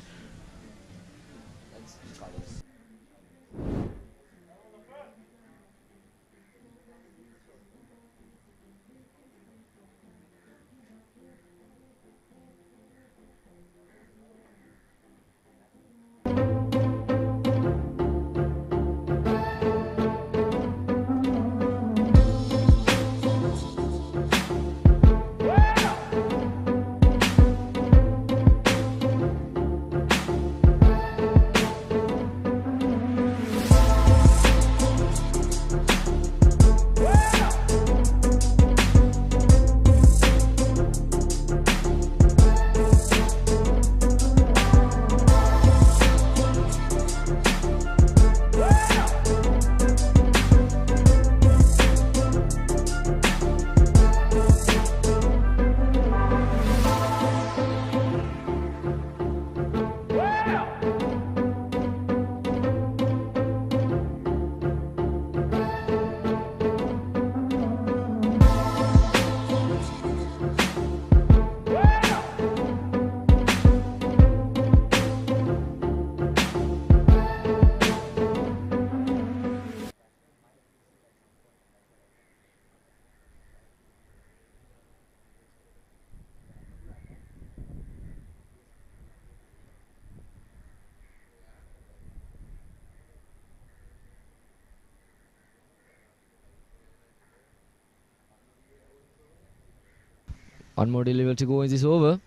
One more delivery to go in this over.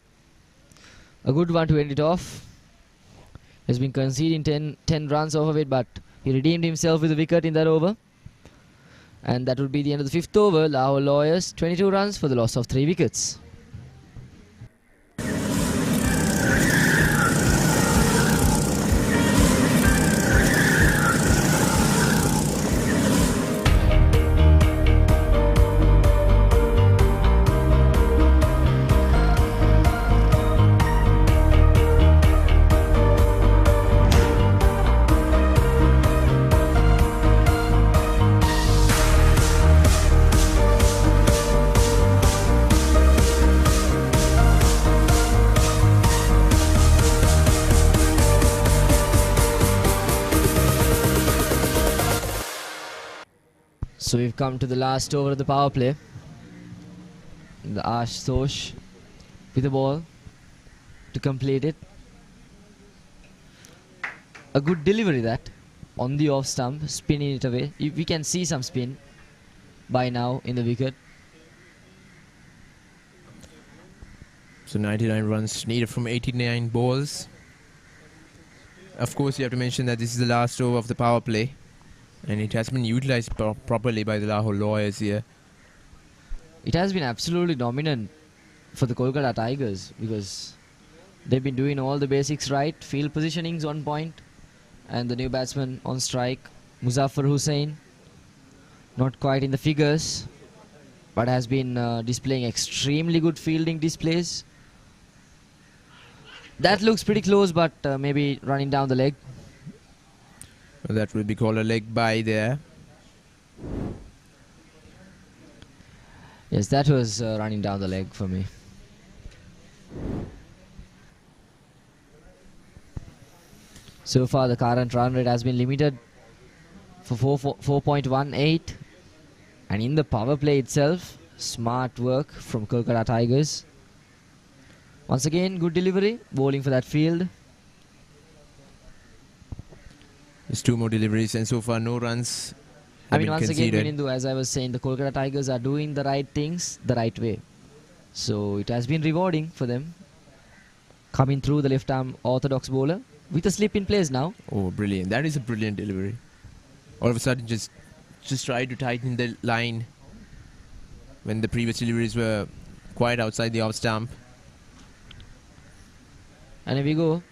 A good one to end it off. Has been conceding 10 runs off of it, but he redeemed himself with a wicket in that over. And that would be the end of the 5th over. Lahore Lawyers 22 runs for the loss of 3 wickets. So we've come to the last over of the power play. The Ashutosh with the ball to complete it. A good delivery that on the off stump, spinning it away. We can see some spin by now in the wicket. So 99 runs needed from 89 balls. Of course, you have to mention that this is the last over of the power play, and it has been utilized properly by the Lahore Lawyers here. It has been absolutely dominant for the Kolkata Tigers because they've been doing all the basics right. Field positionings on point, and the new batsman on strike, Muzaffar Hussain, not quite in the figures, but has been displaying extremely good fielding displays. That looks pretty close, but maybe running down the leg. That will be called a leg bye there. Yes, that was running down the leg for me. So far, the current run rate has been limited for 4.18. And in the power play itself, smart work from Kolkata Tigers. Once again, good delivery, bowling for that field. There's 2 more deliveries, and so far no runs have been once conceded. again, Vinindu, as I was saying, the Kolkata Tigers are doing the right things the right way. So it has been rewarding for them. Coming through the left arm orthodox bowler with a slip in place now. Oh, brilliant. That is a brilliant delivery. All of a sudden, just try to tighten the line when the previous deliveries were quite outside the off stump. And here we go.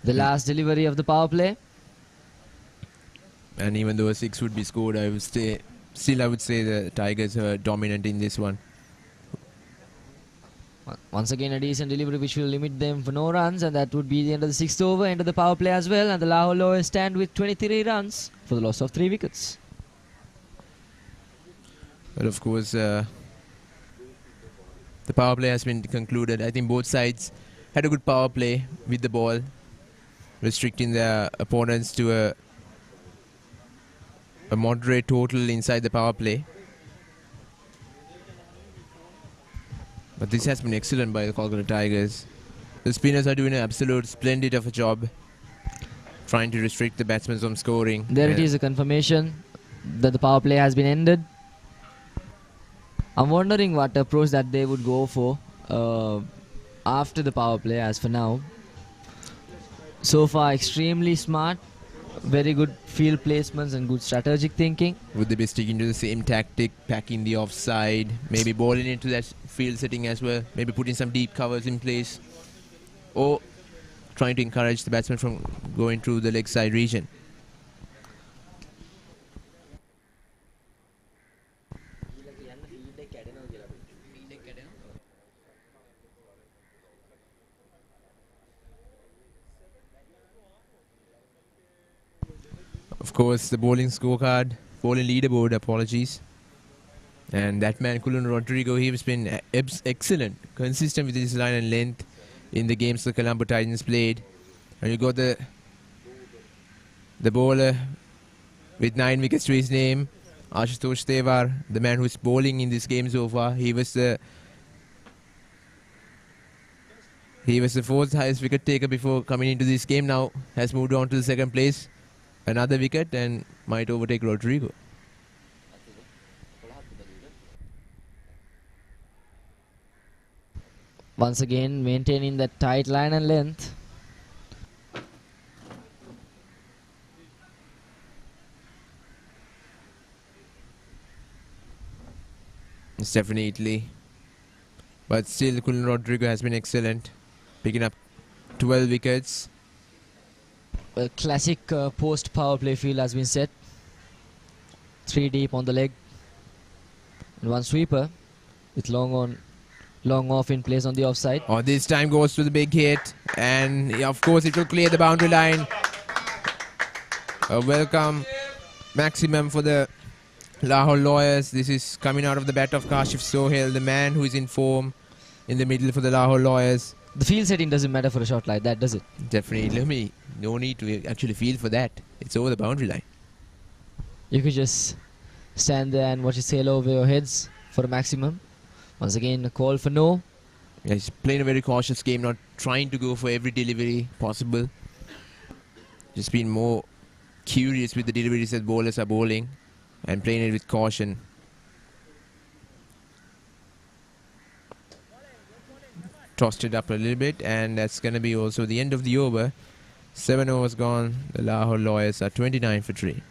The last delivery of the power play. And even though a 6 would be scored, I would say the Tigers are dominant in this one. Once again, a decent delivery which will limit them for no runs, and that would be the end of the 6th over, end of the power play as well. And the Lahore Lawyers stand with 23 runs for the loss of 3 wickets. But of course, the power play has been concluded. I think both sides had a good power play with the ball, restricting their opponents to a moderate total inside the power play. But this has been excellent by the Kolkata Tigers. The spinners are doing an absolute splendid of a job trying to restrict the batsmen from scoring. There it is, a confirmation that the power play has been ended. I'm wondering what approach that they would go for after the power play as for now. So far, extremely smart, very good field placements and good strategic thinking. Would they be sticking to the same tactic, packing the offside, maybe bowling into that field setting as well, maybe putting some deep covers in place, or trying to encourage the batsman from going through the leg side region? Of course, the bowling leaderboard, apologies. And that man, Kulun Rodrigo, he has been excellent, consistent with his line and length in the games the Colombo Titans played. And you got the bowler with 9 wickets to his name, Ashutosh Tewar, the man who's bowling in this game so far. He was the 4th highest wicket taker before coming into this game. Now has moved on to the 2nd place. Another wicket and might overtake Rodrigo. Once again, maintaining that tight line and length. It's definitely. But still, Kulin Rodrigo has been excellent, picking up 12 wickets. A classic post power play field has been set. 3 deep on the leg. And one sweeper with long off in place on the offside. Oh, this time goes to the big hit, and of course it will clear the boundary line. A welcome maximum for the Lahore Lawyers. This is coming out of the bat of Kashif Sohail, the man who is in form in the middle for the Lahore Lawyers. The field setting doesn't matter for a shot like that, does it? Definitely. No need to actually feel for that. It's over the boundary line. You could just stand there and watch it sail over your heads for a maximum. Once again, a call for no. Yeah, he's playing a very cautious game, not trying to go for every delivery possible. Just being more curious with the deliveries that bowlers are bowling and playing it with caution. Tossed it up a little bit, and that's going to be also the end of the over. 7 overs gone. The Lahore Lawyers are 29 for 3.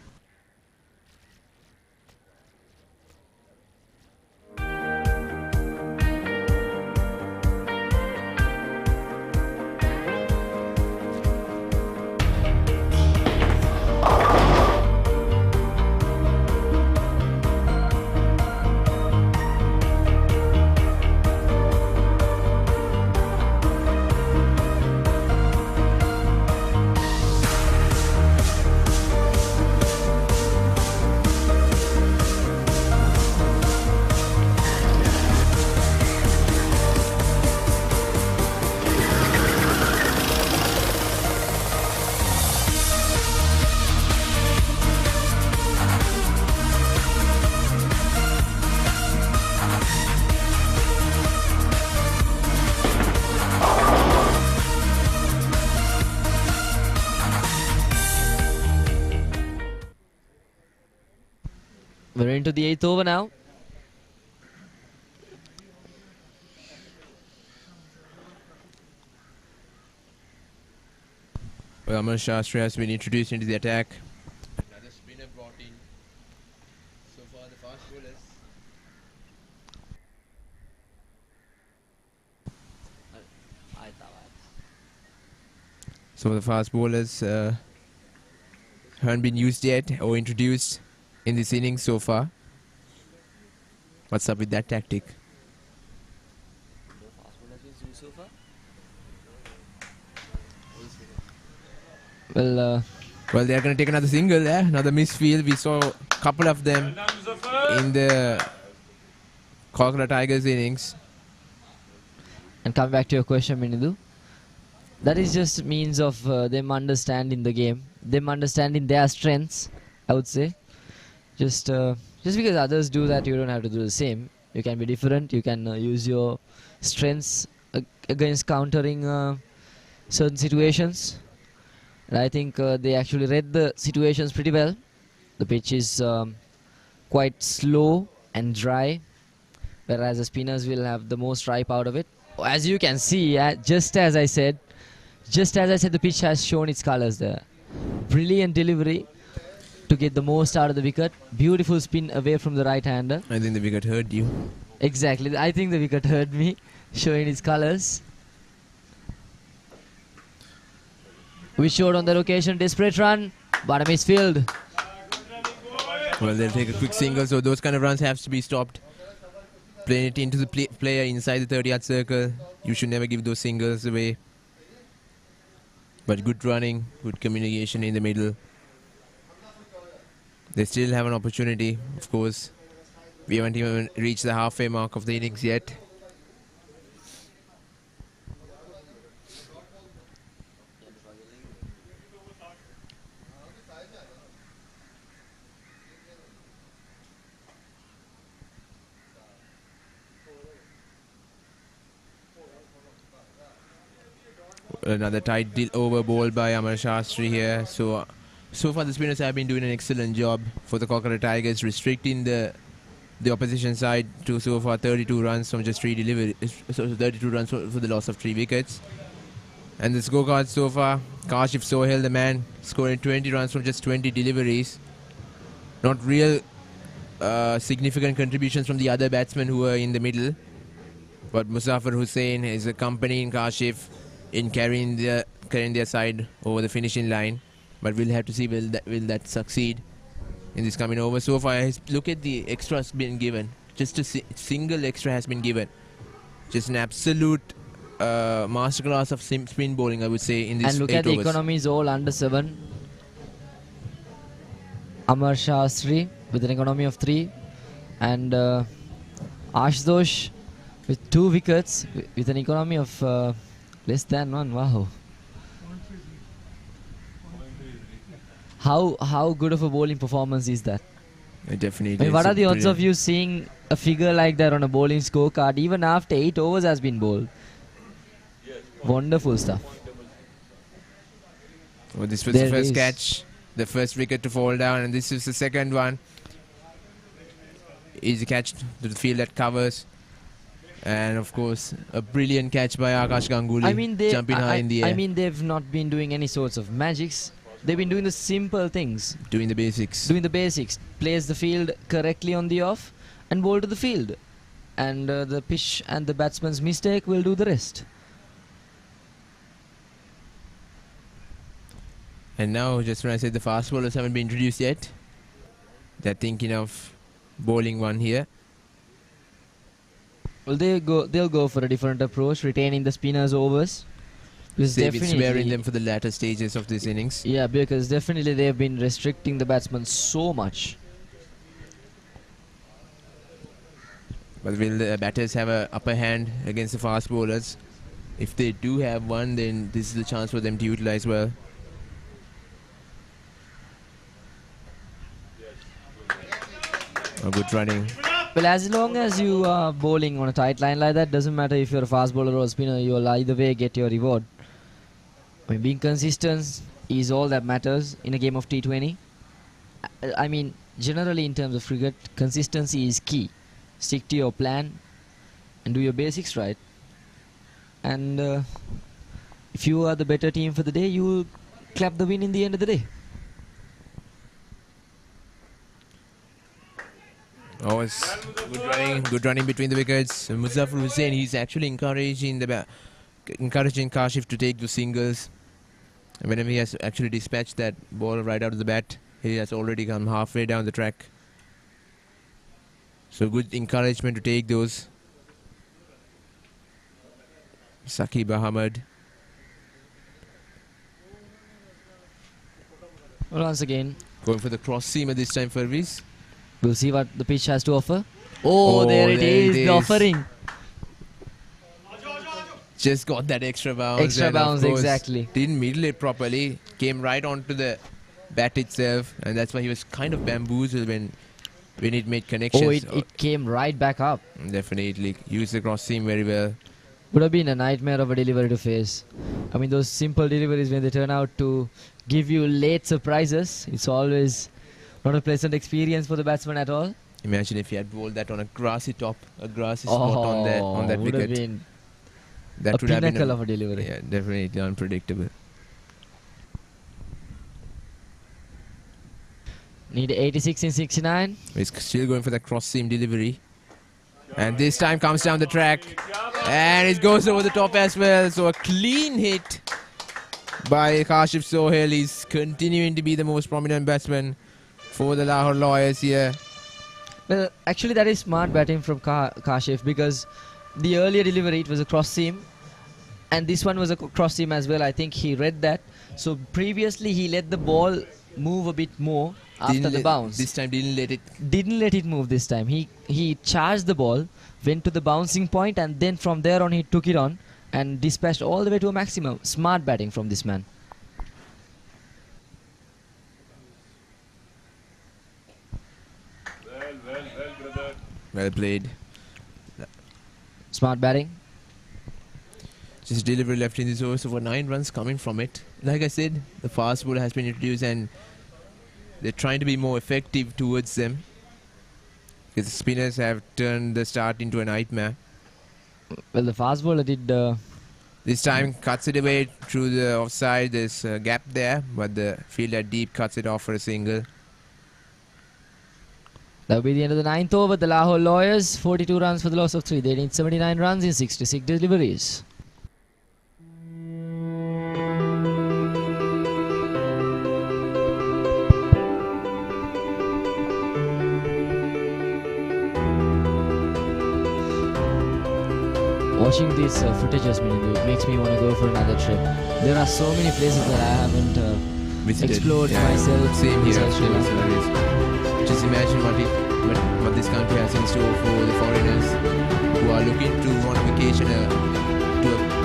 We're into the 8th over now. Well, Amar Shastri has been introduced into the attack. Another spinner brought in. So far, the fast bowlers. So the fast bowlers haven't been used yet or introduced in this innings so far. What's up with that tactic? Well, they're going to take another single there, another misfield. We saw a couple of them in the Kolkata Tigers innings. and come back to your question, Minidu. That is just means of them understanding the game, them understanding their strengths, I would say. Just because others do that, you don't have to do the same. You can be different. You can use your strengths against countering certain situations. And I think they actually read the situations pretty well. The pitch is quite slow and dry, whereas the spinners will have the most ripe out of it. As you can see, just as I said, the pitch has shown its colors there. Brilliant delivery to get the most out of the wicket. Beautiful spin away from the right-hander. I think the wicket heard you. Exactly. I think the wicket heard me, showing its colors. We showed on that occasion desperate run, but a misfield. Well, they'll take a quick single, so those kind of runs have to be stopped. Playing it into the player inside the 30-yard circle. You should never give those singles away. But good running, good communication in the middle. They still have an opportunity, of course. We haven't even reached the halfway mark of the innings yet. Another tight over ball by Amar Shastri here. So far the spinners have been doing an excellent job for the Kolkata Tigers, restricting the the opposition side to so far 32 runs from just 3 deliveries. So 32 runs for the loss of 3 wickets. And the scorecard so far, Kashif Sohail, the man, scoring 20 runs from just 20 deliveries. Not real significant contributions from the other batsmen who were in the middle. But Muzaffar Hussain is accompanying Kashif in carrying their side over the finishing line. But we'll have to see will that succeed in this coming over. So far, look at the extras been given. Just a single extra has been given. Just an absolute masterclass of spin bowling, I would say, in this 8 overs. And look at the economies all under 7. Amar Shastri with an economy of 3. And Ashutosh with 2 wickets with an economy of less than 1. Wow. How good of a bowling performance is that? Definitely. I mean, what are the odds of you seeing a figure like that on a bowling scorecard even after 8 overs has been bowled? Wonderful stuff. Well, this was the first catch, the first wicket to fall down, and this is the second one. Easy catch to the field that covers. And of course, a brilliant catch by Akash Ganguly, jumping high in the air. I mean, they've not been doing any sorts of magics. They've been doing the simple things. Doing the basics. Place the field correctly on the off and bowl to the field. And the pitch and the batsman's mistake will do the rest. And now, just when I said the fast bowlers haven't been introduced yet, they're thinking of bowling one here. Well, they'll go for a different approach, retaining the spinners' overs. They've been sparing them for the latter stages of this innings. Yeah, because definitely they've been restricting the batsmen so much. But will the batters have an upper hand against the fast bowlers? If they do have one, then this is the chance for them to utilize well. Oh, good running. Well, as long as you are bowling on a tight line like that, doesn't matter if you're a fast bowler or a spinner, you'll either way get your reward. I mean, being consistent is all that matters in a game of T20. I mean, generally in terms of cricket, consistency is key. Stick to your plan and do your basics right. And if you are the better team for the day, you will clap the win in the end of the day. Oh, it's good running between the wickets. Muzaffar Hussain, he's actually encouraging Kashif to take the singles. And whenever he has actually dispatched that ball right out of the bat, he has already come halfway down the track. So good encouragement to take those. Saqib Ahmed. Well, once again, going for the cross seamer this time, Furviz. We'll see what the pitch has to offer. Oh, there it is, the offering. Just got that extra bounce. Extra bounce, exactly. Didn't middle it properly. Came right onto the bat itself. And that's why he was kind of bamboozled when it made connections. Oh, it came right back up. Definitely. Used the cross seam very well. Would have been a nightmare of a delivery to face. I mean, those simple deliveries, when they turn out to give you late surprises, it's always not a pleasant experience for the batsman at all. Imagine if he had bowled that on a grassy top, a grassy spot on that would wicket. Have been that would have been a pinnacle of a delivery. Yeah, definitely unpredictable. Need 86 in 69. He's still going for that cross seam delivery. And this time comes down the track. And it goes over the top as well. So a clean hit by Kashif Sohail. He's continuing to be the most prominent batsman for the Lahore Lawyers here. Well, actually that is smart batting from Kashif, because the earlier delivery, it was a cross seam. And this one was a cross seam as well. I think he read that. So previously he let the ball move a bit more after the bounce. This time didn't let it move this time. He charged the ball, went to the bouncing point, and then from there on he took it on and dispatched all the way to a maximum. Smart batting from this man. Well played. Smart batting. Just delivery left in this over, so for 9 runs coming from it. Like I said, the fast bowler has been introduced and they're trying to be more effective towards them. The spinners have turned the start into a nightmare. Well, the fast bowler did. This time cuts it away through the offside. There's a gap there, but the fielder deep cuts it off for a single. That will be the end of the 9th over. The Lahore Lawyers, 42 runs for the loss of 3. They need 79 runs in 66 deliveries. Watching this footage just makes me want to go for another trip. There are so many places that I haven't explored myself. Same here. Just imagine what this country has in store for the foreigners who are looking to on a vacation to a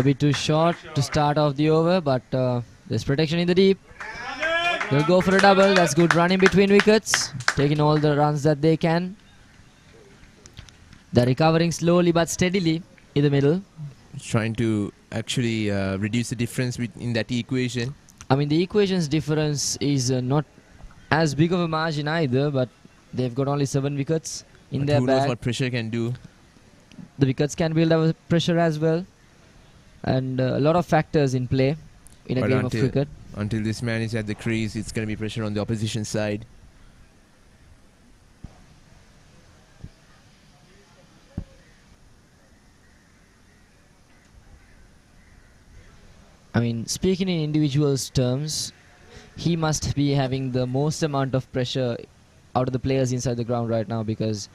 a bit too short to start off the over, but there's protection in the deep. They'll go for a double. That's good running between wickets, taking all the runs that they can. They're recovering slowly but steadily in the middle. Trying to actually reduce the difference in that equation. I mean, the equation's difference is not as big of a margin either, but they've got only 7 wickets in their Who bag. knows what pressure can do? The wickets can build up pressure as well. And a lot of factors in play in a game of cricket. Until this man is at the crease, it's going to be pressure on the opposition side. I mean, speaking in individuals' terms, he must be having the most amount of pressure out of the players inside the ground right now, because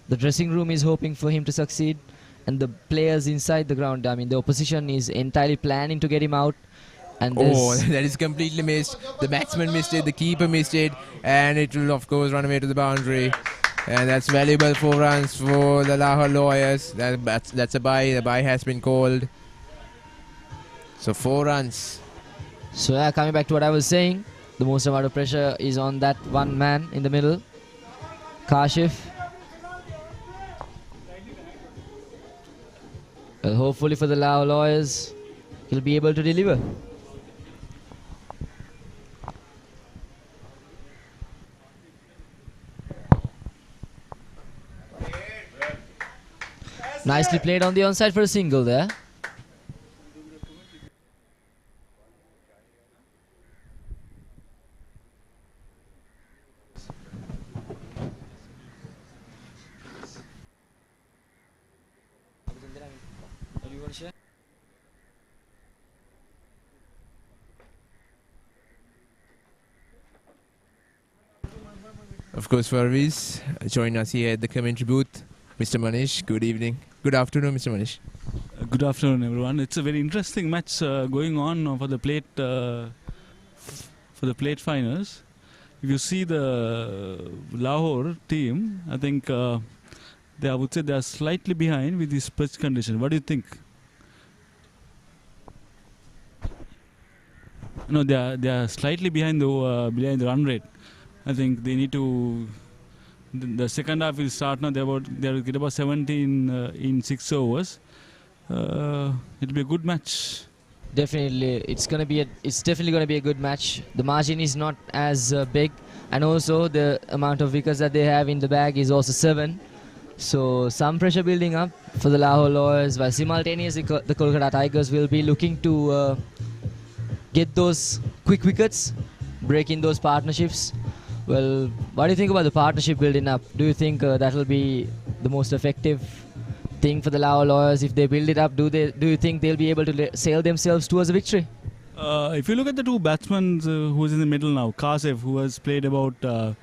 the dressing room is hoping for him to succeed. And the players inside the ground, I mean, the opposition is entirely planning to get him out. And that is completely missed. The batsman missed it, the keeper missed it, and it will, of course, run away to the boundary. And that's valuable 4 runs for the Lahore Lawyers. That's a bye. The bye has been called. So 4 runs. So, yeah, coming back to what I was saying, the most amount of pressure is on that one man in the middle, Kashif. Well, hopefully for the Lahore Lawyers, he'll be able to deliver. Nicely played on the onside for a single there. Of course, Farviz join us here at the commentary booth. Mr. Manish, good evening. Good afternoon, Mr. Manish. Good afternoon, everyone. It's a very interesting match going on for the plate finals. If you see the Lahore team, I think I would say they are slightly behind with this pitch condition. What do you think? No, they are slightly behind the run rate. I think they need to. The second half will start now. They'll get about 17 in 6 overs. It'll be a good match. Definitely, it's definitely going to be a good match. The margin is not as big, and also the amount of wickets that they have in the bag is also 7. So some pressure building up for the Lahore Lawyers, while simultaneously the Kolkata Tigers will be looking to get those quick wickets, breaking those partnerships. Well, what do you think about the partnership building up? Do you think that will be the most effective thing for the Lahore Lawyers? If they build it up, do you think they'll be able to sail themselves towards a victory? If you look at the 2 batsmen who's in the middle now, Kasif, who has played about 4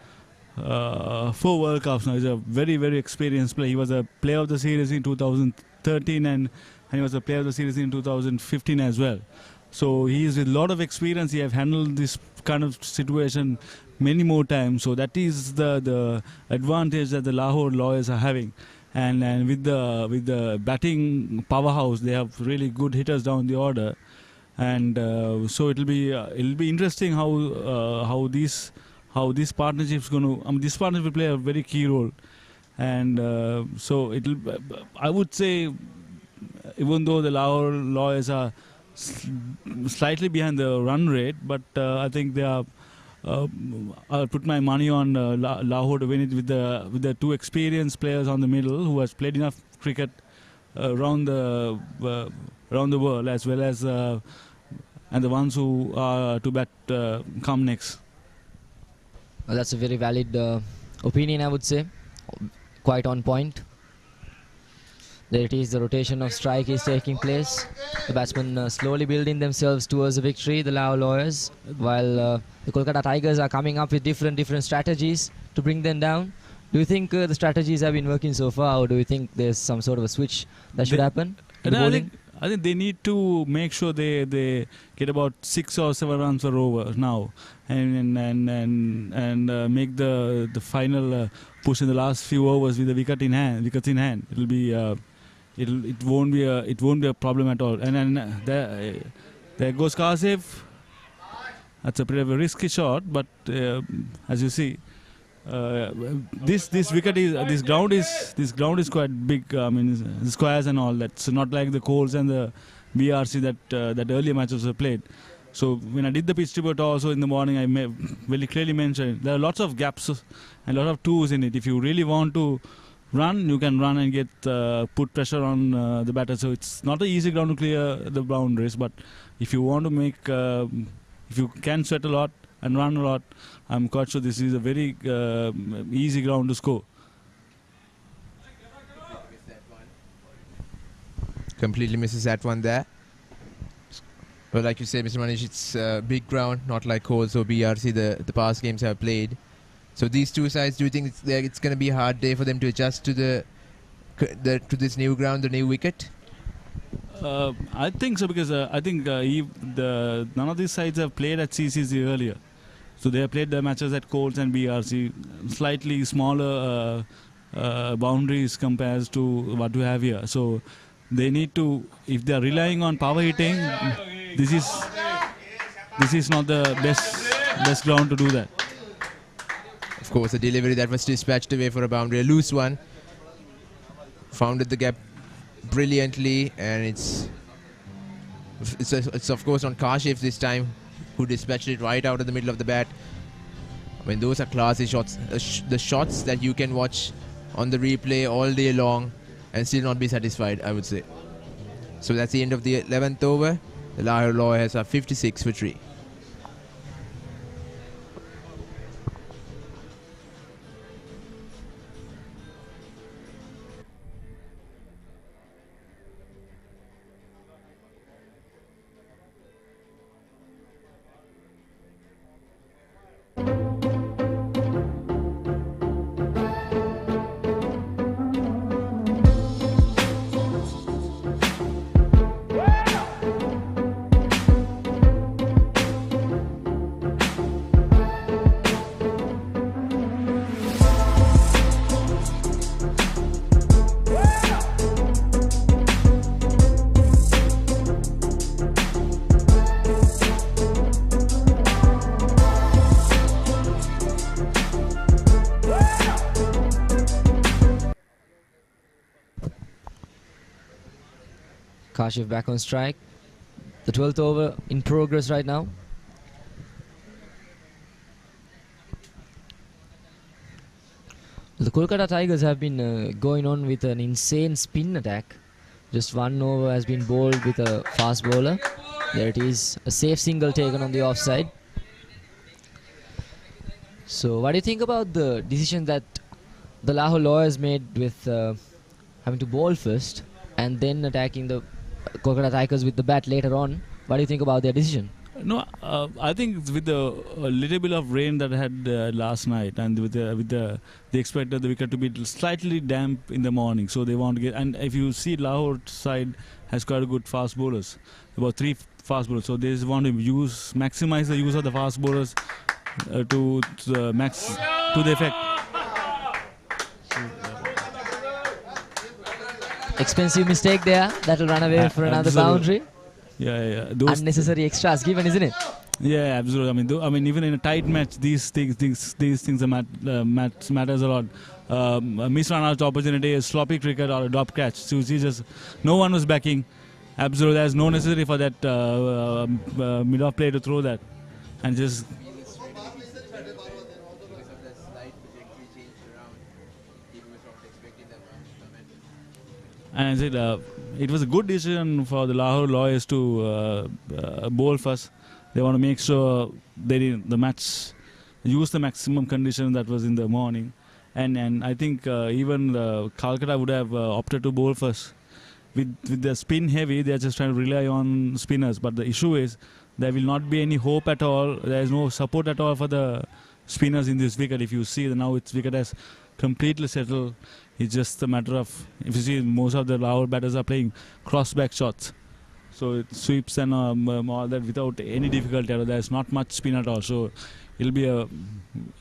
World Cups now, is a very, very experienced player. He was a player of the series in 2013 and he was a player of the series in 2015 as well. So he is with a lot of experience. He have handled this kind of situation many more times. So that is the advantage that the Lahore Lawyers are having. And with the batting powerhouse, they have really good hitters down the order. And so it'll be interesting how these partnerships going to. This partnership will play a very key role, and so it'll. I would say, even though the Lahore Lawyers are slightly behind the run rate, but I think they are. I'll put my money on Lahore to win it with the two experienced players on the middle who has played enough cricket around the world, as well as and the ones who are to bat come next. Well, that's a very valid opinion, I would say. Quite on point. There it is, the rotation of strike is taking place. The batsmen slowly building themselves towards a victory, the Lahore Lawyers, while the Kolkata Tigers are coming up with different strategies to bring them down. Do you think the strategies have been working so far, or do you think there's some sort of a switch that should happen in the bowling? I think they need to make sure they get about 6 or 7 runs per over now, and make the final push in the last few overs with the wickets in hand. It'll be it won't be a problem at all. And there goes Kasif. That's a bit of a risky shot, but as you see, this ground is quite big. I mean, the squares and all that. So not like the Coles and the BRC that earlier matches were played. So when I did the pitch report also in the morning, I very clearly mentioned there are lots of gaps and a lot of twos in it. If you really want to run, you can run and get put pressure on the batter. So it's not an easy ground to clear the boundaries. But if you want to make, if you can sweat a lot and run a lot, I'm quite sure this is a very easy ground to score. Completely misses that one there. But like you said, Mr. Manish, it's big ground, not like Coles or BRC the past games have played. So these two sides, do you think it's going to be a hard day for them to adjust to to this new ground, the new wicket? I think so, because I think none of these sides have played at CCC earlier. So they have played their matches at Coles and BRC, slightly smaller boundaries compared to what we have here. So they need to, if they are relying on power hitting, this is not the best ground to do that. Of course, a delivery that was dispatched away for a boundary, a loose one. Founded the gap brilliantly, and it's of course on Kashif this time, who dispatched it right out of the middle of the bat. I mean, those are classy shots, the shots that you can watch on the replay all day long and still not be satisfied, I would say. So that's the end of the 11th over. The Lahore Lawyers are 56 for 3. Kashif back on strike. The 12th over in progress right now. The Kolkata Tigers have been going on with an insane spin attack. Just one over has been bowled with a fast bowler. There it is, a safe single taken on the offside. So what do you think about the decision that the Lahore Lawyers made with having to bowl first and then attacking the Kolkata Tigers with the bat later on? What do you think about their decision? No, I think with the little bit of rain that I had last night, and with the they expected the wicket to be slightly damp in the morning, so they want to get. And if you see, Lahore side has quite a good fast bowlers, about fast bowlers. So they just want to maximize the use of the fast bowlers to the effect. Expensive mistake there. That'll run away for another boundary. Yeah. Unnecessary extras given, isn't it? Yeah, absolutely. I mean, even in a tight match, these things matters a lot. A missed run-out opportunity, a sloppy cricket, or a drop catch. So just no one was backing. Absolutely, there's no necessity for that mid-off player to throw that, and just. And it was a good decision for the Lahore Lawyers to bowl first. They want to make sure the match use the maximum condition that was in the morning, and I think even Kolkata would have opted to bowl first. With the spin heavy, they are just trying to rely on spinners. But the issue is there will not be any hope at all. There is no support at all for the spinners in this wicket. If you see now, its wicket has completely settled. It's just a matter of, if you see, most of the Lahore batters are playing cross-back shots. So it sweeps and all that without any difficulty. There's not much spin at all. So it'll be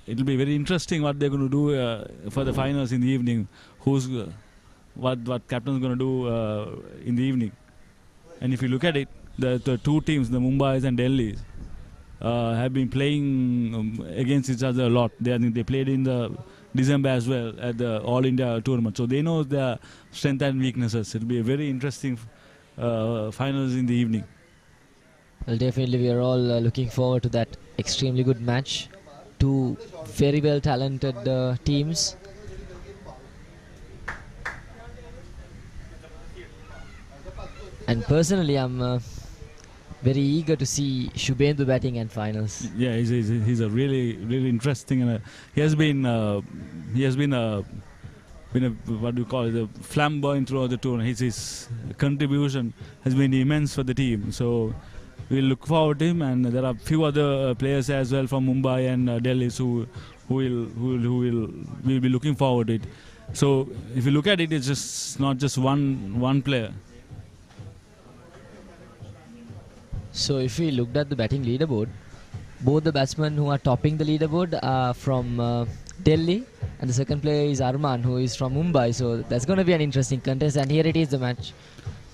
very interesting what they're going to do for the finals in the evening. What captain's going to do in the evening. And if you look at it, the two teams, the Mumbais and Delhis, have been playing against each other a lot. They played in the December as well at the All India tournament. So they know their strengths and weaknesses. It'll be a very interesting finals in the evening. Well, definitely we are all looking forward to that extremely good match. Two very well talented teams. And personally, I'm very eager to see Shubhendu batting and finals. Yeah, he's a really interesting, and he has been what do you call it, a flamboyant throughout the tournament. His contribution has been immense for the team. So we'll look forward to him, and there are a few other players as well from Mumbai and Delhi who will be looking forward to it. So if you look at it, it's just not just one player. So if we looked at the batting leaderboard, both the batsmen who are topping the leaderboard are from Delhi, and the second player is Arman, who is from Mumbai. So that's going to be an interesting contest, and here it is, the match.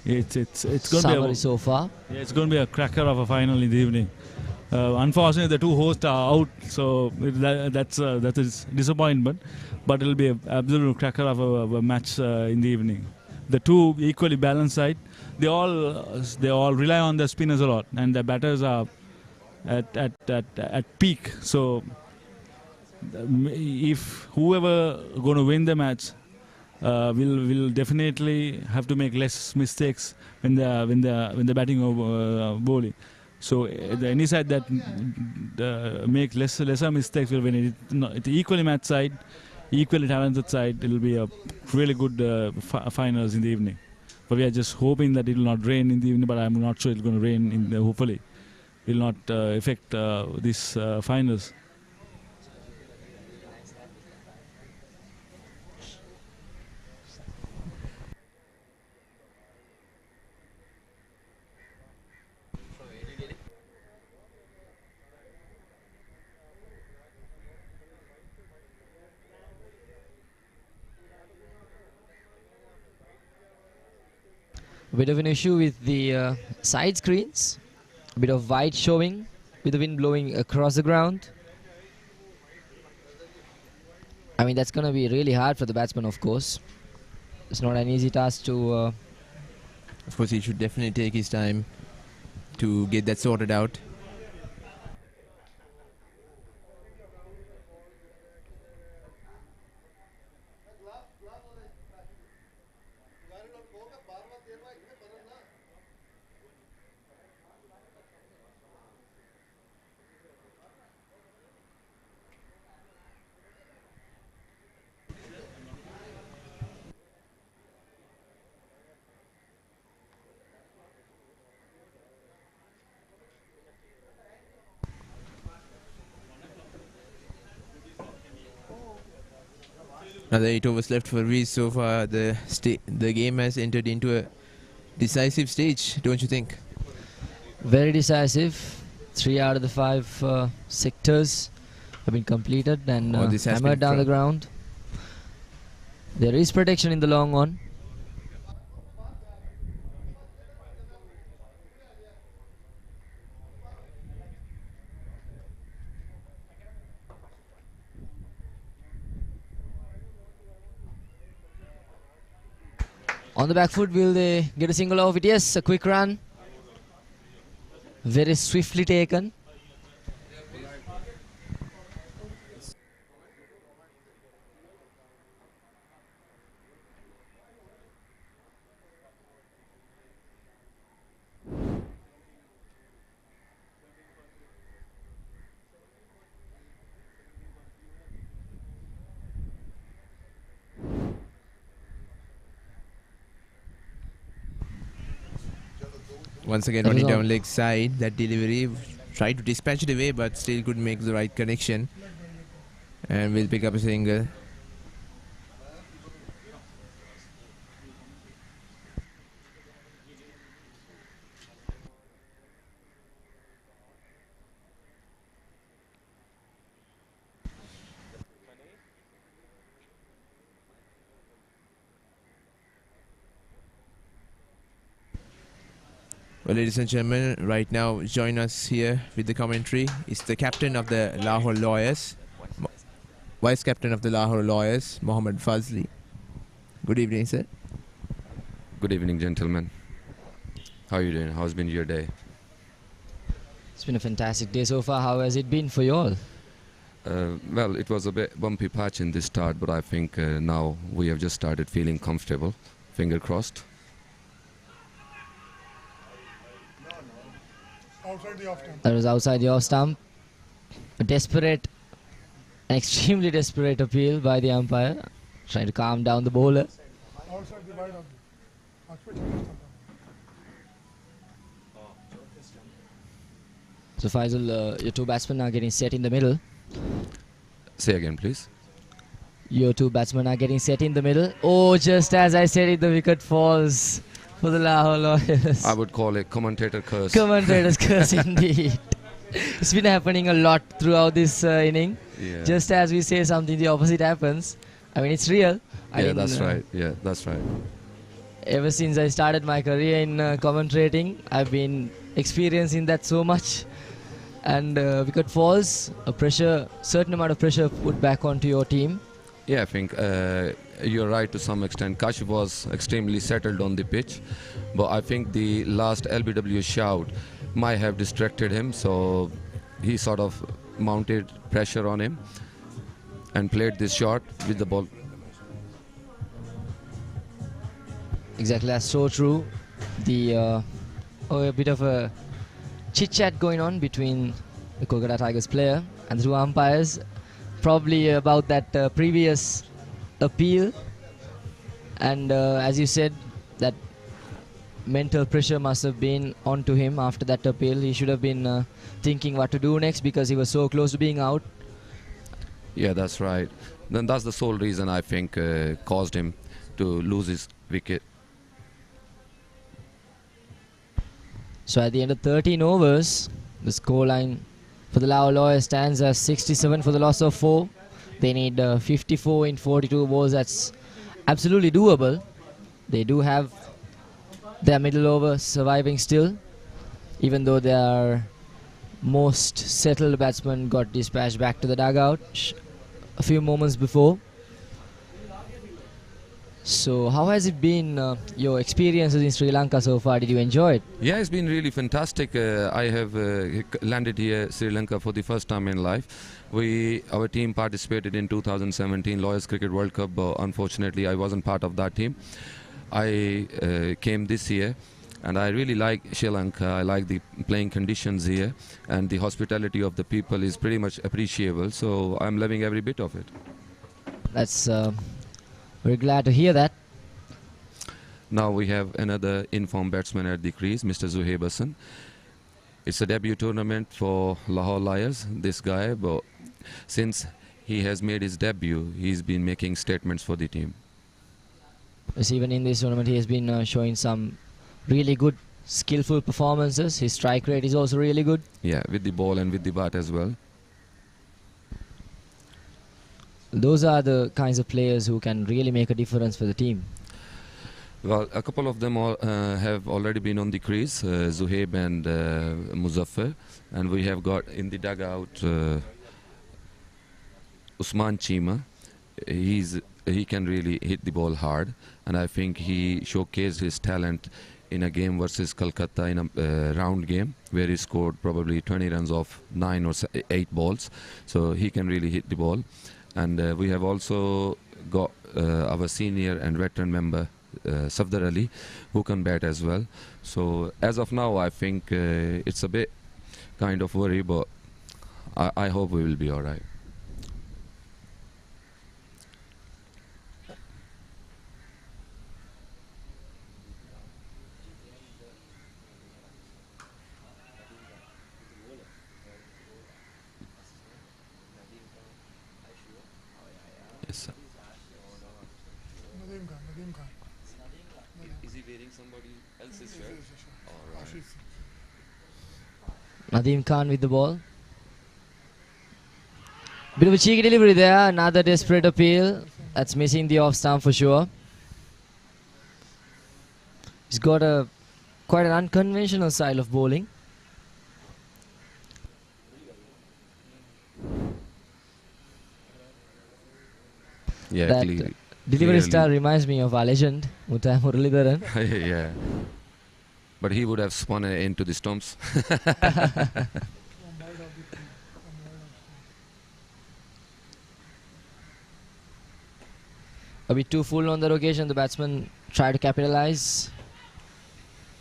It's going to be so far. Yeah, it's going to be a cracker of a final in the evening. Unfortunately, the two hosts are out, so that's a disappointment. But it'll be an absolute cracker of a match in the evening. The two equally balanced side. They all rely on their spinners a lot, and the batters are at peak. So if whoever going to win the match will definitely have to make less mistakes when the batting or bowling. So any side that make lesser mistakes will win. It's equally match side, equally talented side. It will be a really good finals in the evening. But we are just hoping that it will not rain in the evening, but I'm not sure it's going to rain. Hopefully, it will not affect these finals. A bit of an issue with the side screens. A bit of white showing with the wind blowing across the ground. I mean, that's going to be really hard for the batsman, of course. It's not an easy task to... Of course, he should definitely take his time to get that sorted out. Another 8 overs left for Reese. So far, the game has entered into a decisive stage, don't you think? Very decisive. 3 out of the 5 sectors have been completed and This has hammered been down the ground. There is protection in the long on. On the back foot, will they get a single off it? Yes, a quick run. Very swiftly taken. Once again, That running was down on. leg side. That delivery tried to dispatch it away, but still could make the right connection. And will pick up a single. Well, ladies and gentlemen, right now join us here with the commentary is the captain of the Lahore Lawyers, vice captain of the Lahore Lawyers, Mohammed Fazli. Good evening, sir. Good evening, gentlemen. How are you doing? How's been your day? It's been a fantastic day so far. How has it been for you all? Well, it was a bit bumpy patch in the start, but I think now we have just started feeling comfortable. Finger crossed. That was outside the off stump. A desperate, an extremely desperate appeal by the umpire, trying to calm down the bowler. So Faisal, your two batsmen are getting set in the middle. Say again, please. Your two batsmen are getting set in the middle. Oh, just as I said it, the wicket falls for the Lahore Lawyers. I would call it commentator curse. Commentator's curse indeed. It's been happening a lot throughout this inning. Yeah. Just as we say something, the opposite happens. I mean, it's real. Yeah, that's right. Yeah, that's right. Ever since I started my career in commentating, I've been experiencing that so much. And wicket falls, certain amount of pressure put back onto your team. Yeah, I think you're right to some extent. Kashif was extremely settled on the pitch, but I think the last LBW shout might have distracted him, so he sort of mounted pressure on him and played this shot with the ball. Exactly, that's so true. A bit of a chit-chat going on between the Kolkata Tigers player and the two umpires, probably about that previous appeal. And as you said, that mental pressure must have been onto him after that appeal. He should have been thinking what to do next because he was so close to being out. Yeah, that's right. Then that's the sole reason I think caused him to lose his wicket. So at the end of 13 overs, the scoreline for the Lahore Lawyers stands as 67 for the loss of 4. They need 54 in 42 balls. That's absolutely doable. They do have their middle over surviving still, even though their most settled batsman got dispatched back to the dugout a few moments before. So how has it been, your experiences in Sri Lanka so far? Did you enjoy it? Yeah, it's been really fantastic. I have landed here, Sri Lanka, for the first time in life. Our team participated in 2017 Lawyers Cricket World Cup, but unfortunately I wasn't part of that team. I came this year, and I really like Sri Lanka. I like the playing conditions here, and the hospitality of the people is pretty much appreciable. So I'm loving every bit of it. That's we're glad to hear that. Now we have another informed batsman at the crease, Mr. Zuhaib Hassan. It's a debut tournament for Lahore Lions, this guy, but since he has made his debut, he's been making statements for the team. Yes, even in this tournament, he has been showing some really good skillful performances. His strike rate is also really good. Yeah, with the ball and with the bat as well. Those are the kinds of players who can really make a difference for the team. Well, a couple of them have already been on the crease, Zuhaib and Muzaffar, and we have got in the dugout Usman Chima. He can really hit the ball hard, and I think he showcased his talent in a game versus Kolkata in a round game where he scored probably 20 runs off 9 or 8 balls. So he can really hit the ball. And we have also got our senior and veteran member Safdar Ali, who can bat as well. So as of now, I think it's a bit kind of worry, but I hope we will be all right. Yes, sir. Is he wearing somebody else's shirt? All right. Nadeem Khan with the ball. Bit of a cheeky delivery there. Another desperate appeal. That's missing the off stump for sure. He's got quite an unconventional style of bowling. Yeah, That delivery style reminds me of our legend, Mutai Muralidharan. Yeah. But he would have spun it into the stumps. A bit too full on that occasion. The batsman tried to capitalize,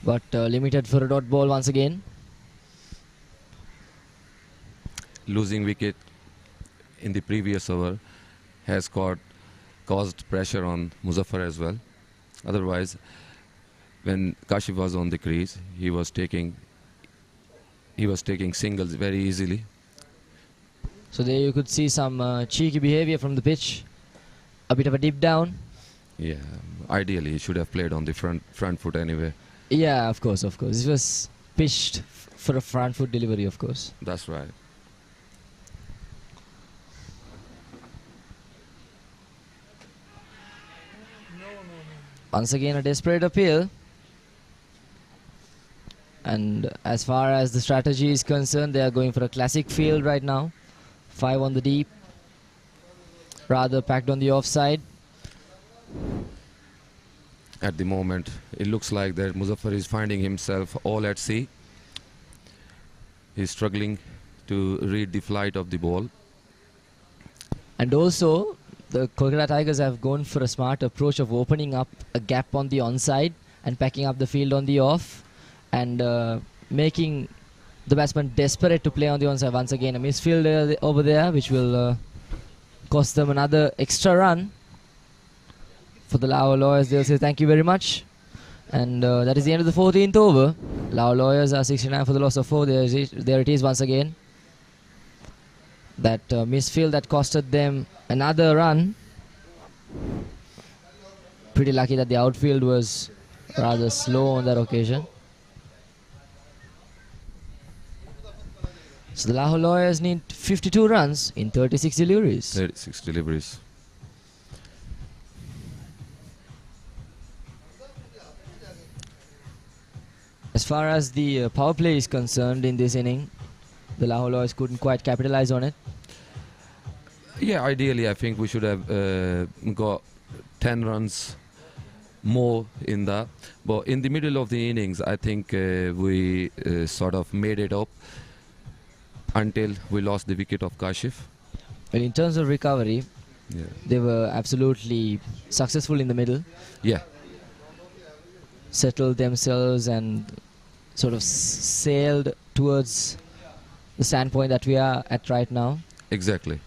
but limited for a dot ball once again. Losing wicket in the previous over has caused pressure on Muzaffar as well. Otherwise, when Kashif was on the crease, he was taking singles very easily. So there you could see some cheeky behavior from the pitch. A bit of a dip down. Yeah, ideally he should have played on the front foot anyway. Yeah, of course. It was pitched for a front foot delivery, of course. That's right. Once again, a desperate appeal. And as far as the strategy is concerned, they are going for a classic field right now. 5 on the deep. Rather packed on the offside. At the moment, it looks like that Muzaffar is finding himself all at sea. He's struggling to read the flight of the ball. And also, the Kolkata Tigers have gone for a smart approach of opening up a gap on the onside and packing up the field on the off, and making the batsman desperate to play on the onside. Once again, a misfield over there, which will cost them another extra run. For the Lahore Lawyers, they'll say thank you very much. And that is the end of the 14th over. Lahore Lawyers are 69 for the loss of 4. There it is once again. That misfield that costed them another run. Pretty lucky that the outfield was rather slow on that occasion. So the Lahore Lawyers need 52 runs in 36 deliveries. 36 deliveries. As far as the power play is concerned in this inning, the Lahore Lawyers couldn't quite capitalize on it. Yeah, ideally I think we should have got 10 runs more in that. But in the middle of the innings, I think we sort of made it up until we lost the wicket of Kashif. Well, in terms of recovery, they were absolutely successful in the middle. Yeah. Settled themselves and sort of sailed towards the standpoint that we are at right now. Exactly.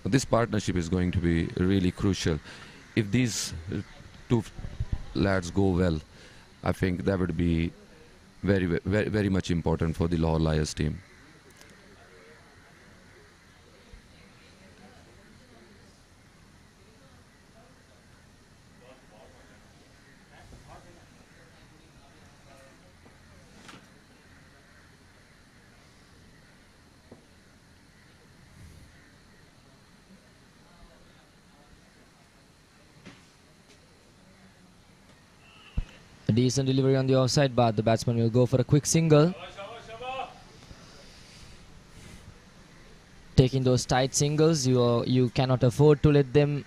This partnership is going to be really crucial. If these two lads go well, I think that would be very, very, very much important for the Lahore Lions team. decent delivery on the offside, but the batsman will go for a quick single. Taking those tight singles, you cannot afford to let them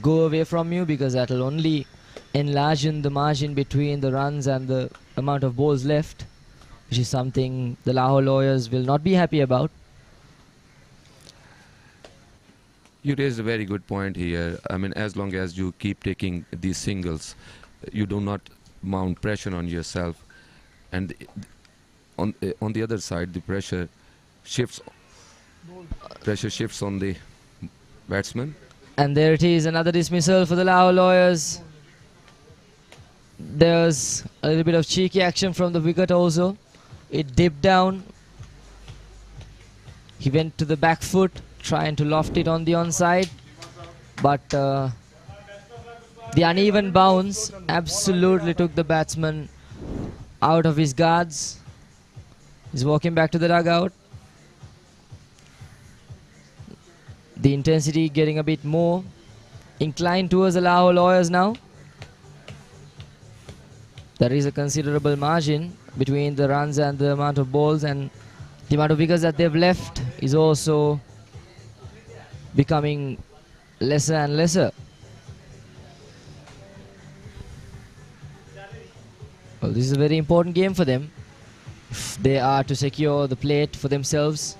go away from you, because that will only enlarge the margin between the runs and the amount of balls left, which is something the Lahore lawyers will not be happy about. You raised a very good point here. I mean, as long as you keep taking these singles, you do not mount pressure on yourself, and on the other side, the pressure shifts on the batsman. And there it is, another dismissal for the Lahore lawyers. There's a little bit of cheeky action from the wicket also. It dipped down. He went to the back foot, trying to loft it on the onside, but the uneven bounce absolutely took the batsman out of his guards. He's walking back to the dugout. The intensity getting a bit more inclined towards the Lahore lawyers now. There is a considerable margin between the runs and the amount of balls, and the amount of wickets that they've left is also becoming lesser and lesser. Well, this is a very important game for them if they are to secure the plate for themselves.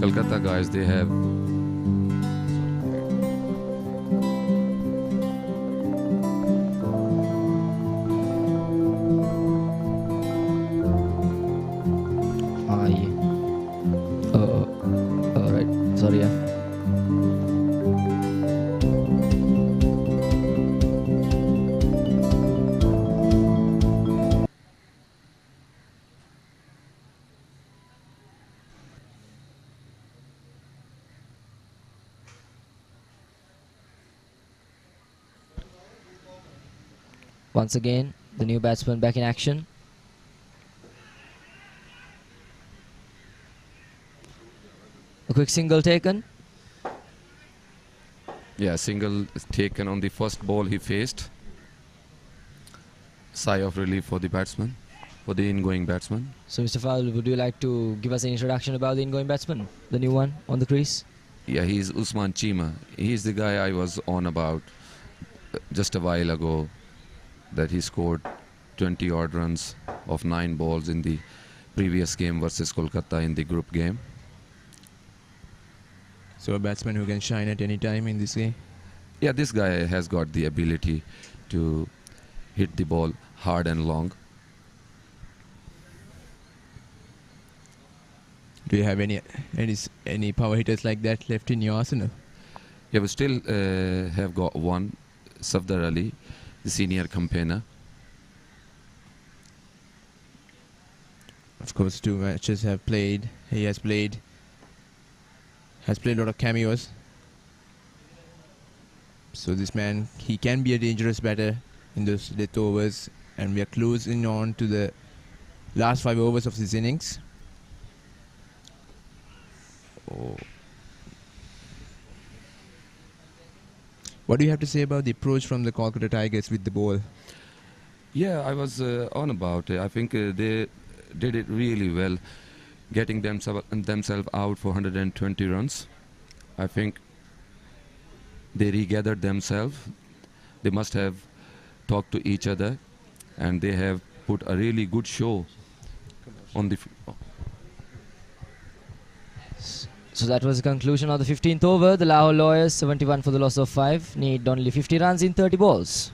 Kolkata guys, they have Alright, sorry. Once again, the new batsman back in action. A quick single taken. Yeah, single is taken on the first ball he faced. Sigh of relief for the batsman, for the ingoing batsman. So, Mr. Fowle, would you like to give us an introduction about the ingoing batsman, the new one on the crease? Yeah, he's Usman Chima. He's the guy I was on about just a while ago, that he scored 20 odd runs of 9 balls in the previous game versus Kolkata in the group game. So a batsman who can shine at any time in this game. Yeah, this guy has got the ability to hit the ball hard and long. Do you have any power hitters like that left in your arsenal? Yeah, we still have got one, Safdar Ali, the senior campaigner. Of course, 2 matches have played. He has played a lot of cameos. So this man, he can be a dangerous batter in those death overs, and we are closing on to the last 5 overs of this innings. Oh. What do you have to say about the approach from the Kolkata Tigers with the ball? Yeah, I was on about it. I think they did it really well, getting themselves out for 120 runs. I think they regathered themselves. They must have talked to each other, and they have put a really good show on the... So that was the conclusion of the 15th over. The Lahore lawyers, 71 for the loss of 5, need only 50 runs in 30 balls.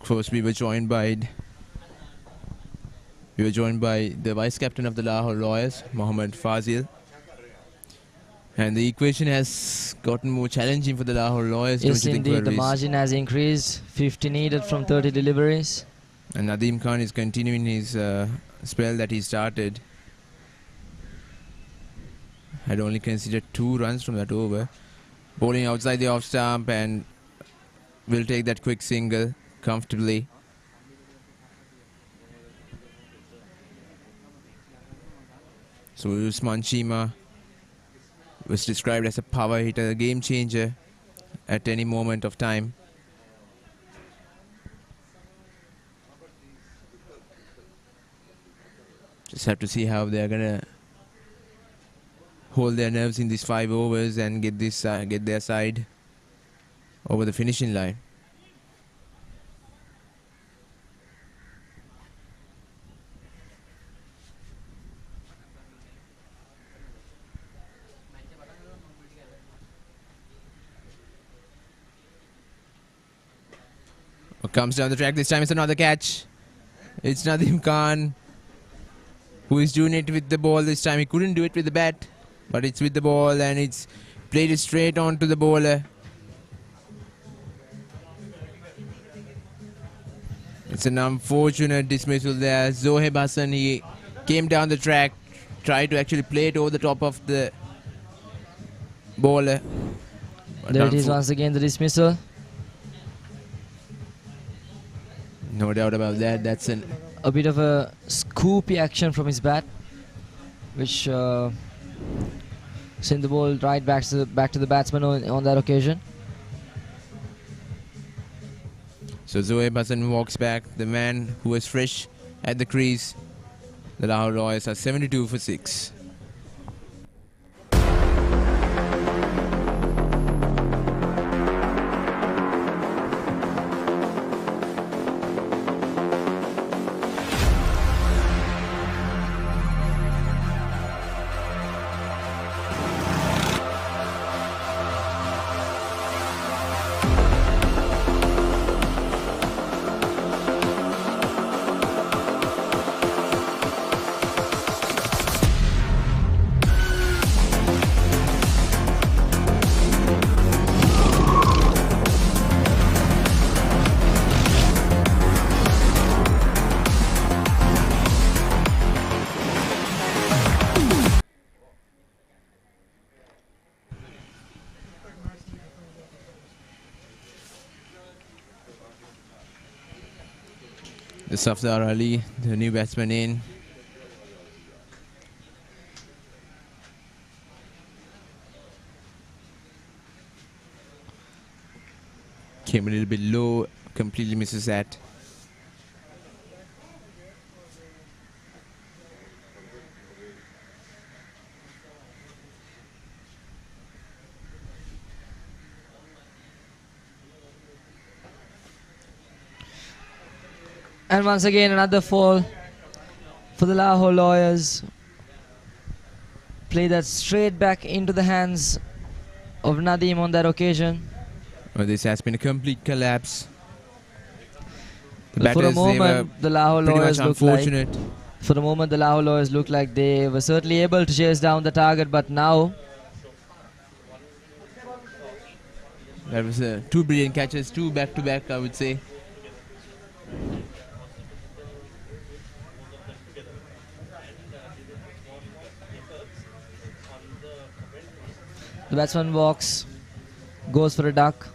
course, we were joined by the vice captain of the Lahore Lawyers, Mohammad Fazil. And the equation has gotten more challenging for the Lahore Lawyers. Yes, don't you think, indeed. The Parvez? margin has increased. 50 needed from 30 deliveries. And Nadeem Khan is continuing his spell that he started. Had only considered 2 runs from that over. Bowling outside the off stump and will take that quick single comfortably. So Usman Chima was described as a power hitter, a game changer at any moment of time. Just have to see how they're gonna hold their nerves in these 5 overs and get their side over the finishing line. Comes down the track. This time it's another catch. It's Nadeem Khan who is doing it with the ball this time. He couldn't do it with the bat, but it's with the ball and it's played it straight on to the bowler. It's an unfortunate dismissal there. Zohaib Hassan, he came down the track, tried to actually play it over the top of the bowler. There it is once again, the dismissal. No doubt about that. That's a bit of a scoopy action from his bat, which sent the ball right back to the batsman on that occasion. So Zohaib Hassan walks back, the man who was fresh at the crease. The Lahore Lawyers are 72 for 6. The Safdar Ali, the new batsman in. Came a little bit low, completely misses that. And once again, another fall for the Lahore Lawyers. Play that straight back into the hands of Nadeem on that occasion. Well, this has been a complete collapse. Well, for a moment, the Lahore Lawyers looked unfortunate. For the moment, the Lahore Lawyers looked like they were certainly able to chase down the target, but now that was 2 brilliant catches, 2 back-to-back, I would say. the batsman walks, goes for a duck,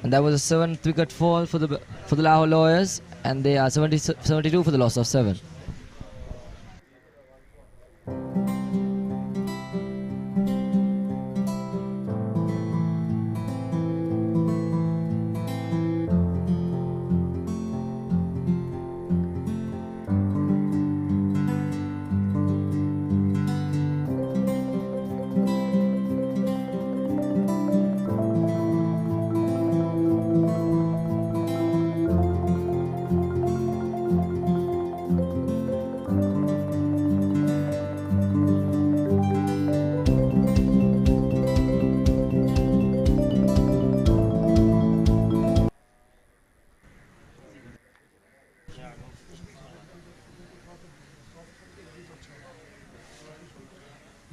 and that was a 7th wicket fall for the Lahore Lawyers, and they are 72 for the loss of 7.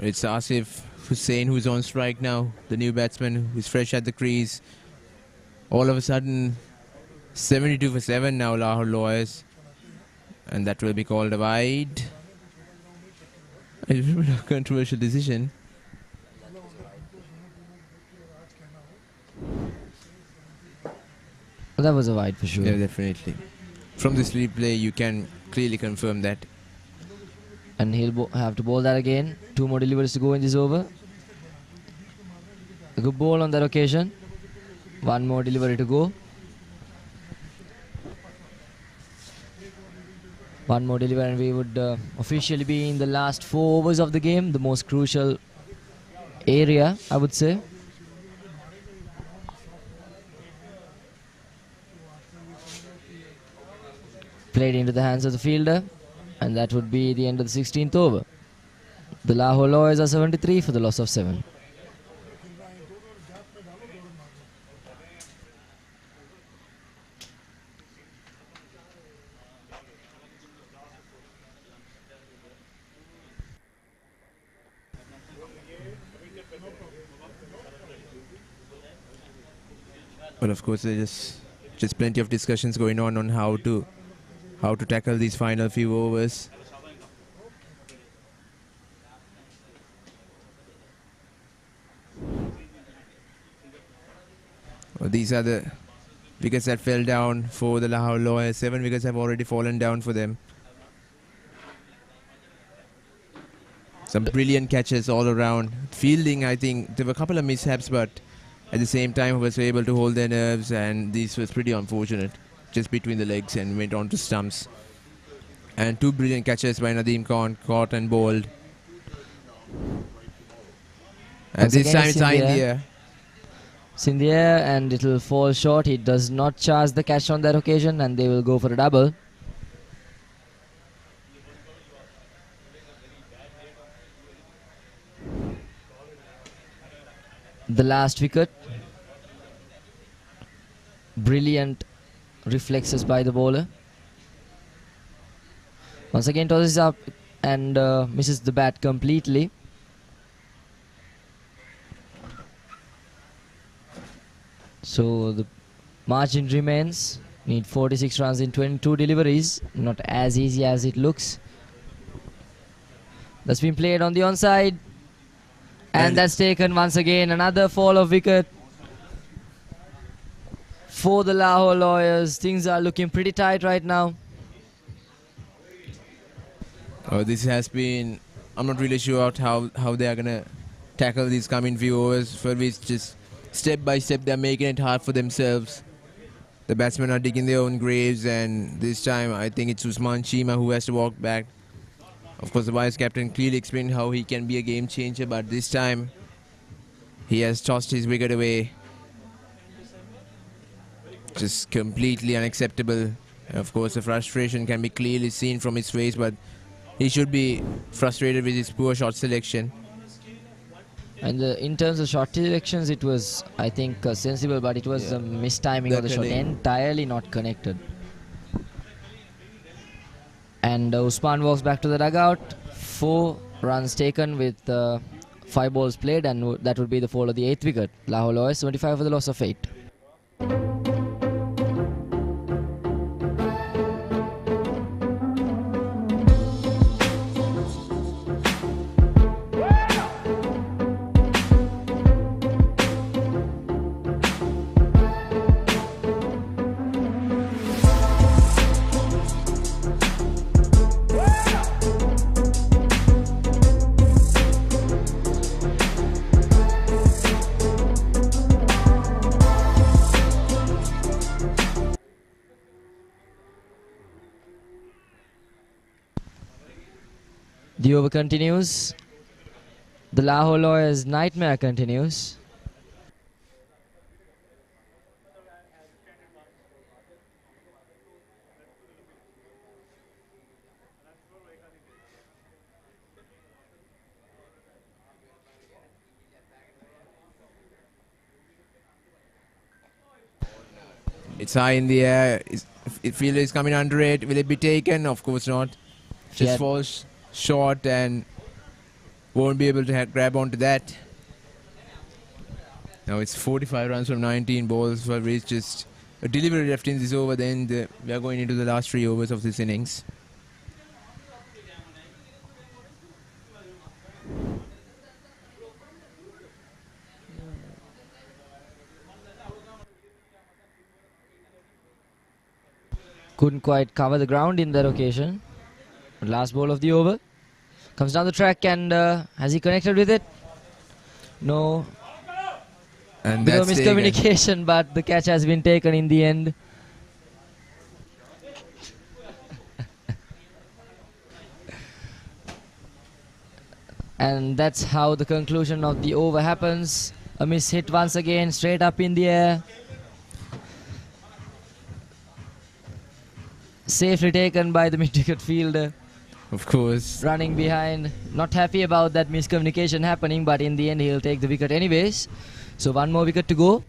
It's Asif Hussain who's on strike now, the new batsman who's fresh at the crease. All of a sudden, 72 for 7 now, Lahore Lawyers. And that will be called a wide. A little bit of controversial decision. That was a wide for sure. Yeah, definitely. From this replay, you can clearly confirm that. And he'll have to bowl that again. 2 more deliveries to go in this over. A good ball on that occasion. 1 more delivery to go. 1 more delivery and we would officially be in the last 4 overs of the game. The most crucial area, I would say. Played into the hands of the fielder. And that would be the end of the 16th over. The Lahore Lawyers are 73 for the loss of 7. But of course, there's just plenty of discussions going on how to tackle these final few overs. Well, these are the wickets that fell down for the Lahore Lawyers. 7 wickets have already fallen down for them. Some brilliant catches all around. Fielding, I think, there were a couple of mishaps, but at the same time was able to hold their nerves, and this was pretty unfortunate. Just between the legs and went on to stumps. And 2 brilliant catches by Nadeem Khan, caught and bowled. And this time it's in the air. It's in the air and it will fall short. He does not charge the catch on that occasion and they will go for a double. The last wicket. Brilliant reflexes by the bowler. Once again tosses up and misses the bat completely. So the margin remains. Need 46 runs in 22 deliveries. Not as easy as it looks. That's been played on the onside. And that's taken once again. Another fall of wicket for the Lahore Lawyers. Things are looking pretty tight right now. Oh, this has been... I'm not really sure how they are going to tackle these coming few overs. For which just step by step they're making it hard for themselves. The batsmen are digging their own graves, and this time I think it's Usman Cheema who has to walk back. Of course, the vice captain clearly explained how he can be a game changer, but this time he has tossed his wicket away. Just completely unacceptable. Of course, the frustration can be clearly seen from his face, but he should be frustrated with his poor shot selection. And in terms of shot selections, it was, I think, sensible, but it was a mistiming of the shot. Entirely not connected. And Usman walks back to the dugout. 4 runs taken with 5 balls played, and that would be the fall of the 8th wicket. Lahore Lawyers 75 for the loss of 8. The over continues. The Lahore Lawyers' nightmare continues. It's high in the air. Fielder is coming under it. Will it be taken? Of course not. Just falls short, and won't be able to grab onto that. Now it's 45 runs from 19 balls for which just a delivery left in this over. Then we are going into the last 3 overs of this innings. Couldn't quite cover the ground in that occasion. Last ball of the over. Comes down the track and has he connected with it? No. And Bit of that's miscommunication, but the catch has been taken in the end. And that's how the conclusion of the over happens. A miss hit once again, straight up in the air. Safely taken by the mid-wicket fielder. Of course. Running behind. Not happy about that miscommunication happening, but in the end he'll take the wicket anyways. So one more wicket to go.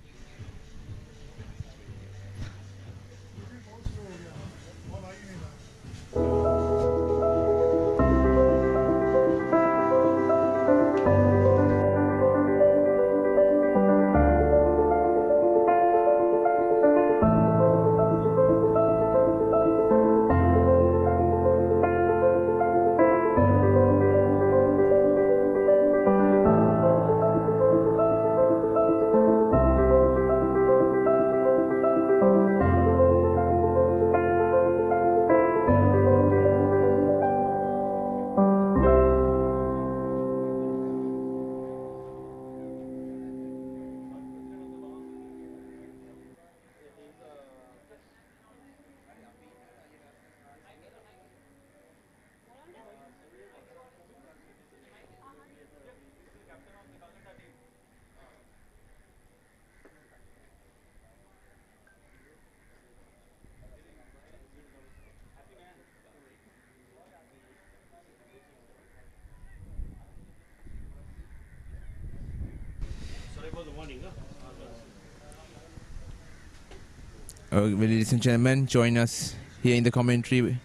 Ladies and gentlemen, join us here in the commentary.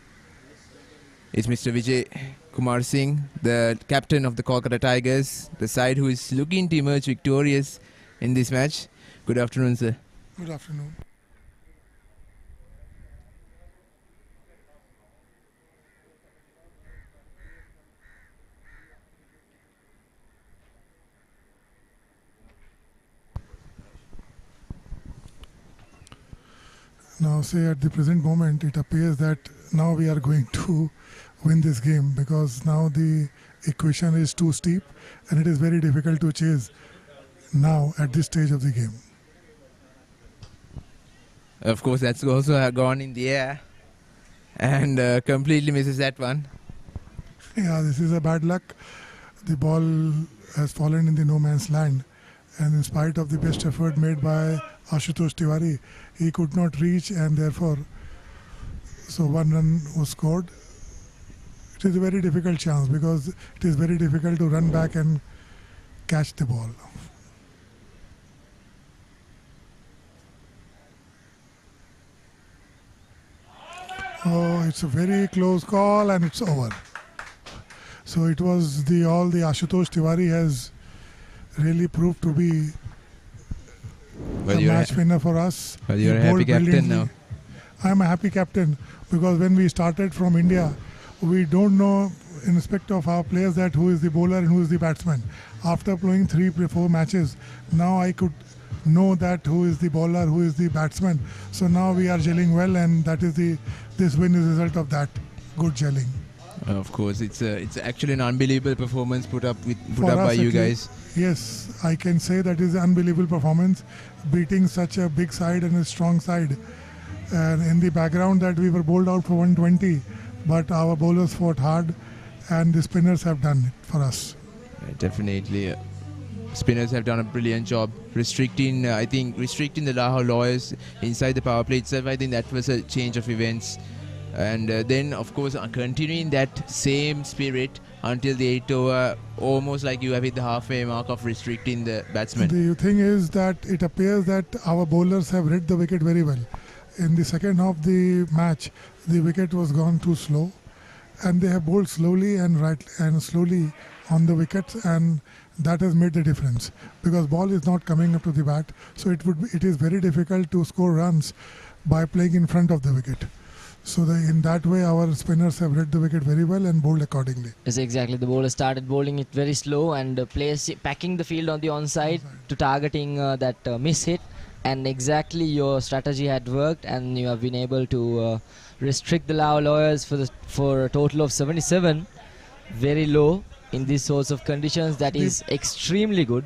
It's Mr. Vijay Kumar Singh, the captain of the Kolkata Tigers, the side who is looking to emerge victorious in this match. Good afternoon, sir. Good afternoon. Now, say at the present moment, it appears that now we are going to win this game because now the equation is too steep and it is very difficult to chase now at this stage of the game. Of course, that's also gone in the air and completely misses that one. Yeah, this is a bad luck. The ball has fallen in the no man's land, and in spite of the best effort made by Ashutosh Tiwari, he could not reach, and therefore, so 1 run was scored. It is a very difficult chance because it is very difficult to run back and catch the ball. Oh, it's a very close call and it's over. So it was all the Ashutosh Tiwari has really proved to be a match winner for us. Well, you're a happy captain now. I'm a happy captain because when we started from India, we don't know in respect of our players that who is the bowler and who is the batsman. After playing 3-4 matches, now I could know that who is the bowler, who is the batsman. So now we are gelling well, and that is this win is a result of that good gelling. Of course, it's actually an unbelievable performance put up by you guys. Yes, I can say that is an unbelievable performance, beating such a big side and a strong side. And in the background that we were bowled out for 120, but our bowlers fought hard, and the spinners have done it for us. Definitely. Spinners have done a brilliant job restricting the Lahore Lawyers inside the power play itself. I think that was a change of events. And then, of course, continuing that same spirit until the 8th over, almost like you have hit the halfway mark of restricting the batsmen. The thing is that it appears that our bowlers have read the wicket very well. In the second half of the match, the wicket was gone too slow, and they have bowled slowly and slowly on the wickets, and that has made the difference because ball is not coming up to the bat, so it is very difficult to score runs by playing in front of the wicket. So in that way, our spinners have read the wicket very well and bowled accordingly. Yes, exactly. The bowler started bowling it very slow and packing the field on the onside to targeting that miss hit. And exactly your strategy had worked, and you have been able to restrict the Lahore Lawyers for a total of 77. Very low in these sorts of conditions. That is extremely good.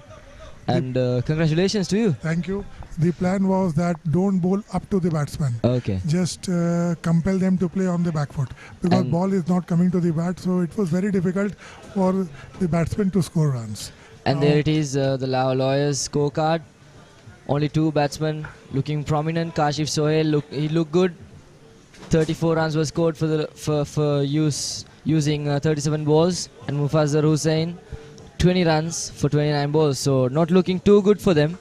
And congratulations to you. Thank you. The plan was that don't bowl up to the batsman. Okay. Just compel them to play on the back foot because ball is not coming to the bat, so it was very difficult for the batsman to score runs. And there it is, the Lahore Lawyers scorecard. Only 2 batsmen looking prominent. Kashif Sohail, he looked good. 34 runs were scored for using 37 balls, and Mufazzar Hussain 20 runs for 29 balls. So not looking too good for them.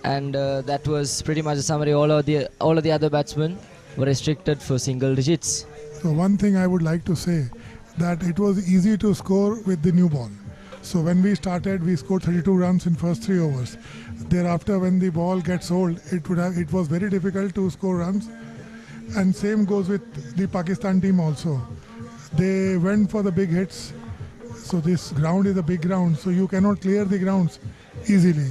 And that was pretty much a summary. All of the other batsmen were restricted for single digits. So one thing I would like to say that it was easy to score with the new ball. So when we started, we scored 32 runs in first 3 overs. Thereafter, when the ball gets old, it was very difficult to score runs. And same goes with the Pakistan team also. They went for the big hits. So this ground is a big ground, so you cannot clear the grounds easily.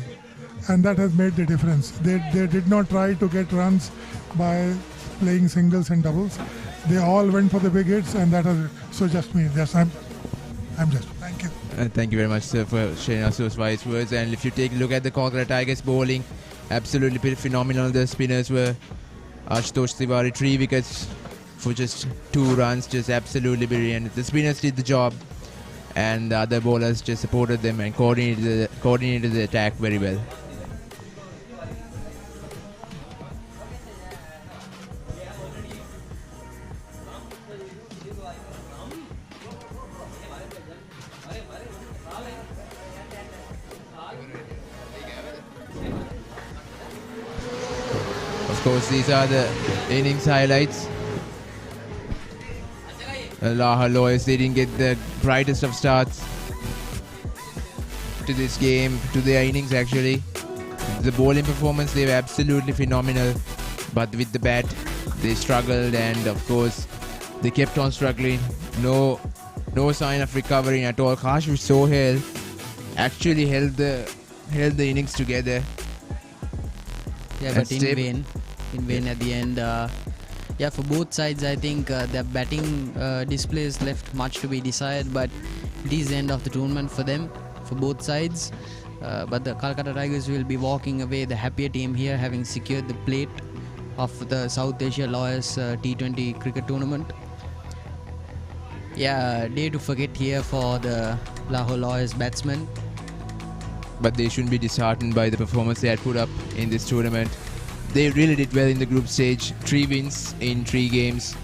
And that has made the difference. They did not try to get runs by playing singles and doubles. They all went for the big hits, and that has so just me. Yes, I'm just. Thank you. Thank you very much, sir, for sharing us those wise words. And if you take a look at the Kolkata Tigers bowling, absolutely phenomenal. The spinners were Ashutosh Tiwari, 3 wickets for just 2 runs, just absolutely brilliant. The spinners did the job, and the other bowlers just supported them and coordinated the attack very well. Of course, these are the innings highlights. Lahore Lawyers, they didn't get the brightest of starts to this game, to their innings actually. The bowling performance, they were absolutely phenomenal, but with the bat, they struggled, and of course, they kept on struggling. No sign of recovering at all. Kashif Sohail actually held the innings together. Yeah, but in vain at the end. Yeah, for both sides, I think their batting displays left much to be desired, but it is the end of the tournament for them, for both sides. But the Kolkata Tigers will be walking away the happier team here, having secured the plate of the South Asia Lawyers T20 cricket tournament. Yeah, day to forget here for the Lahore Lawyers batsmen. But they shouldn't be disheartened by the performance they had put up in this tournament. They really did well in the group stage, 3 wins in 3 games,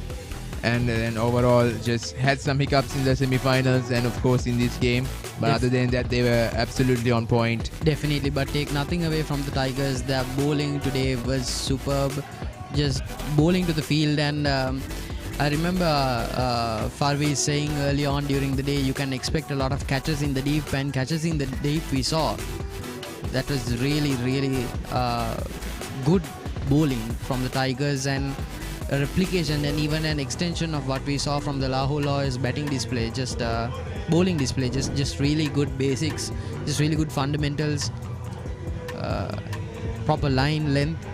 and then overall just had some hiccups in the semi-finals and of course in this game. But other than that, they were absolutely on point. Definitely, but take nothing away from the Tigers. Their bowling today was superb, just bowling to the field. And I remember Farvi saying early on during the day, you can expect a lot of catches in the deep, and catches in the deep we saw. That was really, really good bowling from the Tigers, and a replication and even an extension of what we saw from the Lahore Lawyers batting display, just bowling display, just really good basics, just really good fundamentals, proper line length,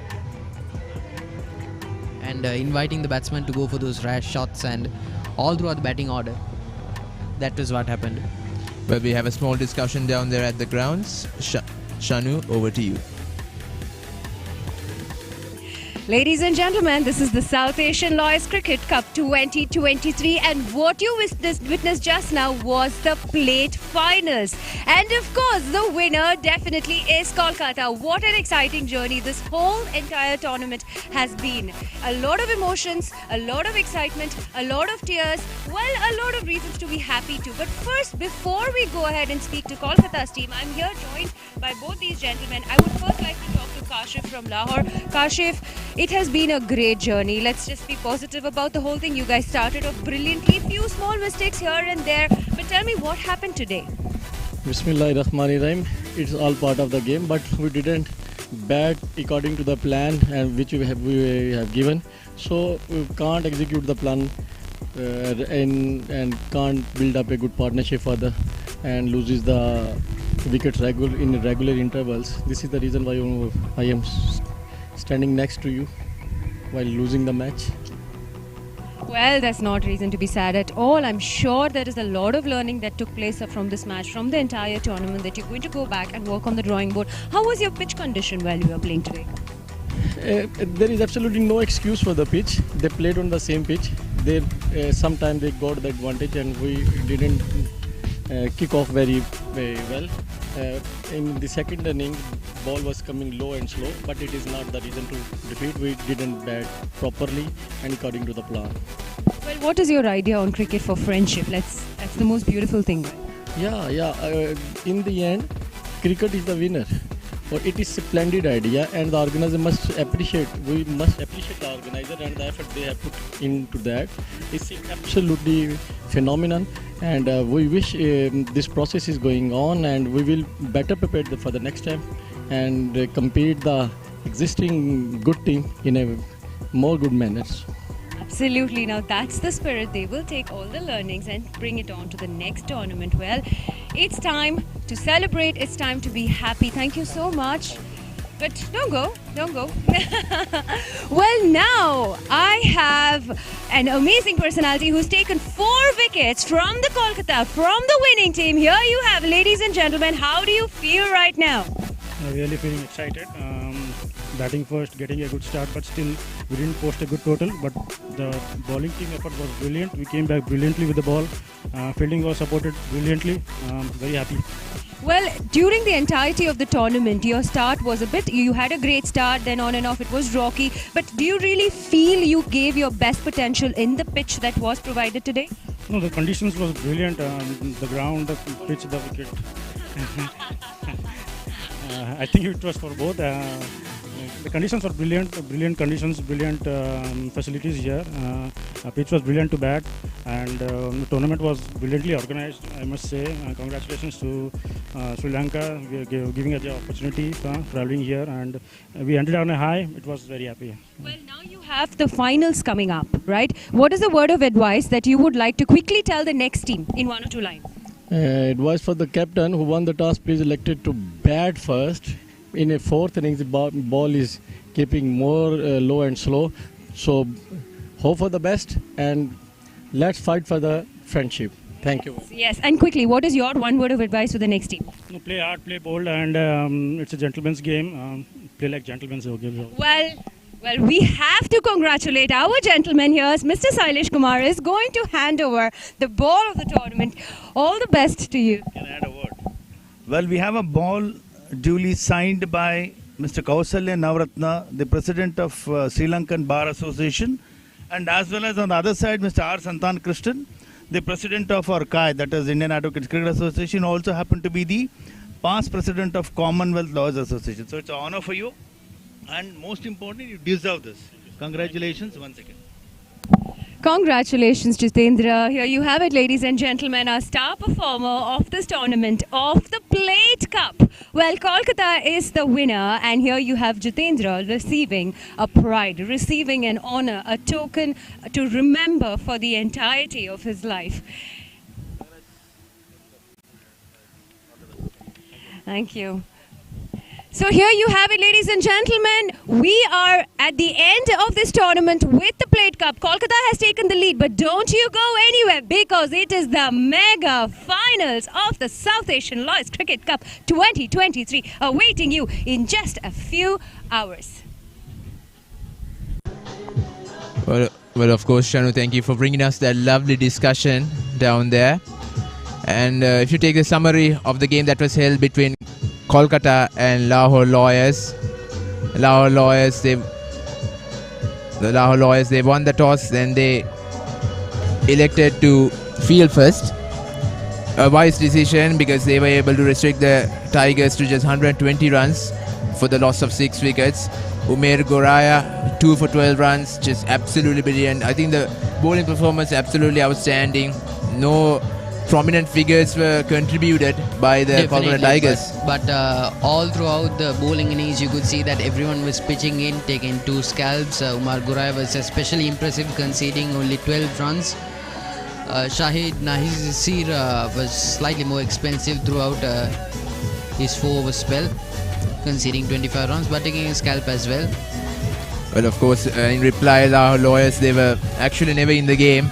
and inviting the batsman to go for those rash shots, and all throughout the batting order. That was what happened. Well, we have a small discussion down there at the grounds. Shanu, over to you. Ladies and gentlemen, this is the South Asian Lawyers Cricket Cup 2023, and what you witnessed just now was the plate finals. And of course, the winner definitely is Kolkata. What an exciting journey this whole entire tournament has been. A lot of emotions, a lot of excitement, a lot of tears, well, a lot of reasons to be happy too. But first, before we go ahead and speak to Kolkata's team, I'm here joined by both these gentlemen. I would first like to talk to Kashif from Lahore. Kashif, it has been a great journey. Let's just be positive about the whole thing. You guys started off brilliantly. Few small mistakes here and there. But tell me, what happened today? Bismillahirrahmanirrahim. It's all part of the game, but we didn't bat according to the plan and which we have given. So we can't execute the plan and can't build up a good partnership further and loses the wickets in regular intervals. This is the reason why I am standing next to you while losing the match. Well, that's not reason to be sad at all. I'm sure there is a lot of learning that took place from this match, from the entire tournament, that you're going to go back and work on the drawing board. How was your pitch condition while you were playing today? There is absolutely no excuse for the pitch. They played on the same pitch. Sometimes they got the advantage and we didn't kick off very well. In the second inning, ball was coming low and slow, but it is not the reason to defeat. We didn't bat properly and according to the plan. Well, what is your idea on cricket for friendship? That's the most beautiful thing. Yeah. In the end, cricket is the winner. But it is a splendid idea, and the organizer must appreciate. We must appreciate the organizer and the effort they have put into that. It's absolutely phenomenal, and we wish this process is going on, and we will better prepare for the next time and compete the existing good team in a more good manner. Absolutely. Now that's the spirit. They will take all the learnings and bring it on to the next tournament. Well, it's time to celebrate. It's time to be happy. Thank you so much. But don't go. Well, now I have an amazing personality who's taken 4 wickets from the Kolkata, from the winning team. Here you have, ladies and gentlemen. How do you feel right now? I'm really feeling excited. Batting first, getting a good start, but still we didn't post a good total. But the bowling team effort was brilliant. We came back brilliantly with the ball. Fielding was supported brilliantly. Very happy. Well, during the entirety of the tournament, your start was you had a great start, then on and off it was rocky. But do you really feel you gave your best potential in the pitch that was provided today? No, the conditions was brilliant. The ground, the pitch, the wicket. I think it was for both. The conditions were brilliant conditions, brilliant facilities here. Pitch was brilliant to bat, and the tournament was brilliantly organized, I must say. Congratulations to Sri Lanka. We are giving us the opportunity traveling here, and we ended on a high. It was very happy. Well, now you have the finals coming up, right? What is the word of advice that you would like to quickly tell the next team in 1 or 2 lines? Advice for the captain who won the toss: please elected to bat first. In a 4th innings, the ball is keeping more low and slow. So hope for the best and let's fight for the friendship. Thank you. Yes, and quickly, what is your one word of advice for the next team? No, play hard, play bold, and it's a gentleman's game. Play like gentlemen. Well, we have to congratulate our gentleman here. Mr. Sailesh Kumar is going to hand over the ball of the tournament. All the best to you. Can I add a word? Well, we have a ball duly signed by Mr. Kausalya Navratna, the president of Sri Lankan Bar Association, and as well as on the other side, Mr. R. Santan Krishnan, the president of our CAI, that is Indian Advocates Cricket Association, also happened to be the past president of Commonwealth Lawyers Association. So it's an honor for you, and most importantly, you deserve this. Congratulations once again. Congratulations, Jitendra. Here you have it, ladies and gentlemen, our star performer of this tournament, of the Plate Cup. Well, Kolkata is the winner, and here you have Jitendra receiving a pride, receiving an honor, a token to remember for the entirety of his life. Thank you. So here you have it, ladies and gentlemen. We are at the end of this tournament with the Plate Cup. Kolkata has taken the lead, but don't you go anywhere because it is the mega finals of the South Asian Lawyers Cricket Cup 2023 awaiting you in just a few hours. Well, of course, Shanu, thank you for bringing us that lovely discussion down there. And if you take the summary of the game that was held between Kolkata and Lahore Lawyers, they won the toss, then they elected to field first. A wise decision because they were able to restrict the Tigers to just 120 runs for the loss of 6 wickets. Umair Goraya, 2 for 12 runs, just absolutely brilliant. I think the bowling performance absolutely outstanding. No prominent figures were contributed by the Kolkata Tigers. But all throughout the bowling innings, you could see that everyone was pitching in, taking 2 scalps. Umar Gurai was especially impressive, conceding only 12 runs. Shahid Nahizir was slightly more expensive throughout his 4-over spell, conceding 25 runs, but taking a scalp as well. Well, of course, in reply, Lahore Lawyers, they were actually never in the game.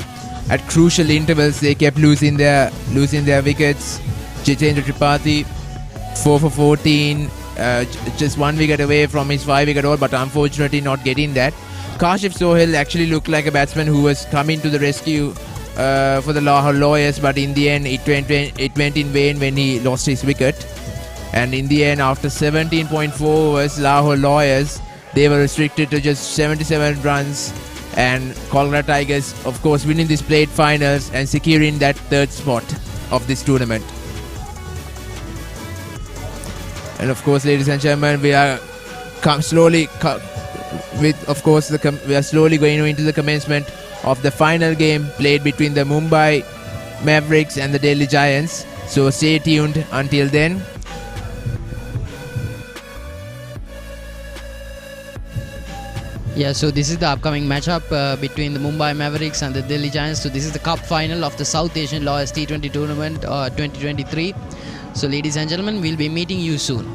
At crucial intervals, they kept losing their wickets. Jitendra Tripathi, 4 for 14, just 1 wicket away from his 5-wicket haul, but unfortunately not getting that. Kashif Sohail actually looked like a batsman who was coming to the rescue for the Lahore Lawyers, but in the end it went in vain when he lost his wicket. And in the end, after 17.4 overs, Lahore Lawyers, they were restricted to just 77 runs, and Kolkata Tigers, of course, winning this plate finals and securing that 3rd spot of this tournament. And of course, ladies and gentlemen, we are slowly going into the commencement of the final game played between the Mumbai Mavericks and the Delhi Giants. So stay tuned until then. Yeah, so this is the upcoming matchup between the Mumbai Mavericks and the Delhi Giants. So this is the cup final of the South Asian Lawyers T20 tournament 2023. So ladies and gentlemen, we'll be meeting you soon.